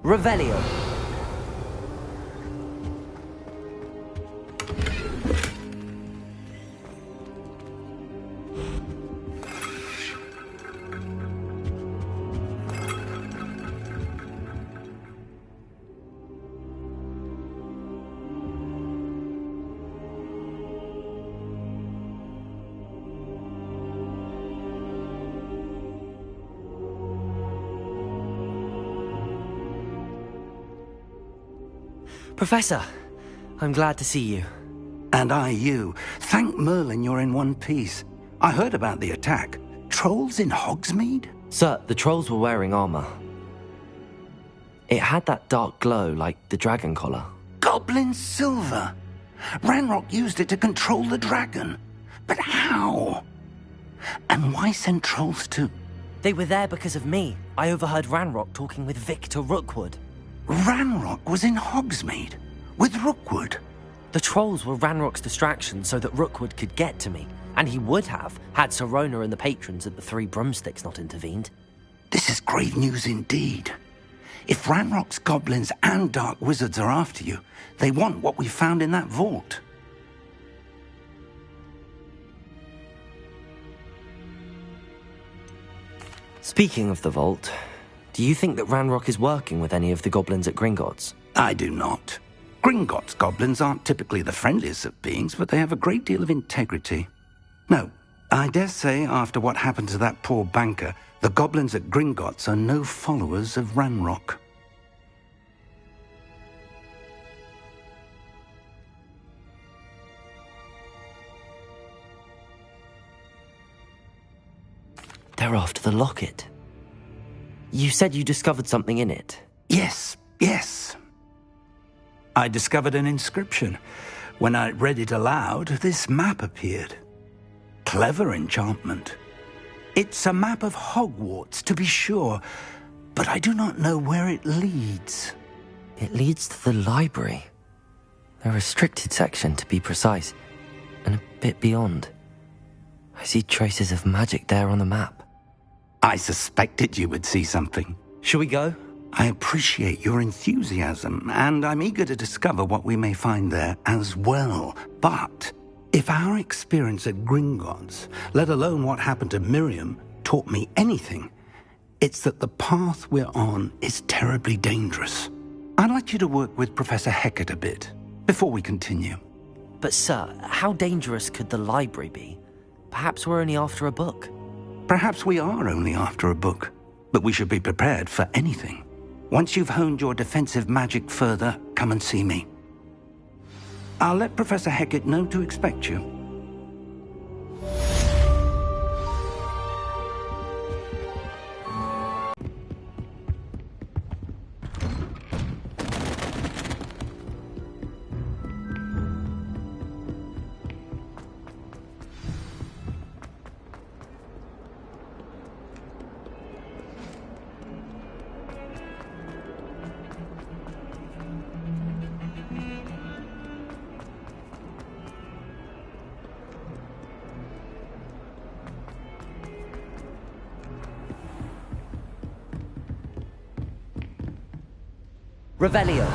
S1: Revelio. Professor, I'm glad to see you.
S2: And I you. Thank Merlin you're in one piece. I heard about the attack. Trolls in Hogsmeade?
S1: Sir, the trolls were wearing armor. It had that dark glow like the dragon collar.
S2: Goblin silver! Ranrock used it to control the dragon. But how? And why send trolls to...
S1: They were there because of me. I overheard Ranrock talking with Victor Rookwood.
S2: Ranrock was in Hogsmeade? With Rookwood?
S1: The trolls were Ranrock's distraction so that Rookwood could get to me. And he would have, had Sirona and the patrons at the Three Broomsticks not intervened.
S2: This is grave news indeed. If Ranrock's goblins and dark wizards are after you, they want what we found in that vault.
S1: Speaking of the vault, do you think that Ranrock is working with any of the goblins at Gringotts?
S2: I do not. Gringotts goblins aren't typically the friendliest of beings, but they have a great deal of integrity. No, I dare say after what happened to that poor banker, the goblins at Gringotts are no followers of Ranrock.
S1: They're after the locket. You said you discovered something in it.
S2: Yes. I discovered an inscription. When I read it aloud, this map appeared. Clever enchantment. It's a map of Hogwarts, to be sure, but I do not know where it leads.
S1: It leads to the library. The restricted section, to be precise, and a bit beyond. I see traces of magic there on the map.
S2: I suspected you would see something.
S1: Shall we go?
S2: I appreciate your enthusiasm, and I'm eager to discover what we may find there as well. But if our experience at Gringotts, let alone what happened to Miriam, taught me anything, it's that the path we're on is terribly dangerous. I'd like you to work with Professor Hecat a bit before we continue.
S1: But sir, how dangerous could the library be? Perhaps we're only after a book.
S2: Perhaps we are only after a book, but we should be prepared for anything. Once you've honed your defensive magic further, come and see me. I'll let Professor Hecat know to expect you.
S1: Revelio.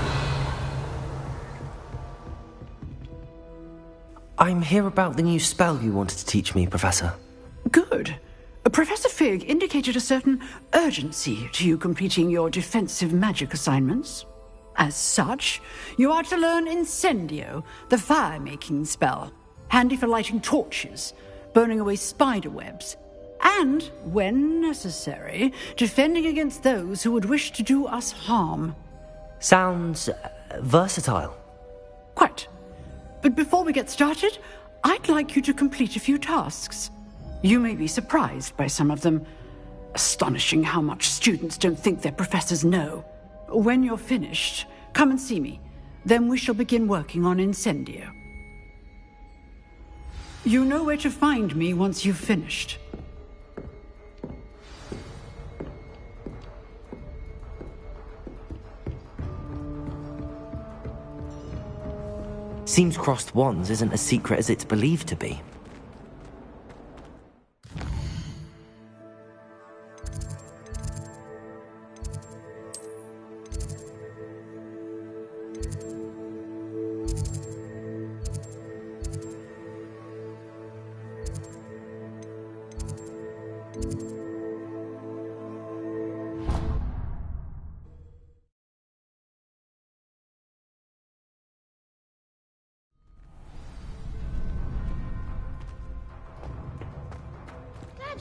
S1: I'm here about the new spell you wanted to teach me, Professor.
S9: Good. Professor Fig indicated a certain urgency to you completing your defensive magic assignments. As such, you are to learn Incendio, the fire-making spell, handy for lighting torches, burning away spider webs, and, when necessary, defending against those who would wish to do us harm.
S1: Sounds versatile.
S9: Quite. But before we get started, I'd like you to complete a few tasks. You may be surprised by some of them. Astonishing how much students don't think their professors know. When you're finished, come and see me. Then we shall begin working on Incendio. You know where to find me once you've finished.
S1: Seems crossed wands isn't as secret as it's believed to be.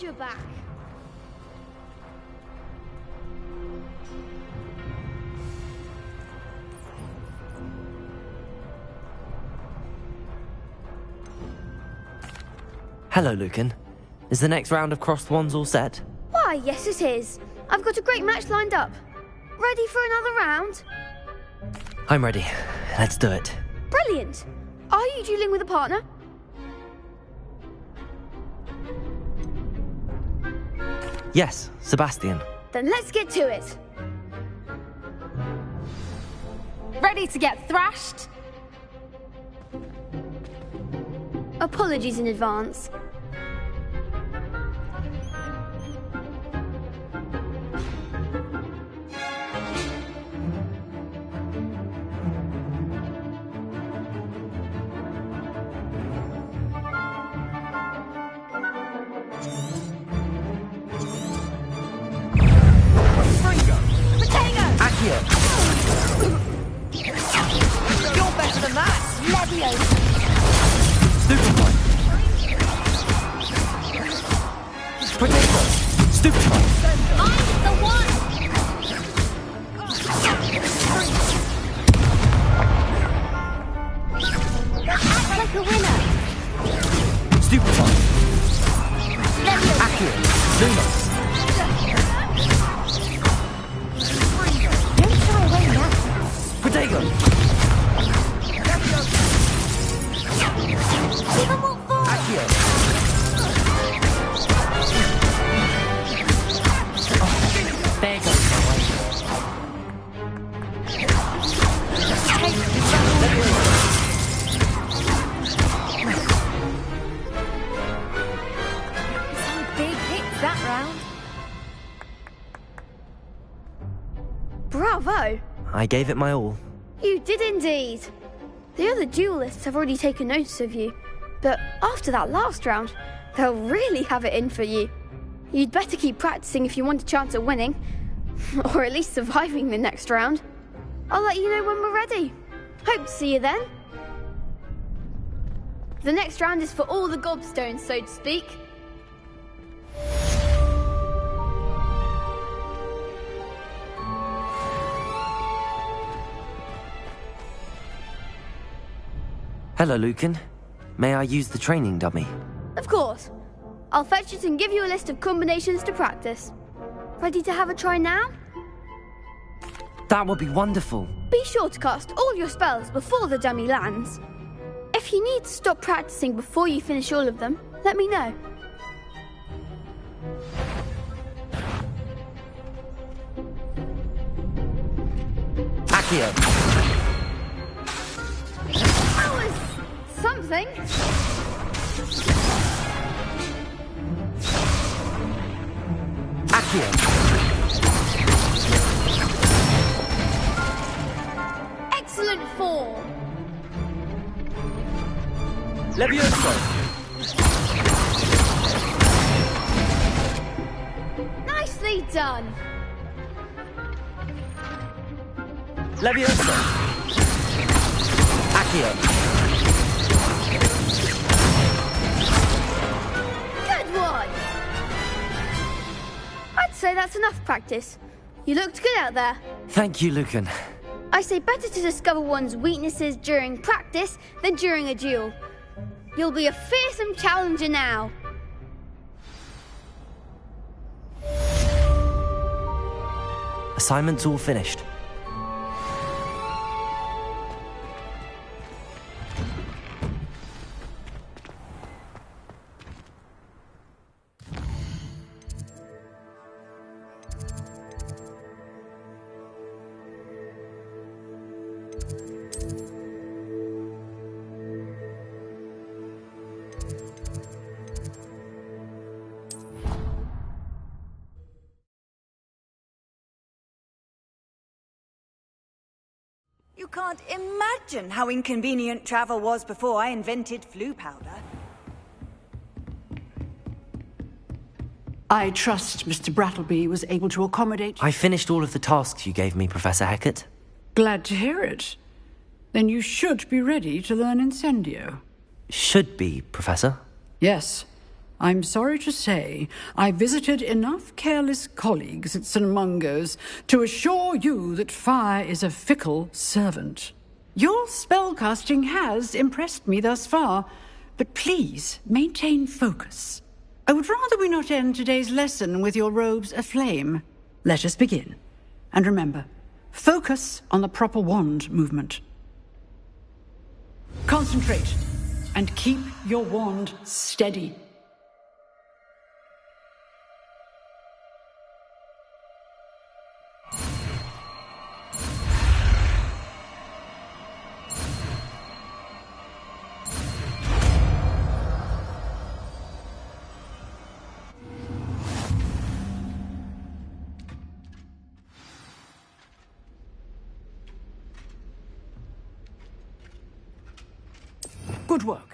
S15: You're back.
S1: Hello, Lucan. Is the next round of crossed wands all set?
S15: Why, yes it is. I've got a great match lined up. Ready for another round?
S1: I'm ready. Let's do it.
S15: Brilliant. Are you dueling with a partner?
S1: Yes, Sebastian.
S15: Then let's get to it.
S17: Ready to get thrashed?
S15: Apologies in advance.
S17: You're better than that! Leviosa!
S1: Stupefy! Potato! Stupefy!
S17: I'm the one! Act like a winner!
S1: Stupefy!
S17: Leviosa!
S1: Accio! Lumos!
S17: Don't shy away now!
S1: Potato!
S17: Even more forward!
S1: Accio! There goes my way.
S17: Some big hits that round.
S15: Bravo!
S1: I gave it my all.
S15: You did indeed. The other duelists have already taken notice of you, but after that last round, they'll really have it in for you. You'd better keep practicing if you want a chance at winning, or at least surviving the next round. I'll let you know when we're ready. Hope to see you then. The next round is for all the gobstones, so to speak.
S1: Hello, Lucan. May I use the training dummy?
S15: Of course. I'll fetch it and give you a list of combinations to practice. Ready to have a try now?
S1: That would be wonderful.
S15: Be sure to cast all your spells before the dummy lands. If you need to stop practicing before you finish all of them, let me know.
S1: Accio!
S15: That was something.
S1: Accio!
S15: Excellent form.
S1: Leviosa!
S15: Nicely done.
S1: Leviosa! Accio!
S15: Good one. I'd say that's enough practice. You looked good out there.
S1: Thank you, Lucan.
S15: I say better to discover one's weaknesses during practice than during a duel. You'll be a fearsome challenger now.
S1: Assignment's all finished.
S16: You can't imagine how inconvenient travel was before I invented flu powder.
S9: I trust Mr. Brattleby was able to accommodate...
S1: I finished all of the tasks you gave me, Professor Hecat.
S9: Glad to hear it. Then you should be ready to learn Incendio.
S1: Should be, Professor.
S9: Yes. I'm sorry to say, I visited enough careless colleagues at St. Mungo's to assure you that fire is a fickle servant. Your spellcasting has impressed me thus far, but please maintain focus. I would rather we not end today's lesson with your robes aflame. Let us begin. And remember, focus on the proper wand movement. Concentrate, and keep your wand steady. Good work.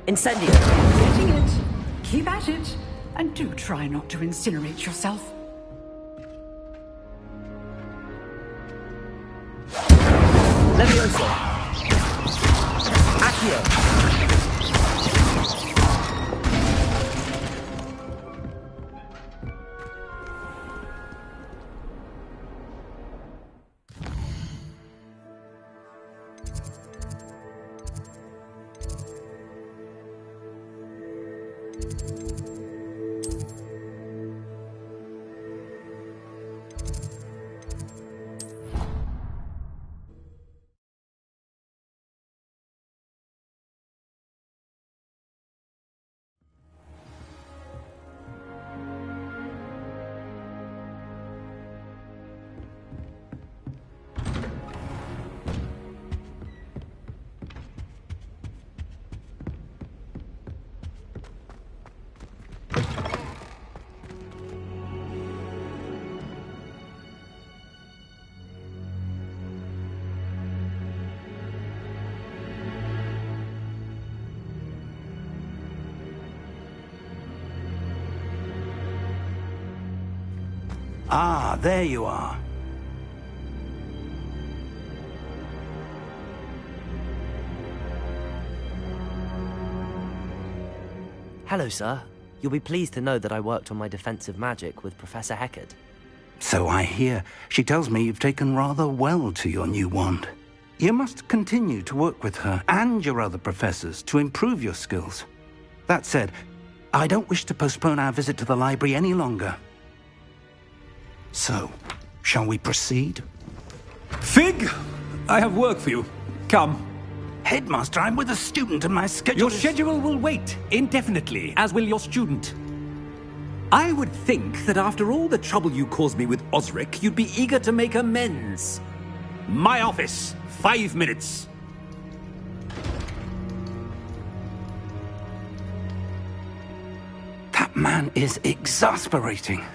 S18: Incendio.
S9: Getting it. Keep at it. And do try not to incinerate yourself.
S10: Levioso. Accio.
S2: Ah, there you are.
S1: Hello, sir. You'll be pleased to know that I worked on my defensive magic with Professor Heckard.
S2: So I hear. She tells me you've taken rather well to your new wand.
S4: You must continue to work with her and your other professors to improve your skills. That said, I don't wish to postpone our visit to the library any longer. So, shall we proceed?
S3: Fig! I have work for you. Come.
S4: Headmaster, I'm with a student and my schedule
S3: Your schedule will wait indefinitely, as will your student. I would think that after all the trouble you caused me with Osric, you'd be eager to make amends. My office, 5 minutes.
S4: That man is exasperating.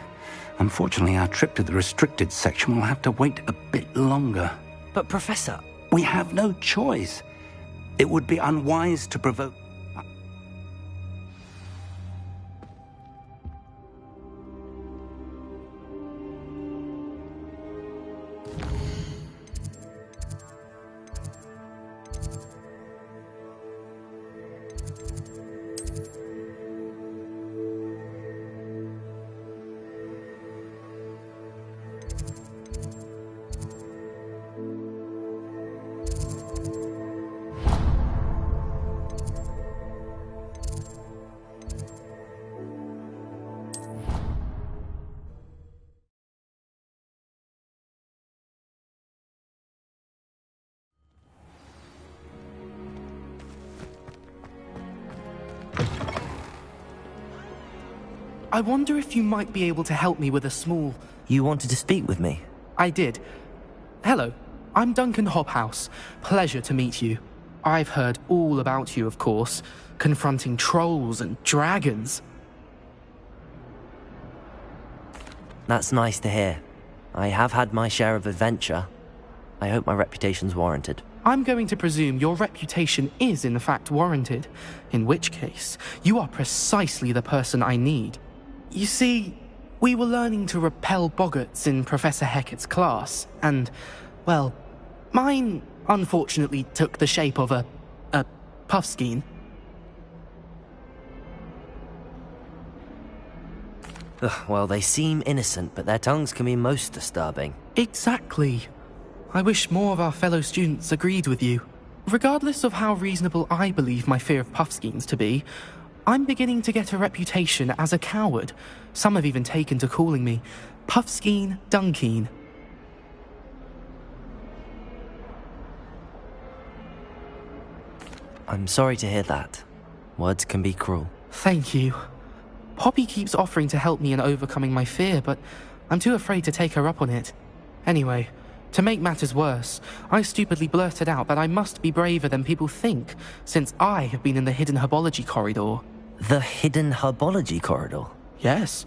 S4: Unfortunately, our trip to the restricted section will have to wait a bit longer.
S1: But Professor...
S4: We have no choice. It would be unwise to provoke...
S14: I wonder if you might be able to help me with a small...
S1: You wanted to speak with me?
S14: I did. Hello, I'm Duncan Hobhouse. Pleasure to meet you. I've heard all about you, of course, confronting trolls and dragons.
S1: That's nice to hear. I have had my share of adventure. I hope my reputation's warranted.
S14: I'm going to presume your reputation is in fact warranted, in which case, you are precisely the person I need. You see, we were learning to repel boggarts in Professor Hecat's class, and, well, mine unfortunately took the shape of a puffskein.
S1: Well, they seem innocent, but their tongues can be most disturbing.
S14: Exactly. I wish more of our fellow students agreed with you. Regardless of how reasonable I believe my fear of puffskeins to be, I'm beginning to get a reputation as a coward. Some have even taken to calling me Puffskeen Dunkeen.
S1: I'm sorry to hear that. Words can be cruel.
S14: Thank you. Poppy keeps offering to help me in overcoming my fear, but I'm too afraid to take her up on it. Anyway, to make matters worse, I stupidly blurted out that I must be braver than people think, since I have been in the hidden herbology corridor.
S1: The hidden herbology corridor?
S14: Yes.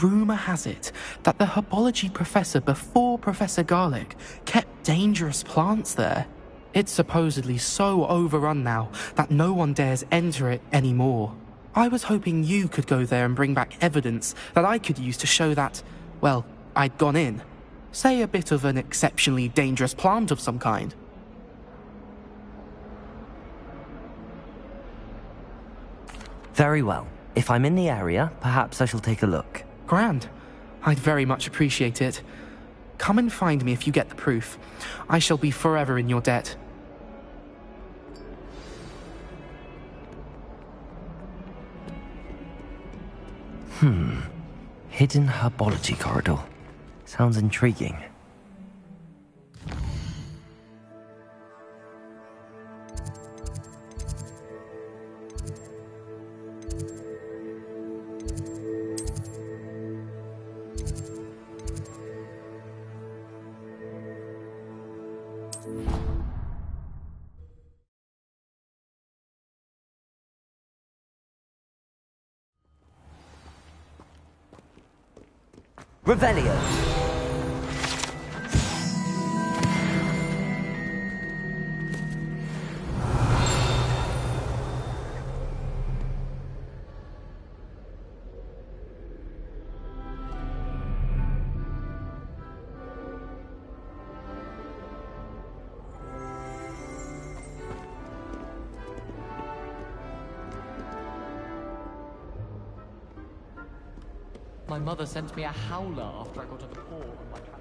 S14: Rumour has it that the herbology professor before Professor Garlic kept dangerous plants there. It's supposedly so overrun now that no one dares enter it anymore. I was hoping you could go there and bring back evidence that I could use to show that, well, I'd gone in. Say a bit of an exceptionally dangerous plant of some kind.
S1: Very well. If I'm in the area, perhaps I shall take a look.
S14: Grand. I'd very much appreciate it. Come and find me if you get the proof. I shall be forever in your debt.
S1: Hidden herbology corridor. Sounds intriguing. Revelio.
S7: My mother sent me a howler after I got a paw on my cat.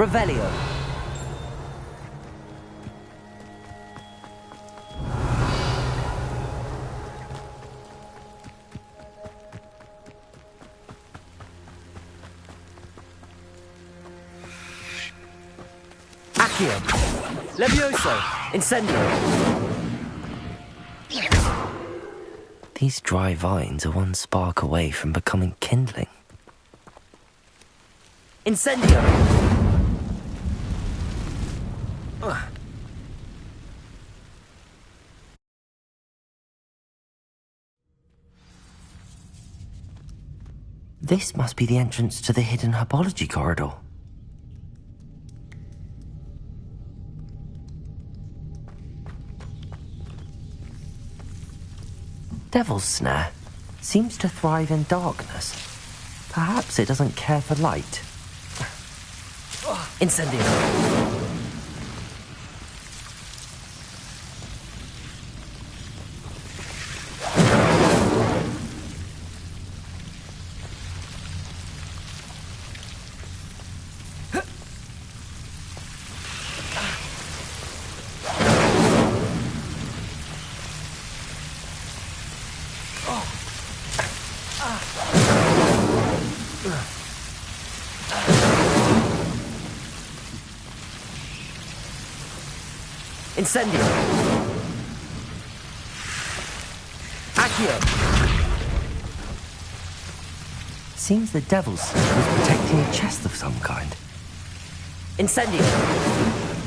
S1: Revelio.
S10: Accio. Levioso. Incendio.
S1: These dry vines are one spark away from becoming kindling.
S10: Incendio.
S1: This must be the entrance to the hidden herbology corridor. Devil's Snare seems to thrive in darkness. Perhaps it doesn't care for light.
S10: Incendio. Incendio. Accio.
S1: Seems the Devil's Snare was protecting a chest of some kind.
S10: Incendio.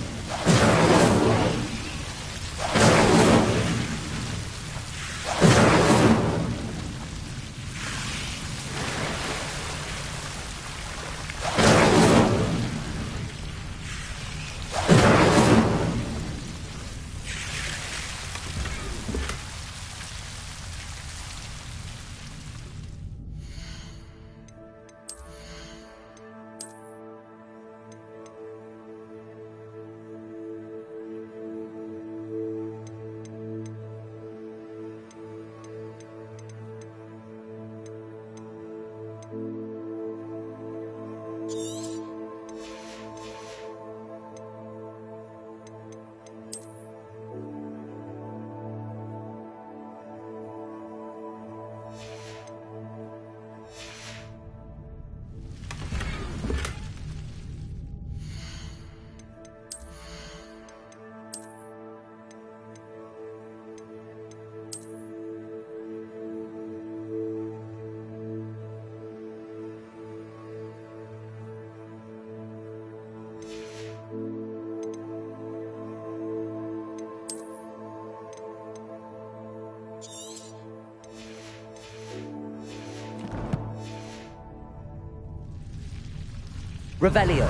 S10: Revelio.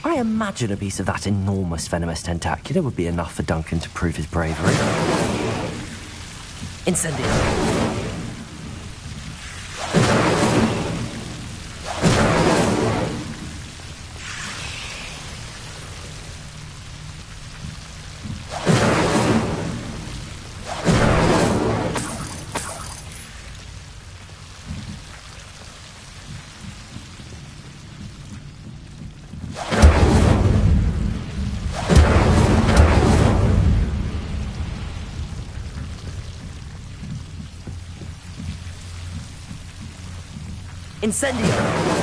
S1: I imagine a piece of that enormous venomous tentacular would be enough for Duncan to prove his bravery.
S10: Incendio. Incendio.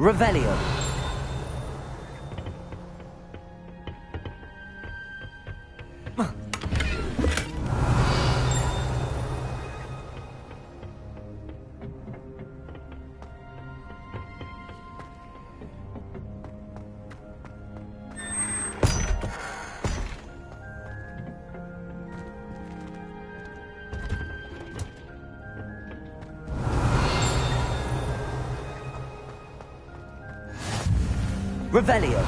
S1: Revelio. Revelio.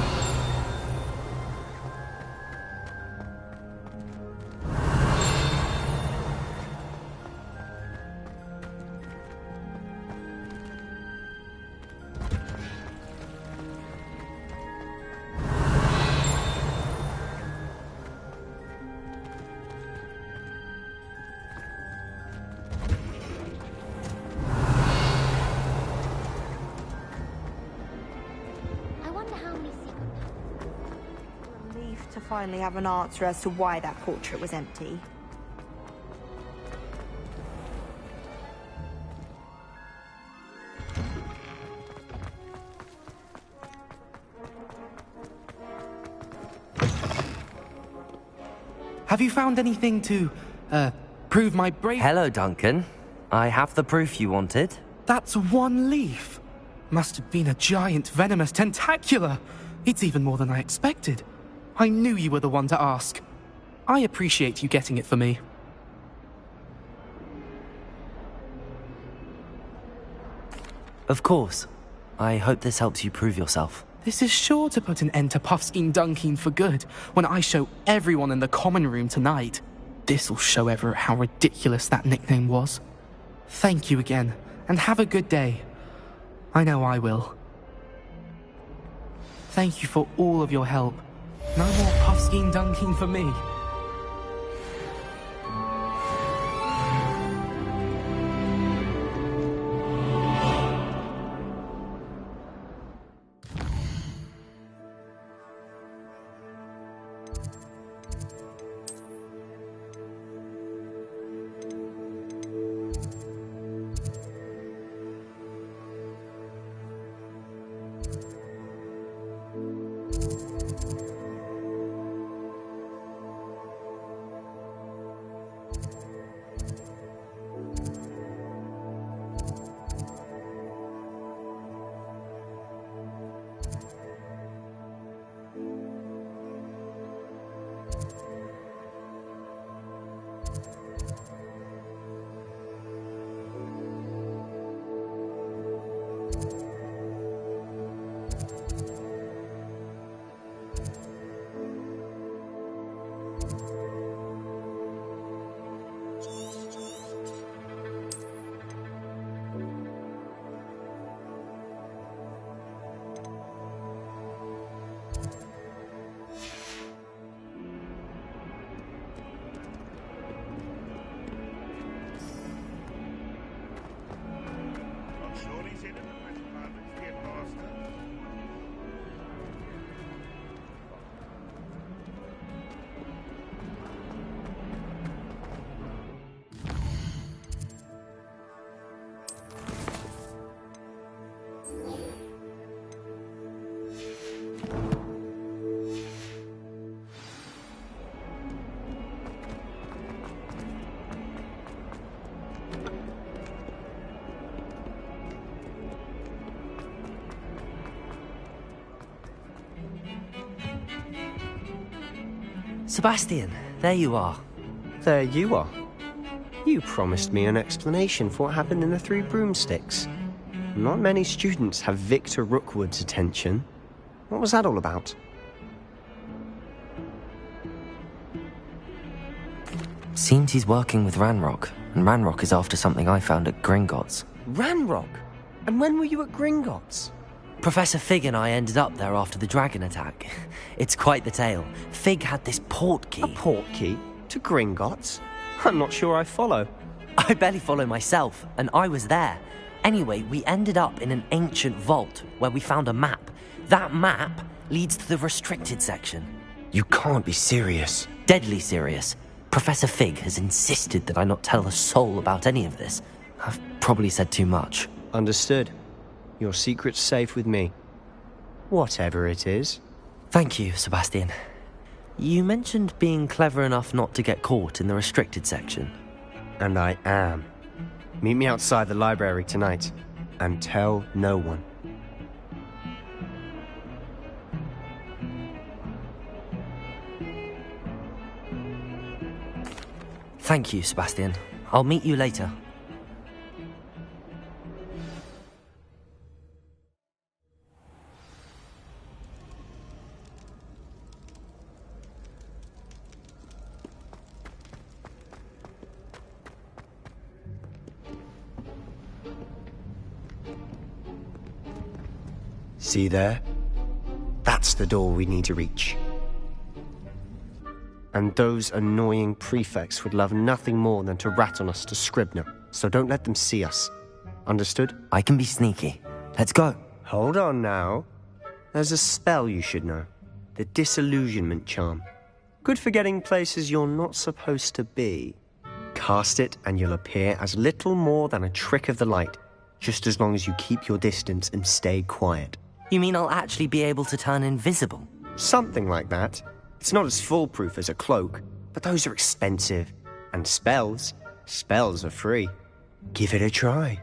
S12: To finally have an answer as to why that portrait was empty.
S14: Have you found anything to, prove my bravery?
S1: Hello, Duncan. I have the proof you wanted.
S14: That's one leaf. Must have been a giant venomous tentacula. It's even more than I expected. I knew you were the one to ask. I appreciate you getting it for me.
S1: Of course. I hope this helps you prove yourself.
S14: This is sure to put an end to Puffskein Dunkeen for good when I show everyone in the common room tonight. This'll show Everett how ridiculous that nickname was. Thank you again, and have a good day. I know I will. Thank you for all of your help. No more Puffskein Dunkeen for me.
S1: Sebastian, there you are.
S8: There you are. You promised me an explanation for what happened in the Three Broomsticks. Not many students have Victor Rookwood's attention. What was that all about?
S1: Seems he's working with Ranrock, and Ranrock is after something I found at Gringotts.
S8: Ranrock? And when were you at Gringotts?
S1: Professor Fig and I ended up there after the dragon attack. It's quite the tale. Fig had this portkey.
S8: A portkey? To Gringotts? I'm not sure I follow.
S1: I barely follow myself, and I was there. Anyway, we ended up in an ancient vault where we found a map. That map leads to the restricted section.
S8: You can't be serious.
S1: Deadly serious. Professor Fig has insisted that I not tell a soul about any of this. I've probably said too much.
S8: Understood. Your secret's safe with me. Whatever it is.
S1: Thank you, Sebastian. You mentioned being clever enough not to get caught in the restricted section.
S8: And I am. Meet me outside the library tonight, and tell no one.
S1: Thank you, Sebastian. I'll meet you later.
S8: See there? That's the door we need to reach. And those annoying prefects would love nothing more than to rat on us to Scribner, so don't let them see us. Understood?
S1: I can be sneaky. Let's go.
S8: Hold on now. There's a spell you should know. The Disillusionment Charm. Good for getting places you're not supposed to be. Cast it and you'll appear as little more than a trick of the light, just as long as you keep your distance and stay quiet.
S1: You mean I'll actually be able to turn invisible?
S8: Something like that. It's not as foolproof as a cloak, but those are expensive. And spells are free. Give it a try.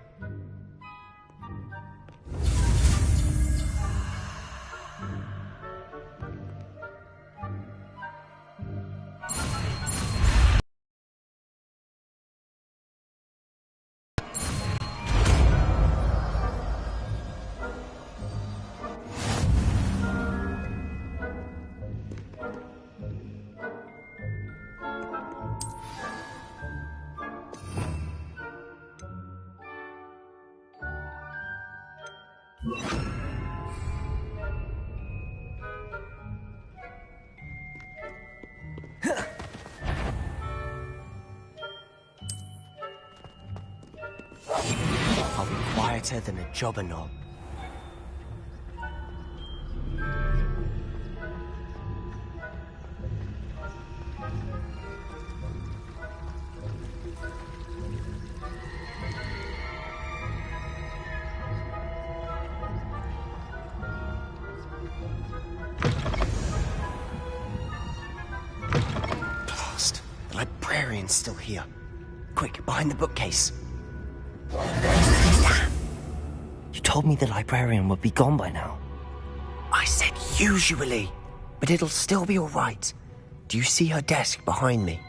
S8: I'll be quieter than a jobber knob. Blast! The librarian's still here. Quick, behind the bookcase.
S1: You told me the librarian would be gone by now.
S8: I said usually, but it'll still be all right. Do you see her desk behind me?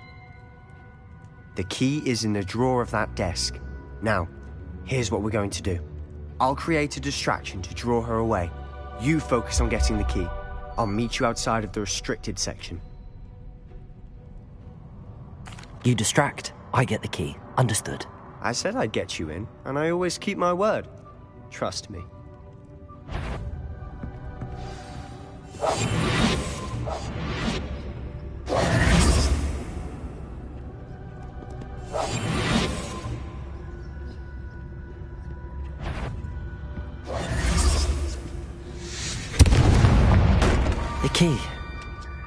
S8: The key is in the drawer of that desk. Now, here's what we're going to do. I'll create a distraction to draw her away. You focus on getting the key. I'll meet you outside of the restricted section.
S1: You distract, I get the key. Understood.
S8: I said I'd get you in, and I always keep my word. Trust me.
S1: The key.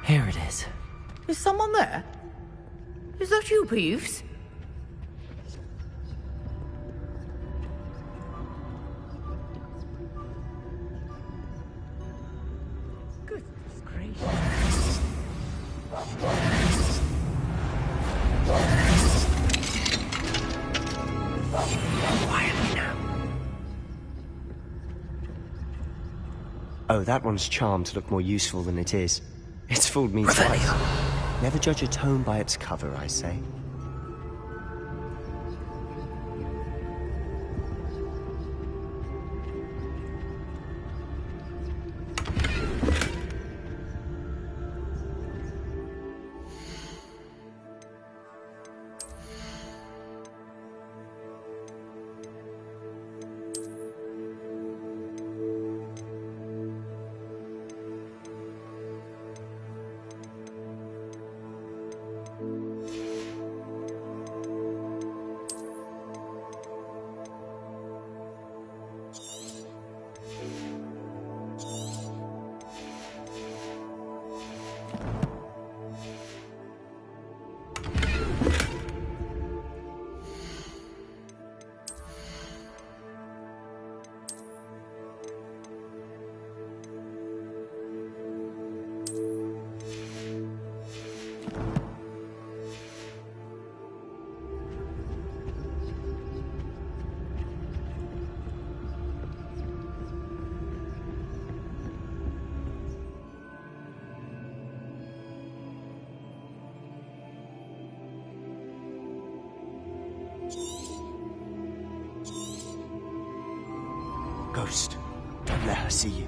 S1: Here it is.
S9: Is someone there? Is that you, Peeves?
S8: Quietly now. Oh, that one's charmed to look more useful than it is. It's fooled me twice. Never judge a tome by its cover, I say. ghost. Don't let her see you.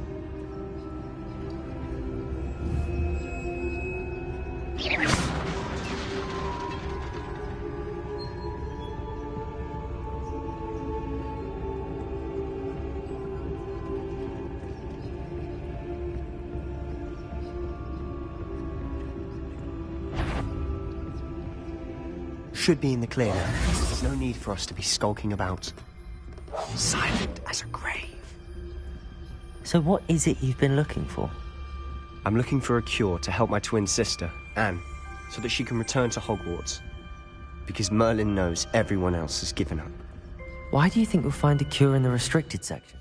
S8: Should be in the clear now. There's no need for us to be skulking about. Silent as a grave.
S1: So what is it you've been looking for?
S8: I'm looking for a cure to help my twin sister, Anne, so that she can return to Hogwarts. Because Merlin knows everyone else has given up.
S1: Why do you think we'll find a cure in the restricted section?